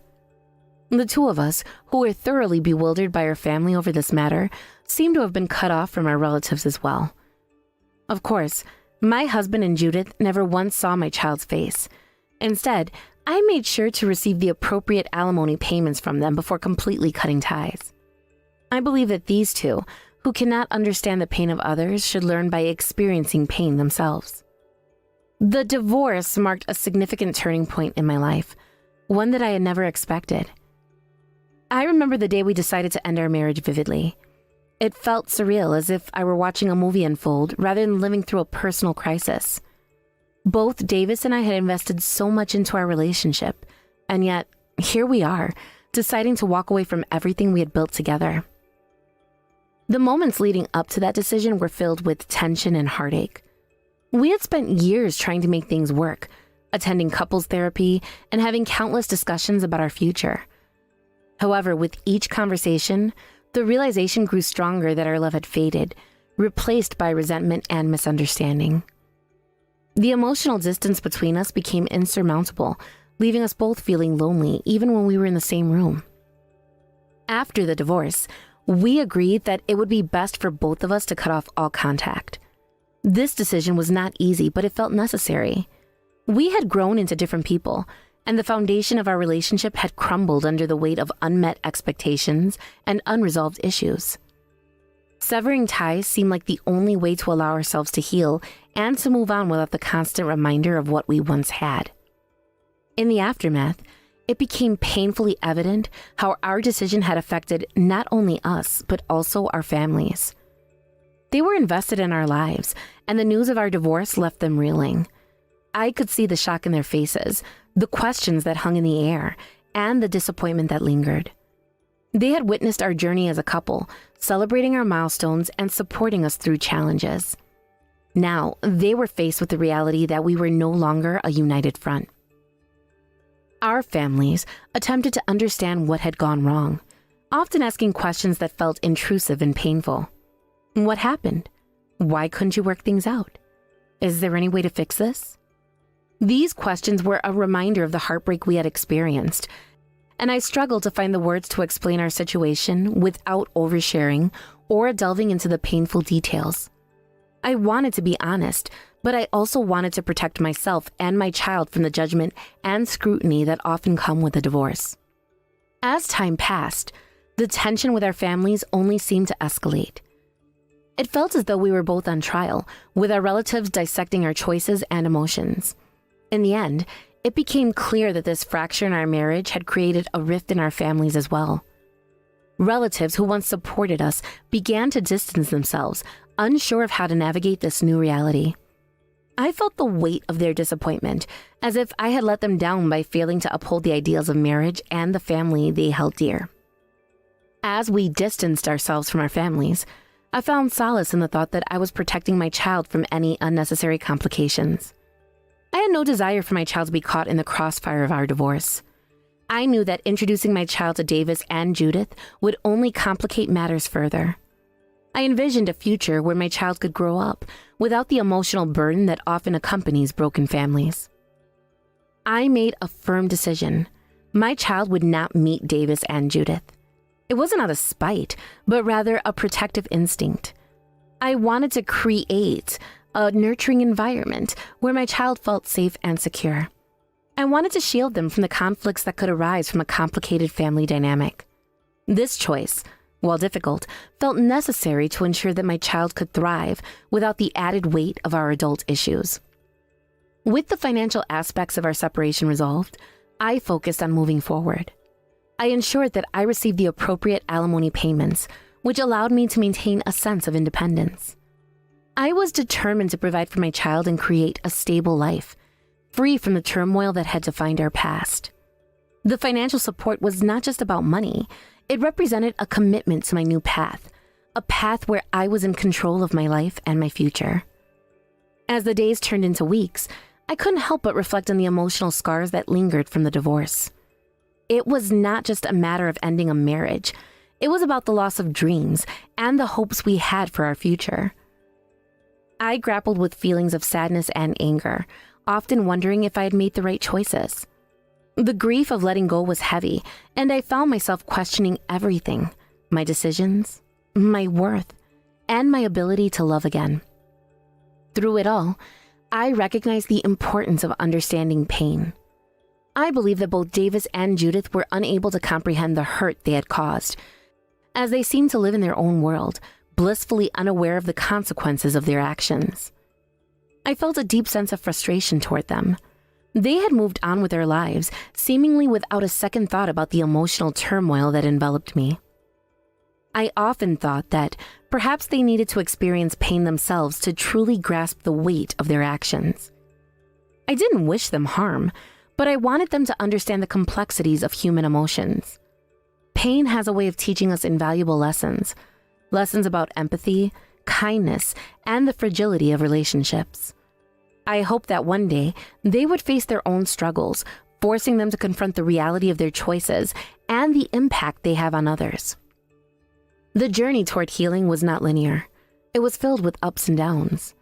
The two of us, who were thoroughly bewildered by our family over this matter, seemed to have been cut off from our relatives as well. Of course, my husband and Judith never once saw my child's face. Instead, I made sure to receive the appropriate alimony payments from them before completely cutting ties. I believe that these two, who cannot understand the pain of others, should learn by experiencing pain themselves. The divorce marked a significant turning point in my life, one that I had never expected. I remember the day we decided to end our marriage vividly. It felt surreal, as if I were watching a movie unfold rather than living through a personal crisis. Both Davis and I had invested so much into our relationship, and yet, here we are, deciding to walk away from everything we had built together. The moments leading up to that decision were filled with tension and heartache. We had spent years trying to make things work, attending couples therapy, and having countless discussions about our future. However, with each conversation, the realization grew stronger that our love had faded, replaced by resentment and misunderstanding. The emotional distance between us became insurmountable, leaving us both feeling lonely even when we were in the same room. After the divorce, we agreed that it would be best for both of us to cut off all contact. This decision was not easy, but it felt necessary. We had grown into different people, and the foundation of our relationship had crumbled under the weight of unmet expectations and unresolved issues. Severing ties seemed like the only way to allow ourselves to heal and to move on without the constant reminder of what we once had. In the aftermath, it became painfully evident how our decision had affected not only us, but also our families. They were invested in our lives, and the news of our divorce left them reeling. I could see the shock in their faces, the questions that hung in the air, and the disappointment that lingered. They had witnessed our journey as a couple, celebrating our milestones and supporting us through challenges. Now, they were faced with the reality that we were no longer a united front. Our families attempted to understand what had gone wrong, often asking questions that felt intrusive and painful. What happened? Why couldn't you work things out? Is there any way to fix this? These questions were a reminder of the heartbreak we had experienced, and I struggled to find the words to explain our situation without oversharing or delving into the painful details. I wanted to be honest, but I also wanted to protect myself and my child from the judgment and scrutiny that often come with a divorce. As time passed, the tension with our families only seemed to escalate. It felt as though we were both on trial, with our relatives dissecting our choices and emotions. In the end, it became clear that this fracture in our marriage had created a rift in our families as well. Relatives who once supported us began to distance themselves, unsure of how to navigate this new reality. I felt the weight of their disappointment, as if I had let them down by failing to uphold the ideals of marriage and the family they held dear. As we distanced ourselves from our families, I found solace in the thought that I was protecting my child from any unnecessary complications. I had no desire for my child to be caught in the crossfire of our divorce. I knew that introducing my child to Davis and Judith would only complicate matters further. I envisioned a future where my child could grow up without the emotional burden that often accompanies broken families. I made a firm decision. My child would not meet Davis and Judith. It wasn't out of spite, but rather a protective instinct. I wanted to create a nurturing environment where my child felt safe and secure. I wanted to shield them from the conflicts that could arise from a complicated family dynamic. This choice, while difficult, felt necessary to ensure that my child could thrive without the added weight of our adult issues. With the financial aspects of our separation resolved, I focused on moving forward. I ensured that I received the appropriate alimony payments, which allowed me to maintain a sense of independence. I was determined to provide for my child and create a stable life, free from the turmoil that had defined our past. The financial support was not just about money. It represented a commitment to my new path, a path where I was in control of my life and my future. As the days turned into weeks, I couldn't help but reflect on the emotional scars that lingered from the divorce. It was not just a matter of ending a marriage. It was about the loss of dreams and the hopes we had for our future. I grappled with feelings of sadness and anger, often wondering if I had made the right choices. The grief of letting go was heavy, and I found myself questioning everything: my decisions, my worth, and my ability to love again. Through it all, I recognized the importance of understanding pain. I believe that both Davis and Judith were unable to comprehend the hurt they had caused, as they seemed to live in their own world, blissfully unaware of the consequences of their actions. I felt a deep sense of frustration toward them. They had moved on with their lives, seemingly without a second thought about the emotional turmoil that enveloped me. I often thought that perhaps they needed to experience pain themselves to truly grasp the weight of their actions. I didn't wish them harm, but I wanted them to understand the complexities of human emotions. Pain has a way of teaching us invaluable lessons about empathy, kindness, and the fragility of relationships. I hope that one day they would face their own struggles, forcing them to confront the reality of their choices and the impact they have on others. The journey toward healing was not linear. It was filled with ups and downs.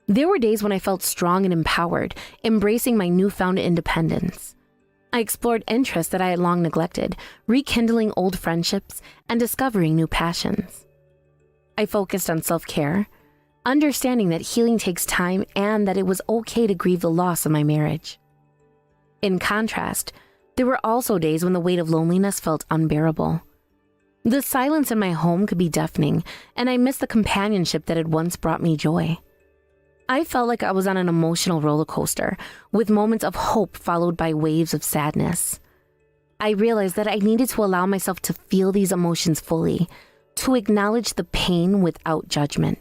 There were days when I felt strong and empowered, embracing my newfound independence. I explored interests that I had long neglected, rekindling old friendships and discovering new passions. I focused on self-care, understanding that healing takes time and that it was okay to grieve the loss of my marriage. In contrast, there were also days when the weight of loneliness felt unbearable. The silence in my home could be deafening, and I missed the companionship that had once brought me joy. I felt like I was on an emotional roller coaster, with moments of hope followed by waves of sadness. I realized that I needed to allow myself to feel these emotions fully, to acknowledge the pain without judgment.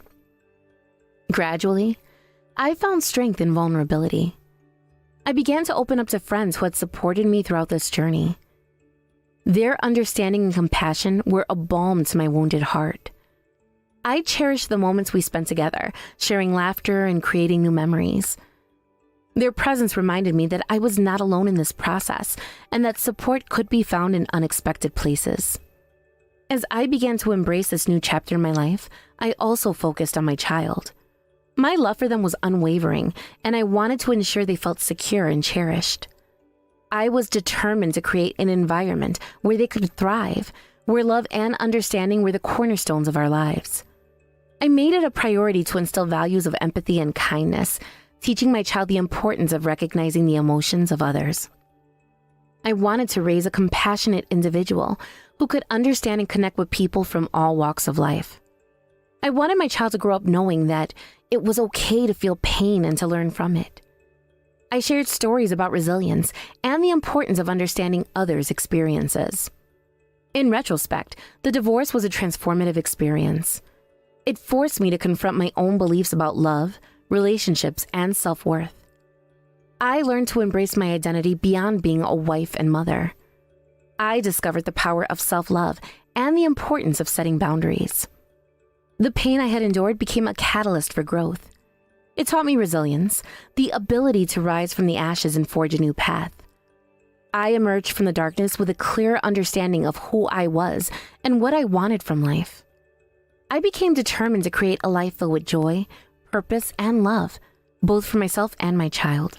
Gradually, I found strength in vulnerability. I began to open up to friends who had supported me throughout this journey. Their understanding and compassion were a balm to my wounded heart. I cherished the moments we spent together, sharing laughter and creating new memories. Their presence reminded me that I was not alone in this process and that support could be found in unexpected places. As I began to embrace this new chapter in my life, I also focused on my child. My love for them was unwavering, and I wanted to ensure they felt secure and cherished. I was determined to create an environment where they could thrive, where love and understanding were the cornerstones of our lives. I made it a priority to instill values of empathy and kindness, teaching my child the importance of recognizing the emotions of others. I wanted to raise a compassionate individual who could understand and connect with people from all walks of life. I wanted my child to grow up knowing that it was okay to feel pain and to learn from it. I shared stories about resilience and the importance of understanding others' experiences. In retrospect, the divorce was a transformative experience. It forced me to confront my own beliefs about love, relationships, and self-worth. I learned to embrace my identity beyond being a wife and mother. I discovered the power of self-love and the importance of setting boundaries. The pain I had endured became a catalyst for growth. It taught me resilience, the ability to rise from the ashes and forge a new path. I emerged from the darkness with a clear understanding of who I was and what I wanted from life. I became determined to create a life filled with joy, purpose, and love, both for myself and my child.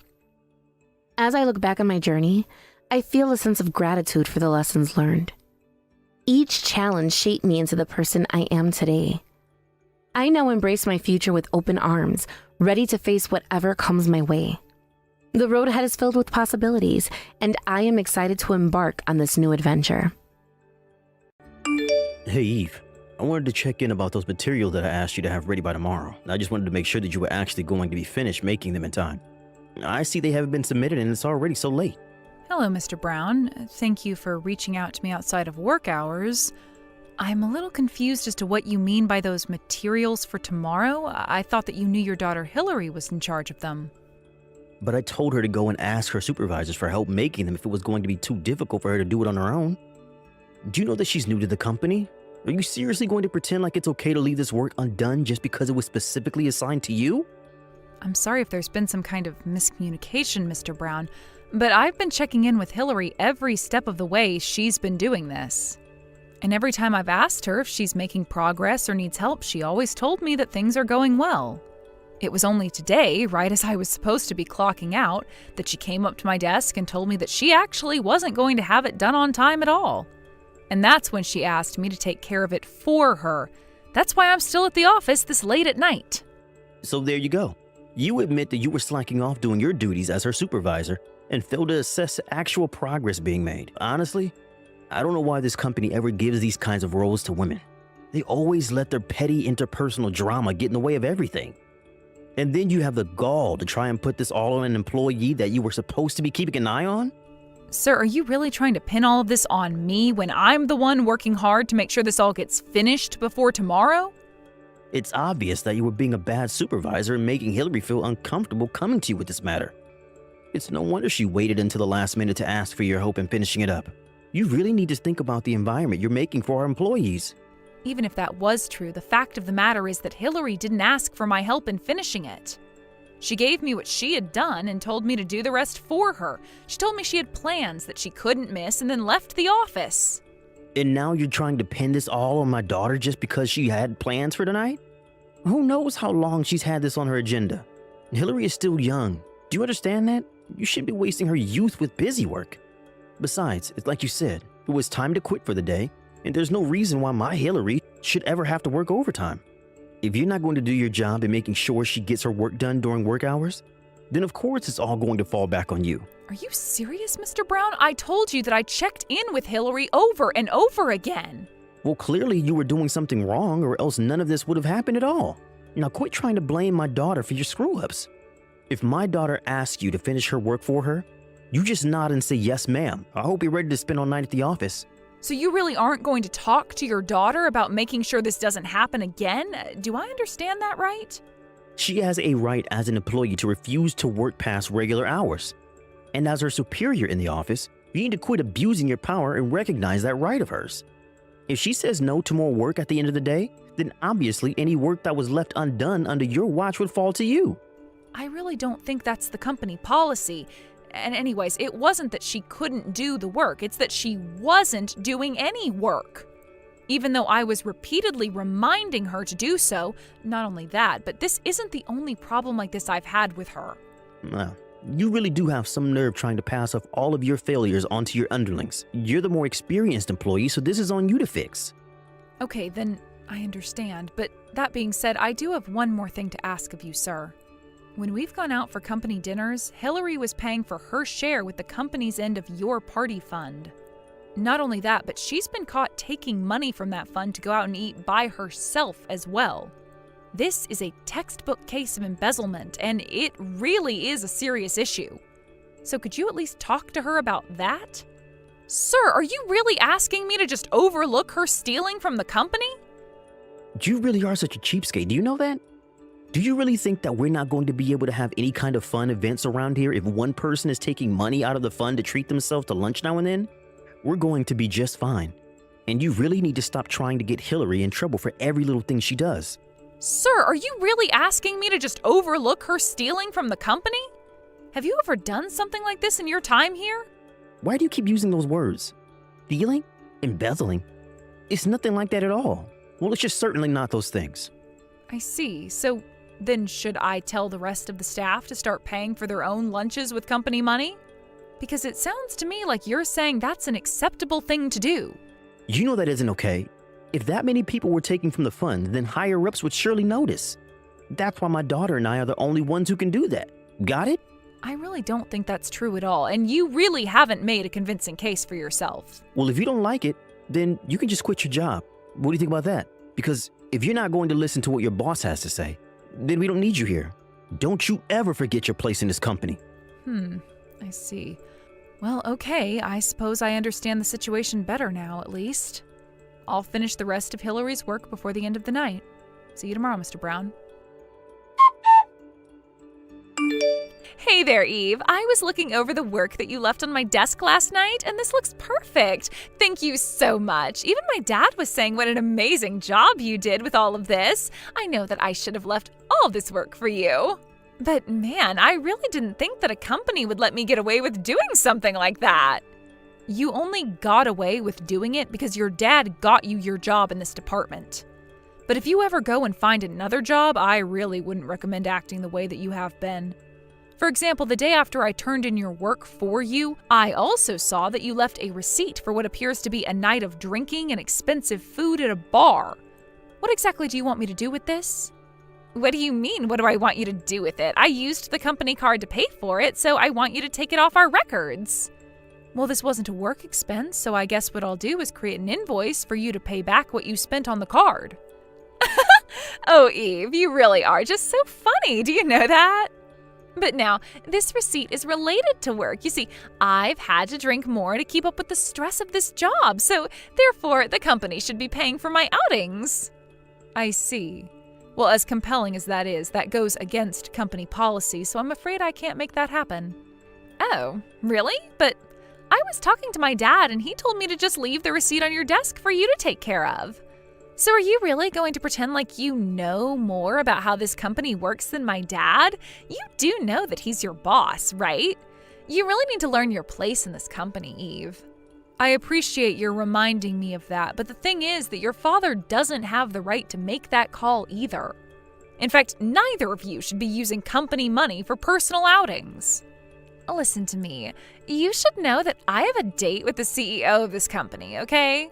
As I look back on my journey, I feel a sense of gratitude for the lessons learned. Each challenge shaped me into the person I am today. I now embrace my future with open arms, ready to face whatever comes my way. The road ahead is filled with possibilities, and I am excited to embark on this new adventure. Hey, Eve. I wanted to check in about those materials that I asked you to have ready by tomorrow. I just wanted to make sure that you were actually going to be finished making them in time. I see they haven't been submitted and it's already so late. Hello, Mr. Brown. Thank you for reaching out to me outside of work hours. I'm a little confused as to what you mean by those materials for tomorrow. I thought that you knew your daughter Hillary was in charge of them. But I told her to go and ask her supervisors for help making them if it was going to be too difficult for her to do it on her own. Do you know that she's new to the company? Are you seriously going to pretend like it's okay to leave this work undone just because it was specifically assigned to you? I'm sorry if there's been some kind of miscommunication, Mr. Brown, but I've been checking in with Hillary every step of the way she's been doing this. And every time I've asked her if she's making progress or needs help, she always told me that things are going well. It was only today, right as I was supposed to be clocking out, that she came up to my desk and told me that she actually wasn't going to have it done on time at all. And that's when she asked me to take care of it for her. That's why I'm still at the office this late at night. So there you go. You admit that you were slacking off doing your duties as her supervisor and failed to assess actual progress being made. Honestly, I don't know why this company ever gives these kinds of roles to women. They always let their petty interpersonal drama get in the way of everything. And then you have the gall to try and put this all on an employee that you were supposed to be keeping an eye on? Sir, are you really trying to pin all of this on me when I'm the one working hard to make sure this all gets finished before tomorrow? It's obvious that you were being a bad supervisor and making Hillary feel uncomfortable coming to you with this matter. It's no wonder she waited until the last minute to ask for your help in finishing it up. You really need to think about the environment you're making for our employees. Even if that was true, the fact of the matter is that Hillary didn't ask for my help in finishing it. She gave me what she had done and told me to do the rest for her. She told me she had plans that she couldn't miss and then left the office. And now you're trying to pin this all on my daughter just because she had plans for tonight? Who knows how long she's had this on her agenda? Hillary is still young. Do you understand that? You shouldn't be wasting her youth with busy work. Besides, it's like you said, it was time to quit for the day, and there's no reason why my Hillary should ever have to work overtime. If you're not going to do your job in making sure she gets her work done during work hours, then of course it's all going to fall back on you. Are you serious, Mr. Brown? I told you that I checked in with Hillary over and over again. Well, clearly you were doing something wrong or else none of this would have happened at all. Now quit trying to blame my daughter for your screw-ups. If my daughter asks you to finish her work for her, you just nod and say, yes, ma'am. I hope you're ready to spend all night at the office. So you really aren't going to talk to your daughter about making sure this doesn't happen again? Do I understand that right? She has a right as an employee to refuse to work past regular hours. And as her superior in the office, you need to quit abusing your power and recognize that right of hers. If she says no to more work at the end of the day, then obviously any work that was left undone under your watch would fall to you. I really don't think that's the company policy. And anyways, it wasn't that she couldn't do the work, it's that she wasn't doing any work. Even though I was repeatedly reminding her to do so, not only that, but this isn't the only problem like this I've had with her. Well, You really do have some nerve trying to pass off all of your failures onto your underlings. You're the more experienced employee, so this is on you to fix. Okay, then I understand. But that being said, I do have one more thing to ask of you, sir. When we've gone out for company dinners, Hillary was paying for her share with the company's end of your party fund. Not only that, but she's been caught taking money from that fund to go out and eat by herself as well. This is a textbook case of embezzlement, and it really is a serious issue. So could you at least talk to her about that? Sir, are you really asking me to just overlook her stealing from the company? You really are such a cheapskate, do you know that? Do you really think that we're not going to be able to have any kind of fun events around here if one person is taking money out of the fund to treat themselves to lunch now and then? We're going to be just fine. And you really need to stop trying to get Hillary in trouble for every little thing she does. Sir, are you really asking me to just overlook her stealing from the company? Have you ever done something like this in your time here? Why do you keep using those words? Stealing? Embezzling? It's nothing like that at all. Well, it's just certainly not those things. I see. So then should I tell the rest of the staff to start paying for their own lunches with company money? Because it sounds to me like you're saying that's an acceptable thing to do. You know that isn't okay. If that many people were taking from the fund, then higher-ups would surely notice. That's why my daughter and I are the only ones who can do that. Got it? I really don't think that's true at all, and you really haven't made a convincing case for yourself. Well, if you don't like it, then you can just quit your job. What do you think about that? Because if you're not going to listen to what your boss has to say, then we don't need you here. Don't you ever forget your place in this company. I see. Well, okay, I suppose I understand the situation better now, at least. I'll finish the rest of Hillary's work before the end of the night. See you tomorrow, Mr. Brown. Hey there, Eve. I was looking over the work that you left on my desk last night, and this looks perfect. Thank you so much. Even my dad was saying what an amazing job you did with all of this. I know that I should have left all this work for you. But man, I really didn't think that a company would let me get away with doing something like that. You only got away with doing it because your dad got you your job in this department. But if you ever go and find another job, I really wouldn't recommend acting the way that you have been. For example, the day after I turned in your work for you, I also saw that you left a receipt for what appears to be a night of drinking and expensive food at a bar. What exactly do you want me to do with this? What do you mean, what do I want you to do with it? I used the company card to pay for it, so I want you to take it off our records. Well, this wasn't a work expense, so I guess what I'll do is create an invoice for you to pay back what you spent on the card. Oh, Eve, you really are just so funny. Do you know that? But now, this receipt is related to work. You see, I've had to drink more to keep up with the stress of this job, so therefore the company should be paying for my outings. I see. Well, as compelling as that is, that goes against company policy, so I'm afraid I can't make that happen. Oh, really? But I was talking to my dad, and he told me to just leave the receipt on your desk for you to take care of. So are you really going to pretend like you know more about how this company works than my dad? You do know that he's your boss, right? You really need to learn your place in this company, Eve. I appreciate your reminding me of that, but the thing is that your father doesn't have the right to make that call either. In fact, neither of you should be using company money for personal outings. Listen to me. You should know that I have a date with the CEO of this company, okay?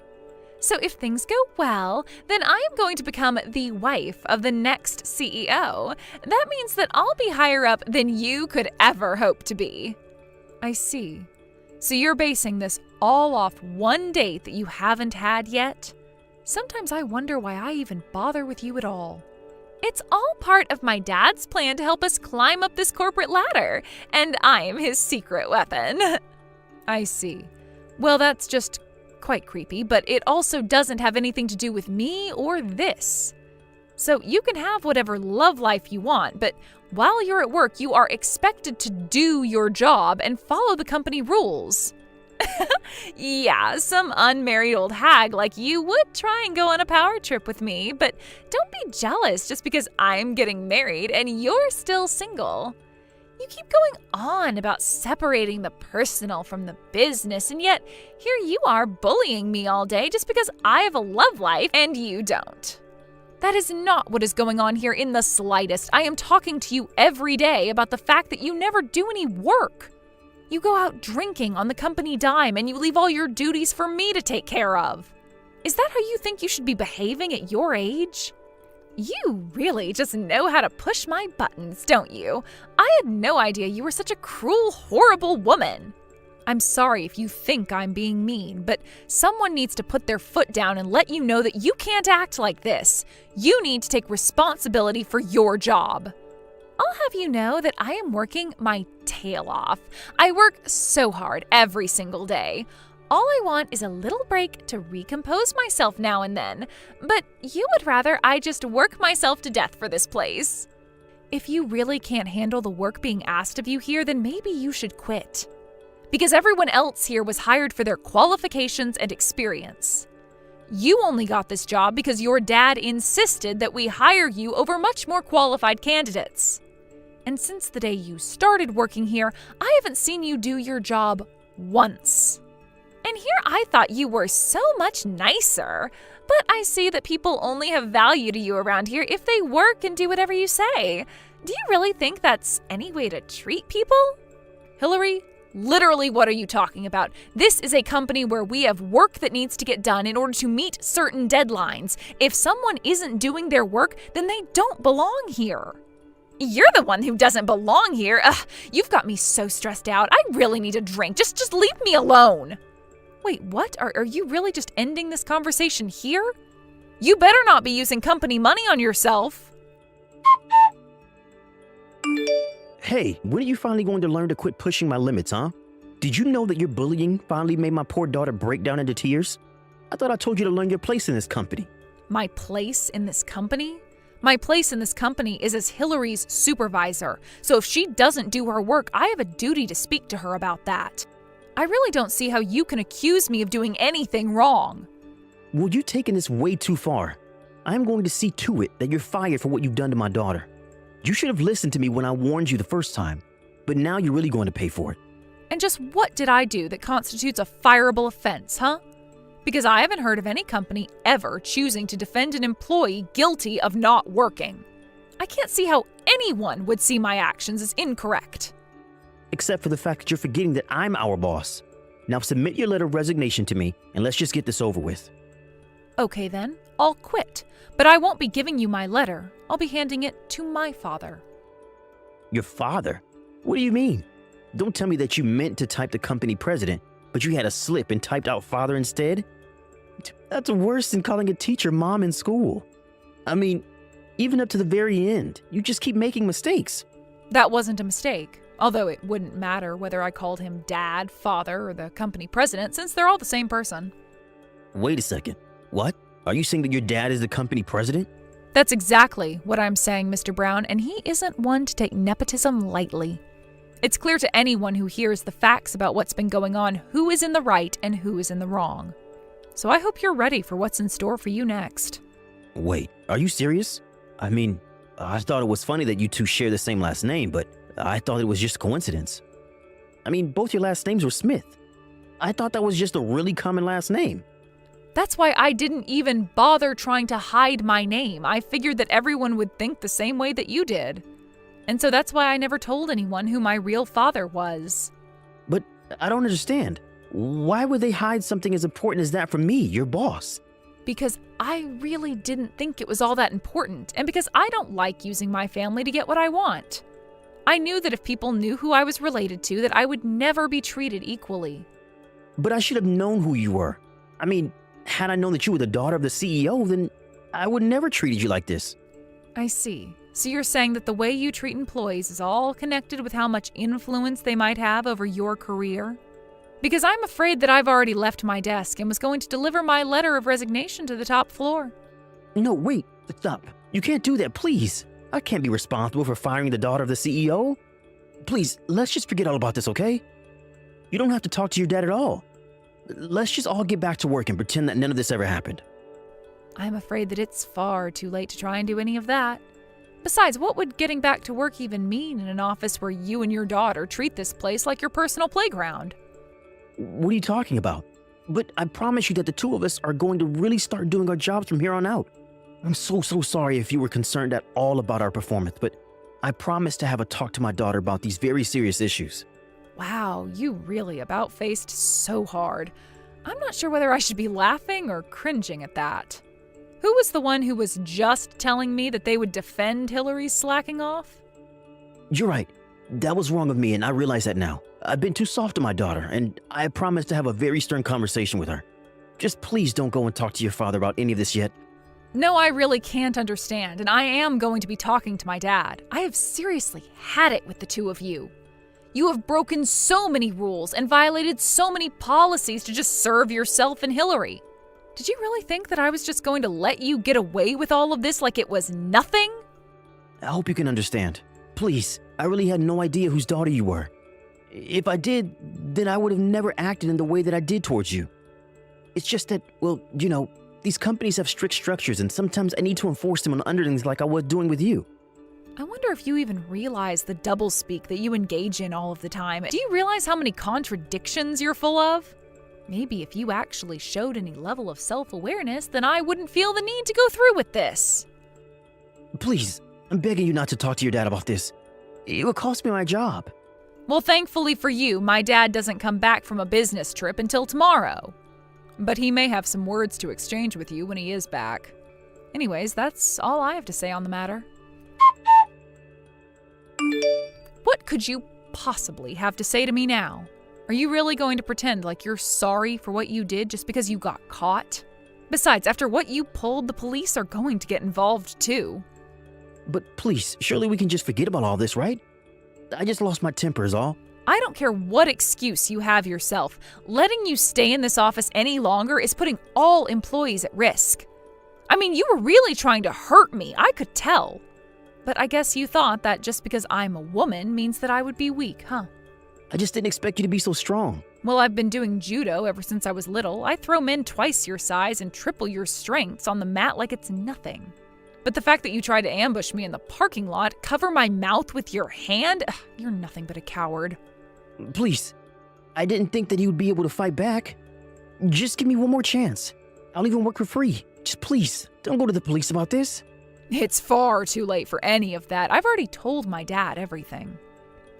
So if things go well, then I am going to become the wife of the next CEO. That means that I'll be higher up than you could ever hope to be. I see. So you're basing this all off one date that you haven't had yet? Sometimes I wonder why I even bother with you at all. It's all part of my dad's plan to help us climb up this corporate ladder, and I am his secret weapon. I see. Well, that's just quite creepy, but it also doesn't have anything to do with me or this. So you can have whatever love life you want, but while you're at work, you are expected to do your job and follow the company rules. Yeah, some unmarried old hag like you would try and go on a power trip with me, but don't be jealous just because I'm getting married and you're still single. You keep going on about separating the personal from the business, and yet here you are bullying me all day just because I have a love life and you don't. That is not what is going on here in the slightest. I am talking to you every day about the fact that you never do any work. You go out drinking on the company dime and you leave all your duties for me to take care of. Is that how you think you should be behaving at your age? You really just know how to push my buttons, don't you? I had no idea you were such a cruel, horrible woman. I'm sorry if you think I'm being mean, but someone needs to put their foot down and let you know that you can't act like this. You need to take responsibility for your job. I'll have you know that I am working my tail off. I work so hard every single day. All I want is a little break to recompose myself now and then, but you would rather I just work myself to death for this place. If you really can't handle the work being asked of you here, then maybe you should quit. Because everyone else here was hired for their qualifications and experience. You only got this job because your dad insisted that we hire you over much more qualified candidates. And since the day you started working here, I haven't seen you do your job once. And here I thought you were so much nicer, but I see that people only have value to you around here if they work and do whatever you say. Do you really think that's any way to treat people? Hillary, literally, what are you talking about? This is a company where we have work that needs to get done in order to meet certain deadlines. If someone isn't doing their work, then they don't belong here. You're the one who doesn't belong here. Ugh, you've got me so stressed out. I really need a drink. Just leave me alone. Wait, what? Are you really just ending this conversation here? You better not be using company money on yourself. Hey, when are you finally going to learn to quit pushing my limits, huh? Did you know that your bullying finally made my poor daughter break down into tears? I thought I told you to learn your place in this company. My place in this company? My place in this company is as Hillary's supervisor, so if she doesn't do her work, I have a duty to speak to her about that. I really don't see how you can accuse me of doing anything wrong. Well, you're taking this way too far. I'm going to see to it that you're fired for what you've done to my daughter. You should have listened to me when I warned you the first time, but now you're really going to pay for it. And just what did I do that constitutes a fireable offense, huh? Because I haven't heard of any company ever choosing to defend an employee guilty of not working. I can't see how anyone would see my actions as incorrect. Except for the fact that you're forgetting that I'm our boss. Now submit your letter of resignation to me, and let's just get this over with. Okay then, I'll quit. But I won't be giving you my letter. I'll be handing it to my father. Your father? What do you mean? Don't tell me that you meant to type the company president, but you had a slip and typed out father instead? That's worse than calling a teacher mom in school. I mean, even up to the very end, you just keep making mistakes. That wasn't a mistake. Although it wouldn't matter whether I called him dad, father, or the company president, since they're all the same person. Wait a second. What? Are you saying that your dad is the company president? That's exactly what I'm saying, Mr. Brown, and he isn't one to take nepotism lightly. It's clear to anyone who hears the facts about what's been going on who is in the right and who is in the wrong. So I hope you're ready for what's in store for you next. Wait, are you serious? I mean, I thought it was funny that you two share the same last name, but I thought it was just a coincidence. I mean, both your last names were Smith. I thought that was just a really common last name. That's why I didn't even bother trying to hide my name. I figured that everyone would think the same way that you did. And so that's why I never told anyone who my real father was. But I don't understand. Why would they hide something as important as that from me, your boss? Because I really didn't think it was all that important, and because I don't like using my family to get what I want. I knew that if people knew who I was related to, that I would never be treated equally. But I should have known who you were. I mean, had I known that you were the daughter of the CEO, then I would never treated you like this. I see. So you're saying that the way you treat employees is all connected with how much influence they might have over your career? Because I'm afraid that I've already left my desk and was going to deliver my letter of resignation to the top floor. No, wait, stop. You can't do that, please. I can't be responsible for firing the daughter of the CEO. Please, let's just forget all about this, okay? You don't have to talk to your dad at all. Let's just all get back to work and pretend that none of this ever happened. I'm afraid that it's far too late to try and do any of that. Besides, what would getting back to work even mean in an office where you and your daughter treat this place like your personal playground? What are you talking about? But I promise you that the two of us are going to really start doing our jobs from here on out. I'm so sorry if you were concerned at all about our performance, but I promised to have a talk to my daughter about these very serious issues. Wow, you really about-faced so hard. I'm not sure whether I should be laughing or cringing at that. Who was the one who was just telling me that they would defend Hillary's slacking off? You're right. That was wrong of me, and I realize that now. I've been too soft to my daughter, and I promised to have a very stern conversation with her. Just please don't go and talk to your father about any of this yet. No, I really can't understand, and I am going to be talking to my dad. I have seriously had it with the two of you. You have broken so many rules and violated so many policies to just serve yourself and Hillary. Did you really think that I was just going to let you get away with all of this like it was nothing? I hope you can understand. Please, I really had no idea whose daughter you were. If I did, then I would have never acted in the way that I did towards you. It's just that, well, you know, these companies have strict structures, and sometimes I need to enforce them on underlings like I was doing with you. I wonder if you even realize the doublespeak that you engage in all of the time. Do you realize how many contradictions you're full of? Maybe if you actually showed any level of self-awareness, then I wouldn't feel the need to go through with this. Please, I'm begging you not to talk to your dad about this. It would cost me my job. Well, thankfully for you, my dad doesn't come back from a business trip until tomorrow. But he may have some words to exchange with you when he is back. Anyways, that's all I have to say on the matter. What could you possibly have to say to me now? Are you really going to pretend like you're sorry for what you did just because you got caught? Besides, after what you pulled, the police are going to get involved too. But please, surely we can just forget about all this, right? I just lost my temper is all. I don't care what excuse you have yourself. Letting you stay in this office any longer is putting all employees at risk. I mean, you were really trying to hurt me, I could tell. But I guess you thought that just because I'm a woman means that I would be weak, huh? I just didn't expect you to be so strong. Well, I've been doing judo ever since I was little. I throw men twice your size and triple your strengths on the mat like it's nothing. But the fact that you tried to ambush me in the parking lot, cover my mouth with your hand, you're nothing but a coward. Please, I didn't think that he would be able to fight back. Just give me one more chance. I'll even work for free. Just please, don't go to the police about this. It's far too late for any of that. I've already told my dad everything.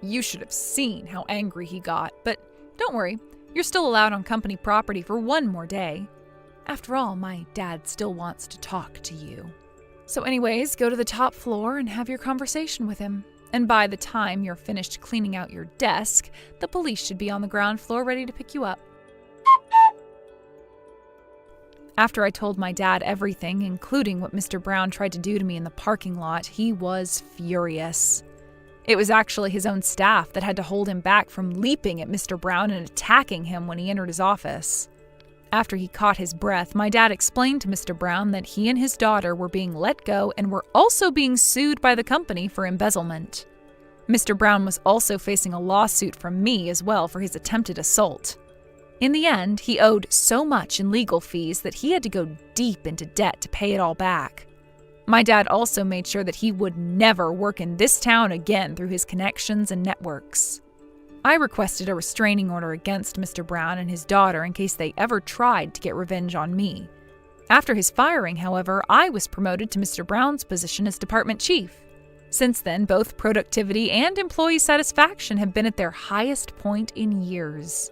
You should have seen how angry he got, but don't worry, you're still allowed on company property for one more day. After all, my dad still wants to talk to you. So anyways, go to the top floor and have your conversation with him. And by the time you're finished cleaning out your desk, the police should be on the ground floor ready to pick you up. After I told my dad everything, including what Mr. Brown tried to do to me in the parking lot, he was furious. It was actually his own staff that had to hold him back from leaping at Mr. Brown and attacking him when he entered his office. After he caught his breath, my dad explained to Mr. Brown that he and his daughter were being let go and were also being sued by the company for embezzlement. Mr. Brown was also facing a lawsuit from me as well for his attempted assault. In the end, he owed so much in legal fees that he had to go deep into debt to pay it all back. My dad also made sure that he would never work in this town again through his connections and networks. I requested a restraining order against Mr. Brown and his daughter in case they ever tried to get revenge on me. After his firing, however, I was promoted to Mr. Brown's position as department chief. Since then, both productivity and employee satisfaction have been at their highest point in years.